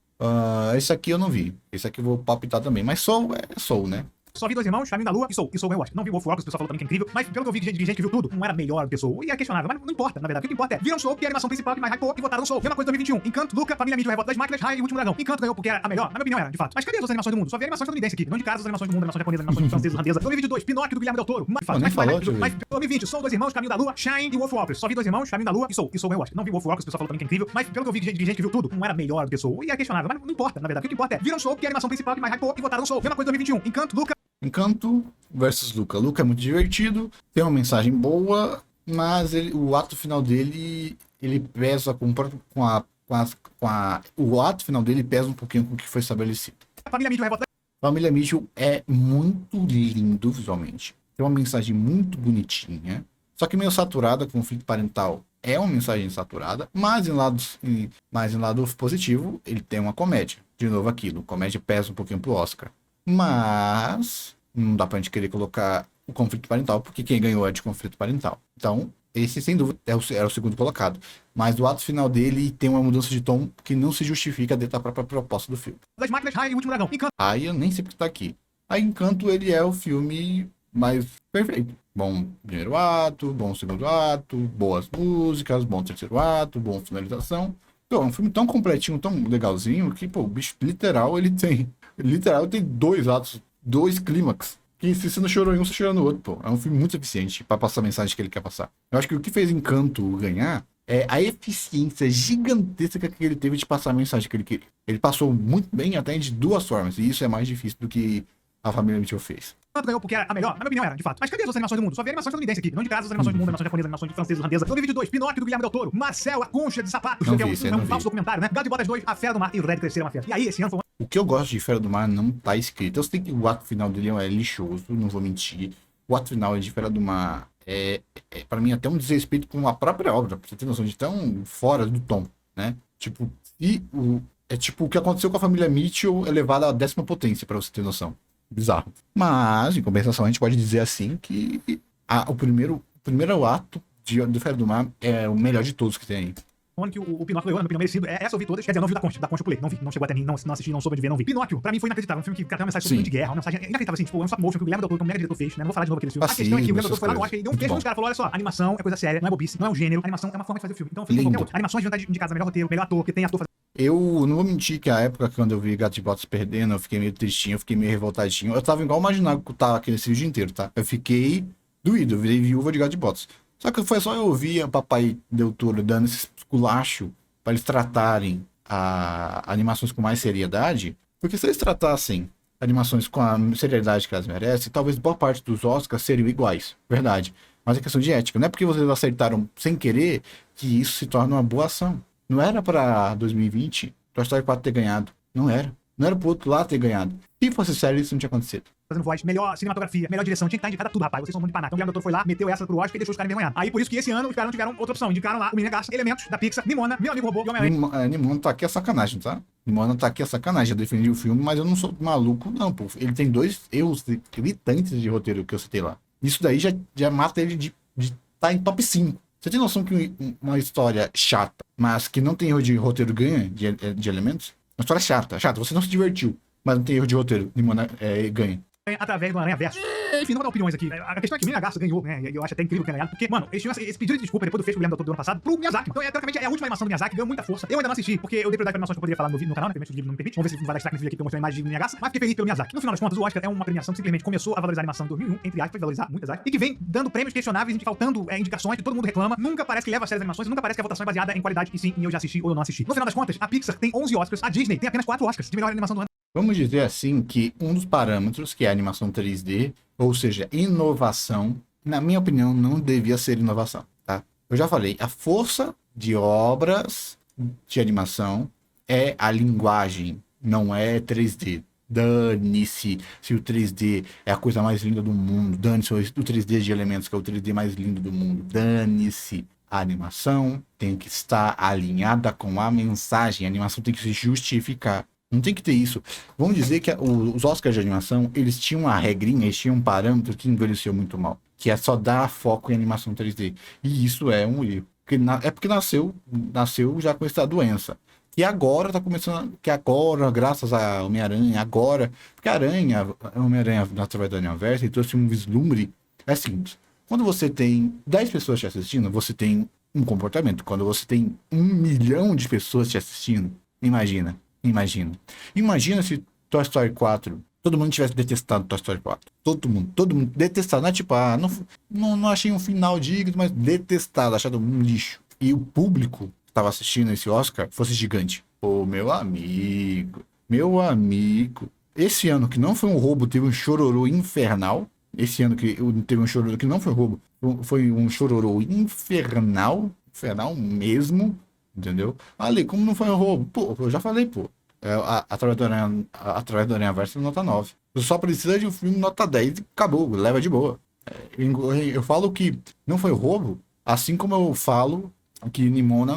Esse aqui eu não vi. Esse aqui eu vou palpitar também. Mas Soul é Soul, né? Só vi Dois Irmãos, Caminho da Lua e Soul ganhou Oscar. Não vi Wolf Walkers, o pessoal falou também que é incrível. Mas pelo que eu vi de gente que viu tudo, não era a melhor pessoa. E é questionável, mas não importa, na verdade. O que importa é, viram Soul, que é a animação principal que mais hypou e votaram no Soul. Mesma coisa em 2021. Encanto, Luca, Família Mídia, Revolta das Máquinas, Rai e o Último Dragão. Encanto ganhou porque era a melhor. Na minha opinião era, de fato. Mas cadê as outras animações do mundo? Só vi animação estadunidense aqui. Não de casa as animações do mundo, animação japonesa, animação francesa, irlandesa. 2022, Pinóquio do Guilherme Del Toro. Mas 2020, Sou Dois Irmãos, Caminho da Lua, Shine e Wolf Walkers. Só vi Dois Irmãos, Caminho da Lua e Soul ganhou Oscar. Não vi Wolf Walkers, o pessoal falou também que é incrível. Mas pelo que eu vi de gente que viu tudo, não era a melhor pessoa. E é questionável, mas não importa, na verdade. O que importa é, viram Soul, que é a animação principal que mais hypou e votaram no Soul. Mesma coisa em 2021. Encanto, Luca. Encanto versus Luca. Luca é muito divertido, tem uma mensagem boa, mas o ato final dele, ele pesa o ato final dele pesa um pouquinho com o que foi estabelecido. Família Mídia, Revolta. Família Mitchell é muito lindo visualmente. Tem uma mensagem muito bonitinha, só que meio saturada, conflito parental. É uma mensagem saturada, mas em lado positivo, ele tem uma comédia. De novo aquilo, comédia pesa um pouquinho pro Oscar. Mas não dá pra gente querer colocar o conflito parental, porque quem ganhou é de conflito parental. Então, esse sem dúvida era o segundo colocado. Mas o ato final dele tem uma mudança de tom que não se justifica dentro da própria proposta do filme. Das Máquinas, Rai e o Último Dragão. Encanto. Aí eu nem sei porque tá aqui. Aí Encanto, ele é o filme mais perfeito. Bom primeiro ato, bom segundo ato, boas músicas, bom terceiro ato, boa finalização. Então, é um filme tão completinho, tão legalzinho, que, pô, o bicho literal tem 2 atos, 2 clímax. Que se você não chorou em um, você chorou no outro, pô. É um filme muito eficiente pra passar a mensagem que ele quer passar. Eu acho que o que fez Encanto ganhar é a eficiência gigantesca que ele teve de passar a mensagem que ele queria. Ele passou muito bem até de 2 formas, e isso é mais difícil do que a família Mitchell fez. Ganhou porque era a melhor, na minha opinião era, de fato. Mas cadê as outras animações do mundo? Só vi animação estadunidense aqui. Não de casa, as animações do mundo, animação japonesa, animação francesa, irlandesa. 2022, Pinóquio do Guilherme Del Toro, Marcel, a Concha de Sapato, que é um falso documentário, né? Gato de Botas 2, A Fera do Mar e o Red Crescer é uma Fera. E aí, esse ano foi o que eu gosto de Fera do Mar não tá escrito. Eu sei que o ato final dele é lixoso, não vou mentir. O ato final de Fera do Mar pra mim, até um desrespeito com a própria obra, pra você ter noção de tão fora do tom, né? Tipo, o que aconteceu com a família Mitchell é levado à 10ª potência, pra você ter noção. Bizarro. Mas, em compensação, a gente pode dizer assim que o primeiro ato do Fera do Mar é o melhor de todos que tem aí. ano que o Pinóquio ganhou, na minha opinião, merecido. Essa eu vi todas. Quer dizer, eu não vi da Concha eu pulei. Não vi, não chegou até mim, não assisti, não soube de ver, não vi. Pinóquio, pra mim, foi inacreditável. Um filme que tem uma mensagem sobre de guerra, uma mensagem inacreditável, assim, tipo, é um stop motion que o Guilherme Del Toro, que é um mega diretor, fez, né? Não vou falar de novo aquele filme. A questão é que o Guilherme Del Toro foi lá no Oscar e deu um beijo nos caras, falou, olha só, animação é coisa séria, não é bobice, não é um gênero, animação é uma forma de fazer o filme. Então, filme qualquer outro. Animações deviam estar indicadas a melhor roteiro, melhor ator, que tem ator fazendo. Eu não vou mentir que a época quando eu vi Gato de Botas perdendo, eu fiquei meio tristinho, eu fiquei meio revoltadinho. Eu tava igual imaginando que eu tava aquele o dia inteiro, tá? Eu fiquei doído, eu virei viúva de Gato de Botas. Só que foi só eu ouvir o papai Del Toro dando esse esculacho pra eles tratarem animações com mais seriedade. Porque se eles tratassem animações com a seriedade que elas merecem, talvez boa parte dos Oscars seriam iguais, verdade. Mas é questão de ética. Não é porque vocês acertaram sem querer que isso se torna uma boa ação. Não era pra 2020 Toy Story 4 ter ganhado. Não era. Não era pro outro lado ter ganhado. Se fosse sério, isso não tinha acontecido. Fazendo voz, melhor cinematografia, melhor direção, tinha que estar indicada tudo, rapaz. Vocês são muito de paná. Então o Guilherme Del Toro foi lá, meteu essa pro Oscar e deixou os caras envergonhados. Aí por isso que esse ano os caras não tiveram outra opção. Indicaram lá o Menina Garça, Elementos, da Pixar, Nimona, Meu Amigo Robô e Homem-Aranha. Nimona tá aqui a sacanagem, tá? Nimona tá aqui a sacanagem. Eu defendi o filme, mas eu não sou maluco, não, pô. Ele tem 2 erros gritantes de roteiro que eu citei lá. Isso daí já mata ele de tá em top 5. Você tem noção que uma história chata, mas que não tem erro de roteiro ganha de elementos? Uma história chata. Você não se divertiu, mas não tem erro de roteiro. Nimona ganha. Através do Aranha Verso. Enfim, não vou dar opiniões aqui. A questão é que o Menina Garça ganhou, né? E eu acho até incrível que tenha ganhado, porque, mano, eles tinham esse pedido de desculpa depois do fecho do Guilherme Del Toro do ano passado pro Miyazaki. Então, teoricamente, é a última animação do Miyazaki, ganhou muita força. Eu ainda não assisti, porque eu dei prioridade pra animações que eu poderia falar no canal, né? Porque o livro não me permite. Vamos ver se vai dar destaque nesse vídeo aqui que eu mostrei a imagem do Menina Garça. Mas fiquei feliz pelo Miyazaki. No final das contas, o Oscar é uma premiação que simplesmente começou a valorizar a animação em 2001, entre aspas, valorizar muitas aspas, e que vem dando prêmios questionáveis, faltando indicações, que todo mundo reclama. Nunca parece que leva a sério as animações, nunca parece que a votação é baseada em qualidade, e sim, em eu já assisti ou eu não assisti. No final das contas, a Pixar tem 11 Oscars, a Disney tem apenas 4 Oscars de melhor animação do ano. Vamos dizer assim que um dos parâmetros, que é a animação 3D, ou seja, inovação, na minha opinião, não devia ser inovação, tá? Eu já falei, a força de obras de animação é a linguagem, não é 3D. Dane-se se o 3D é a coisa mais linda do mundo, dane-se o 3D de elementos, que é o 3D mais lindo do mundo, dane-se. A animação tem que estar alinhada com a mensagem, a animação tem que se justificar. Não tem que ter isso. Vamos dizer que os Oscars de animação, eles tinham uma regrinha, eles tinham um parâmetro que envelheceu muito mal. Que é só dar foco em animação 3D. E isso é um erro. É porque nasceu já com essa doença. E agora tá começando. Que agora, graças a Homem-Aranha, agora. Porque Homem-Aranha, através da Universo, ele trouxe um vislumbre. É simples. Quando você tem 10 pessoas te assistindo, você tem um comportamento. Quando você tem 1 milhão de pessoas te assistindo, imagina se Toy Story 4, todo mundo tivesse detestado Toy Story 4. Todo mundo detestado. Não é tipo, não achei um final digno, mas detestado, achado um lixo. E o público que estava assistindo esse Oscar fosse gigante. Pô, meu amigo. Esse ano que não foi um roubo, teve um chororô infernal. Esse ano que teve um chororô que não foi roubo, foi um chororô infernal mesmo. Entendeu? Ali, como não foi um roubo? Pô, eu já falei, pô. Através do Aranhaverso, nota 9. Você só precisa de um filme nota 10 e acabou, leva de boa. Eu falo que não foi roubo, assim como eu falo que Nimona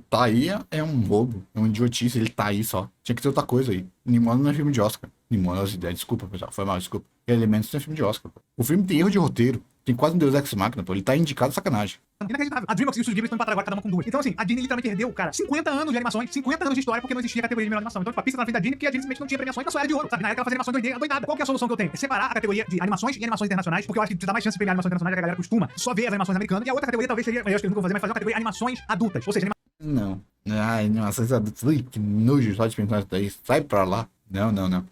tá aí, é um roubo, é um idiotice, ele tá aí só. Tinha que ter outra coisa aí. Nimona não é filme de Oscar. Nimona, desculpa, pessoal, foi mal, desculpa. Elementos não é filme de Oscar, pô. O filme tem erro de roteiro. Tem quase um Deus Ex Machina, pô. Ele tá indicado sacanagem. Inacreditável. A DreamWorks e o Estúdio Ghibli estão empatados agora, cada uma com 2. Então, assim, a Disney literalmente perdeu, cara, 50 anos de animações, 50 anos de história, porque não existia a categoria de melhor animação. Então, tipo, a Pixar tá na frente da Disney porque a Disney simplesmente não tinha premiações na sua era de ouro, sabe? Na época ela fazia animações 2D adoidada. Qual que é a solução que eu tenho? É separar a categoria de animações e animações internacionais, porque eu acho que precisa dar mais chance de premiar animações internacionais, que a galera costuma só ver as animações americanas. E a outra categoria talvez seria, eu acho que eles nunca vão fazer, mas fazer uma categoria animações adultas. Ou seja, Não. Animações adultas. Ui, que nojo só de pensar isso daí. Sai pra lá. Não.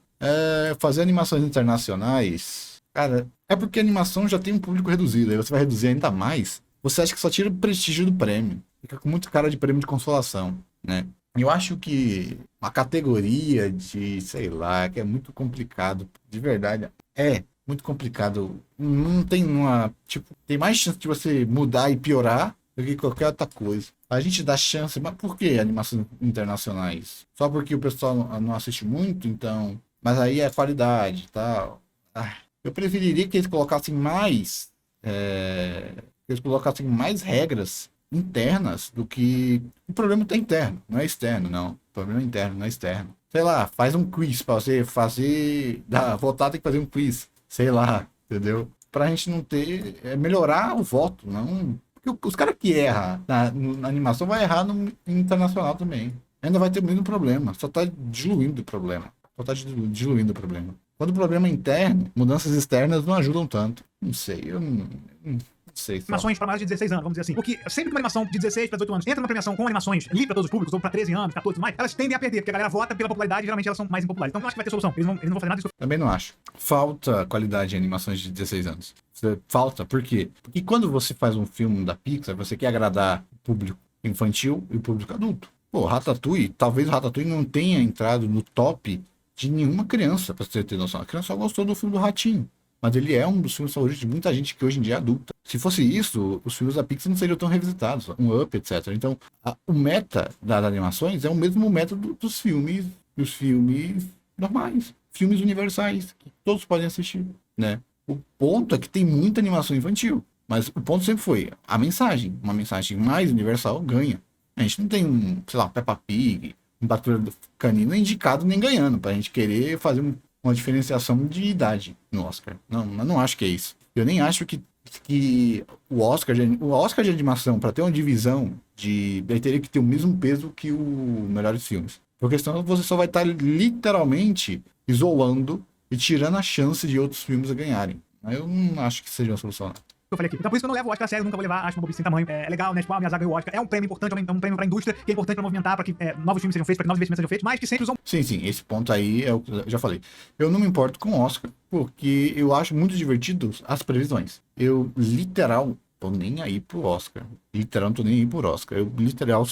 Fazer animações internacionais. Cara, é porque a animação já tem um público reduzido. Aí você vai reduzir ainda mais. Você acha que só tira o prestígio do prêmio. Fica com muito cara de prêmio de consolação, né? Eu acho que uma categoria de, sei lá, que é muito complicado. De verdade. É muito complicado. Não tem uma. Tipo, tem mais chance de você mudar e piorar do que qualquer outra coisa. A gente dá chance, mas por que animações internacionais? Só porque o pessoal não assiste muito, então. Mas aí é qualidade e tal. Eu preferiria que eles colocassem mais. Eles colocassem mais regras internas do que. O problema tá interno, não é externo, não. O problema é interno, não é externo. Sei lá, faz um quiz pra você fazer. Votar tem que fazer um quiz. Sei lá, entendeu? Pra gente não ter. Melhorar o voto, não. Porque os caras que erram na animação vai errar no internacional também. Ainda vai ter o mesmo problema. Só tá diluindo o problema. Quando o problema é interno, mudanças externas não ajudam tanto. Não sei, eu não sei. animações para maiores de 16 anos, vamos dizer assim. Porque sempre que uma animação de 16 para 18 anos entra numa premiação com animações livre para todos os públicos, ou para 13 anos, 14 e mais, elas tendem a perder, porque a galera vota pela popularidade e geralmente elas são mais impopulares. Então eu acho que vai ter solução. Eles não vão fazer nada disso. Também não acho. Falta qualidade em animações de 16 anos. Falta, por quê? Porque quando você faz um filme da Pixar, você quer agradar o público infantil e o público adulto. Pô, Ratatouille, talvez o Ratatouille não tenha entrado no top de nenhuma criança, pra você ter noção. A criança só gostou do filme do Ratinho. Mas ele é um dos filmes favoritos de muita gente que hoje em dia é adulta. Se fosse isso, os filmes da Pixar não seriam tão revisitados, um Up, etc. Então, o meta das animações é o mesmo meta dos filmes normais, filmes universais, que todos podem assistir, né? O ponto é que tem muita animação infantil, mas o ponto sempre foi a mensagem. Uma mensagem mais universal ganha. A gente não tem sei lá, Peppa Pig, um Patrulha do Canino indicado nem ganhando, pra gente querer fazer uma diferenciação de idade no Oscar. Não, eu não acho que é isso. Eu nem acho que o Oscar de animação, para ter uma divisão ele teria que ter o mesmo peso que o Melhores Filmes. Porque senão você só vai estar literalmente isolando e tirando a chance de outros filmes ganharem. Eu não acho que seja uma solução. Eu falei aqui. Então por isso que eu não levo o Oscar a sério, nunca vou levar, acho uma bobice sem tamanho. É legal, né? Tipo, a Miyazaki ganhou o Oscar. É um prêmio importante, é um prêmio pra indústria, que é importante pra movimentar, pra que novos filmes sejam feitos, pra que novos investimentos sejam feitos, mas que sempre usam... Sim, esse ponto aí é o que eu já falei. Eu não me importo com o Oscar, porque eu acho muito divertido as previsões. Eu, literal, tô nem aí pro Oscar. Literal, não tô nem aí pro Oscar. Eu, literal,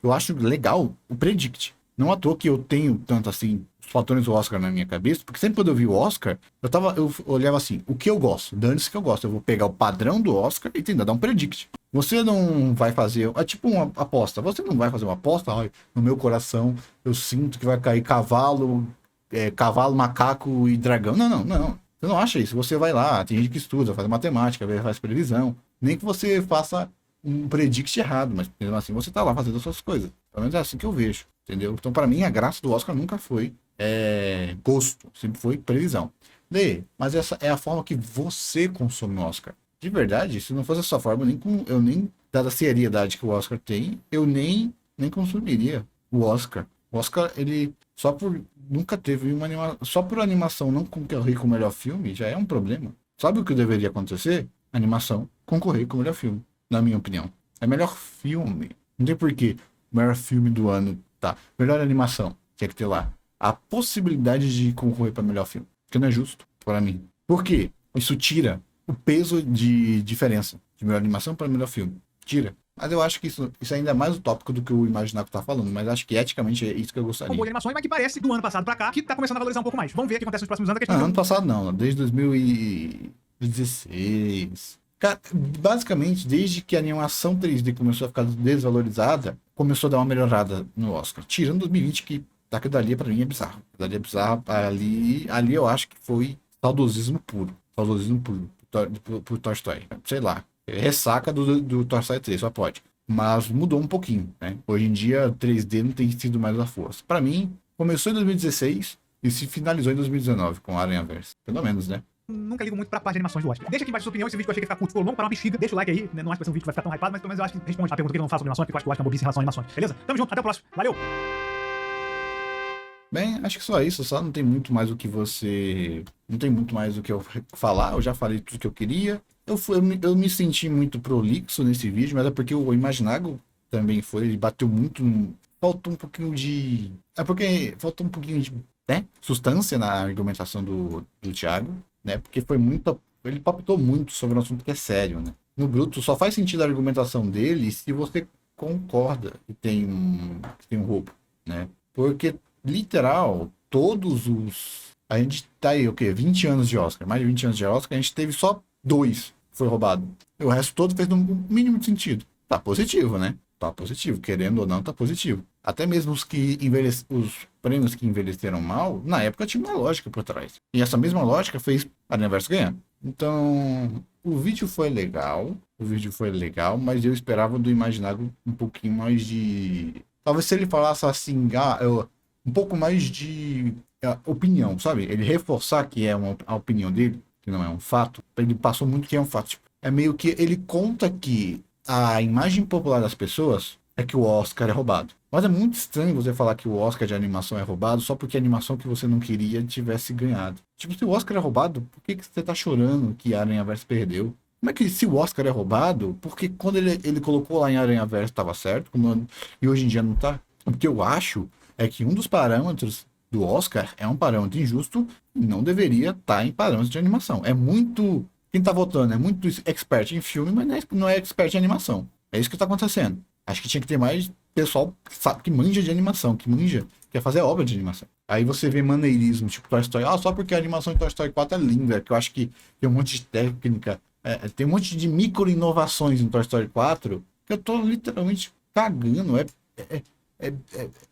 eu acho legal o Predict. Não à toa que eu tenho tanto assim os fatores do Oscar na minha cabeça, porque sempre quando eu vi o Oscar, eu olhava assim, o que eu gosto, dane-se que eu gosto, eu vou pegar o padrão do Oscar e tentar dar um predict. Você não vai fazer, é tipo uma aposta, você não vai fazer uma aposta, no meu coração eu sinto que vai cair cavalo, macaco e dragão. Não. Você não acha isso, você vai lá, tem gente que estuda, faz matemática, faz previsão, nem que você faça um predict errado, mas mesmo assim você tá lá fazendo as suas coisas. Pelo menos é assim que eu vejo, entendeu? Então, para mim, a graça do Oscar nunca foi gosto, sempre foi previsão. Mas essa é a forma que você consome o Oscar. De verdade, se não fosse essa forma, eu nem, dada a seriedade que o Oscar tem, eu nem consumiria o Oscar. O Oscar, ele, nunca teve uma animação, só por animação não concorrer com o melhor filme, já é um problema. Sabe o que deveria acontecer? Animação concorrer com o melhor filme, na minha opinião. É melhor filme. Não tem porquê. Melhor filme do ano, tá. Melhor animação, tinha que ter lá a possibilidade de concorrer para melhor filme. Que não é justo para mim. Por quê? Isso tira o peso de diferença de melhor animação para melhor filme. Tira. Mas eu acho que isso ainda é mais utópico do que o Imaginaco tá falando. Mas acho que eticamente é isso que eu gostaria. Um bom de animações, mas que parece do ano passado pra cá que tá começando a valorizar um pouco mais. Vamos ver o que acontece nos próximos anos. Ano passado não, desde 2016. Cara, basicamente, desde que a animação 3D começou a ficar desvalorizada, começou a dar uma melhorada no Oscar. Tirando 2020, que aquilo dali pra mim é bizarro. Dali é bizarro. Ali eu acho que foi saudosismo puro. Saudosismo puro pro Toy Story. Sei lá. Ressaca do Toy Story 3, só pode. Mas mudou um pouquinho, né? Hoje em dia, 3D não tem sido mais a força. Pra mim, começou em 2016 e se finalizou em 2019 com Aranhaverse. Pelo menos, né? Nunca ligo muito pra parte de animações do Oscar. Deixa aqui embaixo a sua opinião. Esse vídeo que eu achei que ia ficar curto, ficou longo para uma bexiga. Deixa o like aí. Não acho que vai ser um vídeo que vai ficar tão hypado, mas pelo menos eu acho que responde a pergunta que eu não faço sobre animações, porque eu acho que o Oscar é uma bobice em relação a animações. Beleza? Tamo junto, até o próximo. Valeu! Bem, acho que só isso, só não tem muito mais o que você... Não tem muito mais o que eu falar, eu já falei tudo que eu queria. Eu me senti muito prolixo nesse vídeo, mas é porque o Imaginago também foi, ele bateu muito... Faltou um pouquinho de... É porque faltou um pouquinho de, né, substância na argumentação do Thiago, né? Porque foi muito... Ele palpitou muito sobre um assunto que é sério, né? No bruto, só faz sentido a argumentação dele se você concorda que tem um roubo, né? Porque... Literal, a gente tá aí, o quê? 20 anos de Oscar, mais de 20 anos de Oscar, a gente teve só 2 que foi roubado. O resto todo fez no mínimo de sentido. Tá positivo, né? Tá positivo, querendo ou não, tá positivo. Até mesmo os prêmios que envelheceram mal, na época tinha uma lógica por trás. E essa mesma lógica fez a Universo ganhar. Então, o vídeo foi legal, mas eu esperava do Imaginário um pouquinho mais de... Talvez se ele falasse assim, um pouco mais de opinião, sabe? Ele reforçar que é a opinião dele, que não é um fato. Ele passou muito que é um fato. Tipo, é meio que ele conta que a imagem popular das pessoas é que o Oscar é roubado. Mas é muito estranho você falar que o Oscar de animação é roubado só porque a animação que você não queria tivesse ganhado. Tipo, se o Oscar é roubado, por que você tá chorando que Aranhaverse perdeu? Como é que se o Oscar é roubado, porque quando ele colocou lá em Aranhaverse estava certo, e hoje em dia não tá? O que eu acho é que um dos parâmetros do Oscar é um parâmetro injusto e não deveria estar em parâmetros de animação. É muito... Quem tá votando é muito expert em filme, mas não é expert em animação. É isso que tá acontecendo. Acho que tinha que ter mais pessoal que sabe, que manja de animação, que manja, quer fazer obra de animação. Aí você vê maneirismo, tipo Toy Story. Ah, só porque a animação de Toy Story 4 é linda, que eu acho que tem um monte de técnica, tem um monte de micro inovações em Toy Story 4 que eu tô literalmente cagando. É,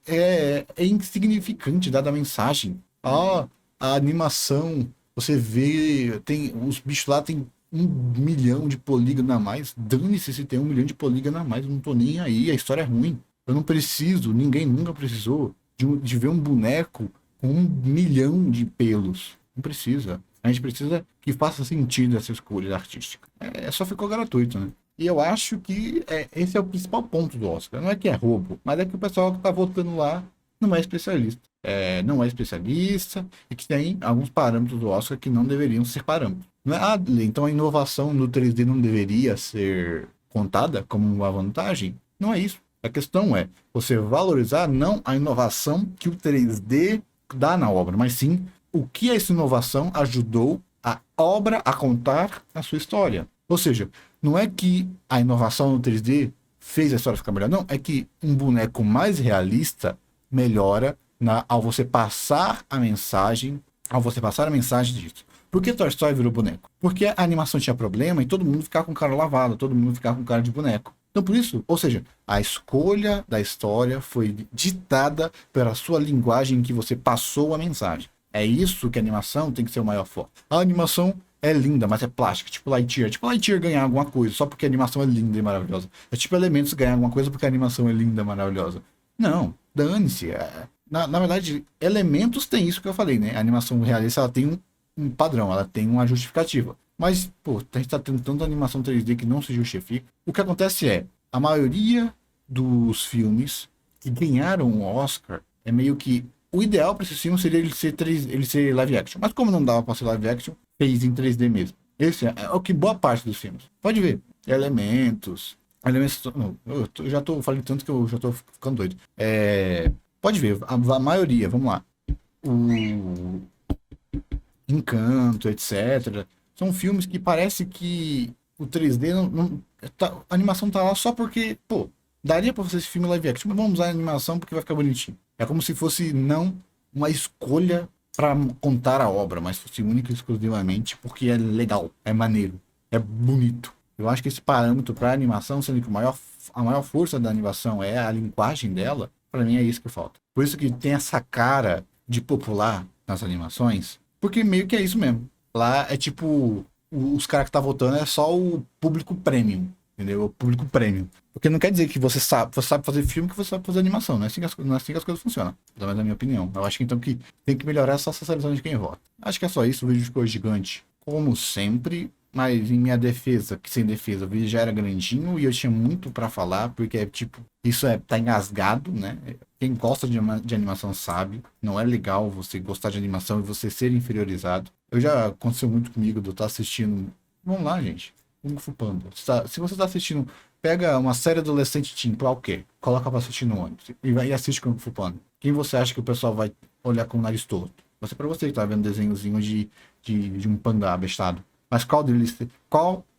é, é insignificante dada a mensagem. Ah, a animação, você vê, tem os bichos lá tem 1 milhão de polígono a mais. Dane-se se tem 1 milhão de polígono a mais, eu não tô nem aí, a história é ruim. Eu não preciso, ninguém nunca precisou de ver um boneco com 1 milhão de pelos. Não precisa. A gente precisa que faça sentido essa escolha artística. Só ficou gratuito, né? E eu acho que esse é o principal ponto do Oscar. Não é que é roubo, mas é que o pessoal que tá votando lá não é especialista. Não é especialista e que tem alguns parâmetros do Oscar que não deveriam ser parâmetros. Não é, então a inovação no 3D não deveria ser contada como uma vantagem? Não é isso. A questão é você valorizar não a inovação que o 3D dá na obra, mas sim o que essa inovação ajudou a obra a contar a sua história. Ou seja, não é que a inovação no 3D fez a história ficar melhor, não. É que um boneco mais realista melhora ao você passar a mensagem, disso. Por que Toy Story virou boneco? Porque a animação tinha problema e todo mundo ficava com cara lavado, todo mundo ficava com cara de boneco. Então por isso, ou seja, a escolha da história foi ditada pela sua linguagem em que você passou a mensagem. É isso que a animação tem que ser o maior foco. A animação é linda, mas é plástica, tipo Lightyear. Tipo Lightyear ganhar alguma coisa só porque a animação é linda e maravilhosa. É tipo Elementos ganhar alguma coisa porque a animação é linda e maravilhosa. Não, dane-se. Na verdade, Elementos tem isso que eu falei, né? A animação realista, ela tem um padrão, ela tem uma justificativa. Mas, pô, a gente tá tendo tanta animação 3D que não se justifica. O que acontece a maioria dos filmes que ganharam o Oscar é meio que o ideal para esse filme seria ele ser live action. Mas como não dava para ser live action, fez em 3D mesmo. Esse é o que boa parte dos filmes. Pode ver. Elementos. Não, eu já tô falando tanto que eu já tô ficando doido. Pode ver. A maioria, vamos lá. O Encanto, etc. São filmes que parece que o 3D a animação tá lá só porque, pô, daria pra fazer esse filme live action, mas vamos usar a animação porque vai ficar bonitinho. É como se fosse não uma escolha para contar a obra, mas fosse única e exclusivamente porque é legal, é maneiro, é bonito. Eu acho que esse parâmetro para animação, sendo que a maior força da animação é a linguagem dela, para mim é isso que falta. Por isso que tem essa cara de popular nas animações, porque meio que é isso mesmo. Lá é tipo, os caras que tá votando é só o público premium, entendeu? O público premium. Porque não quer dizer que você sabe fazer filme que você sabe fazer animação. Não é assim que as coisas funcionam. Pelo menos na minha opinião. Eu acho que então que tem que melhorar essa socialização de quem vota. Acho que é só isso. O vídeo ficou gigante, como sempre. Mas em minha defesa, que sem defesa, o vídeo já era grandinho e eu tinha muito pra falar, porque tipo, isso tá engasgado, né? Quem gosta de animação sabe, não é legal você gostar de animação e você ser inferiorizado. Aconteceu muito comigo, eu estar assistindo. Vamos lá, gente. Kung Fu Panda. Se você tá assistindo, pega uma série adolescente teen, qualquer, coloca pra assistir no ônibus e assiste Kung Fu Panda. Quem você acha que o pessoal vai olhar com o nariz torto? Vai ser pra você que tá vendo desenhozinho de um panda abestado. Mas qual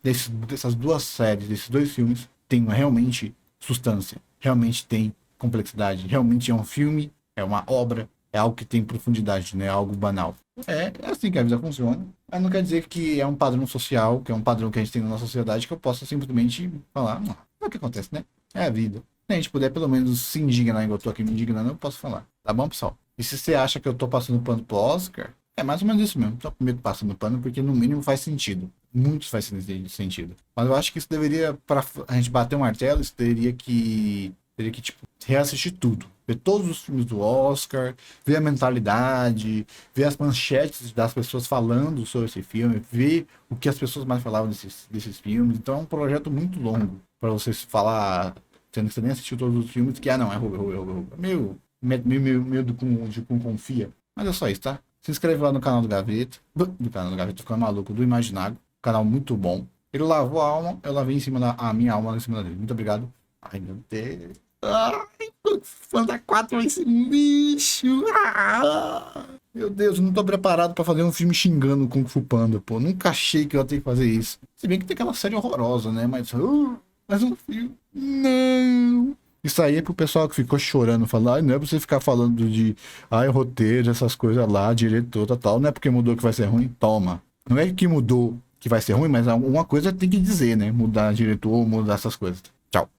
dessas duas séries, desses dois filmes, tem realmente substância? Realmente tem complexidade? Realmente é um filme? É uma obra? É algo que tem profundidade, não é algo banal? É assim que a vida funciona. Mas não quer dizer que é um padrão social, que é um padrão que a gente tem na nossa sociedade, que eu possa simplesmente falar, não, é o que acontece, né? É a vida. Se a gente puder pelo menos se indignar, igual eu tô aqui me indignando, eu posso falar. Tá bom, pessoal? E se você acha que eu tô passando pano pro Oscar, é mais ou menos isso mesmo. Tô comigo passando pano porque no mínimo faz sentido. Muitos faz sentido. Mas eu acho que isso deveria, para a gente bater um martelo, isso teria que tipo, reassistir tudo. Ver todos os filmes do Oscar, ver a mentalidade, ver as manchetes das pessoas falando sobre esse filme, ver o que as pessoas mais falavam desses filmes. Então é um projeto muito longo para vocês falar, sendo que você nem assistiu todos os filmes, que não, é roubo. Meio de com confia. Mas é só isso, tá? Se inscreve lá no canal do Gaveta. Tô ficando maluco, do Imaginário. Canal muito bom. Ele lavou a alma, eu lavei a minha alma em cima dele. Muito obrigado. Ai, meu Deus. Ai, Fanta 4 esse bicho. Meu Deus, eu não tô preparado pra fazer um filme xingando o Kung Fu Panda, pô. Nunca achei que eu ia ter que fazer isso. Se bem que tem aquela série horrorosa, né? Mas um filme. Não. Isso aí é pro pessoal que ficou chorando, falar, não é pra você ficar falando de, roteiro, essas coisas lá, diretor, tal, não é porque mudou que vai ser ruim, toma. Não é que mudou que vai ser ruim, mas alguma coisa tem que dizer, né? Mudar diretor, mudar essas coisas. Tchau.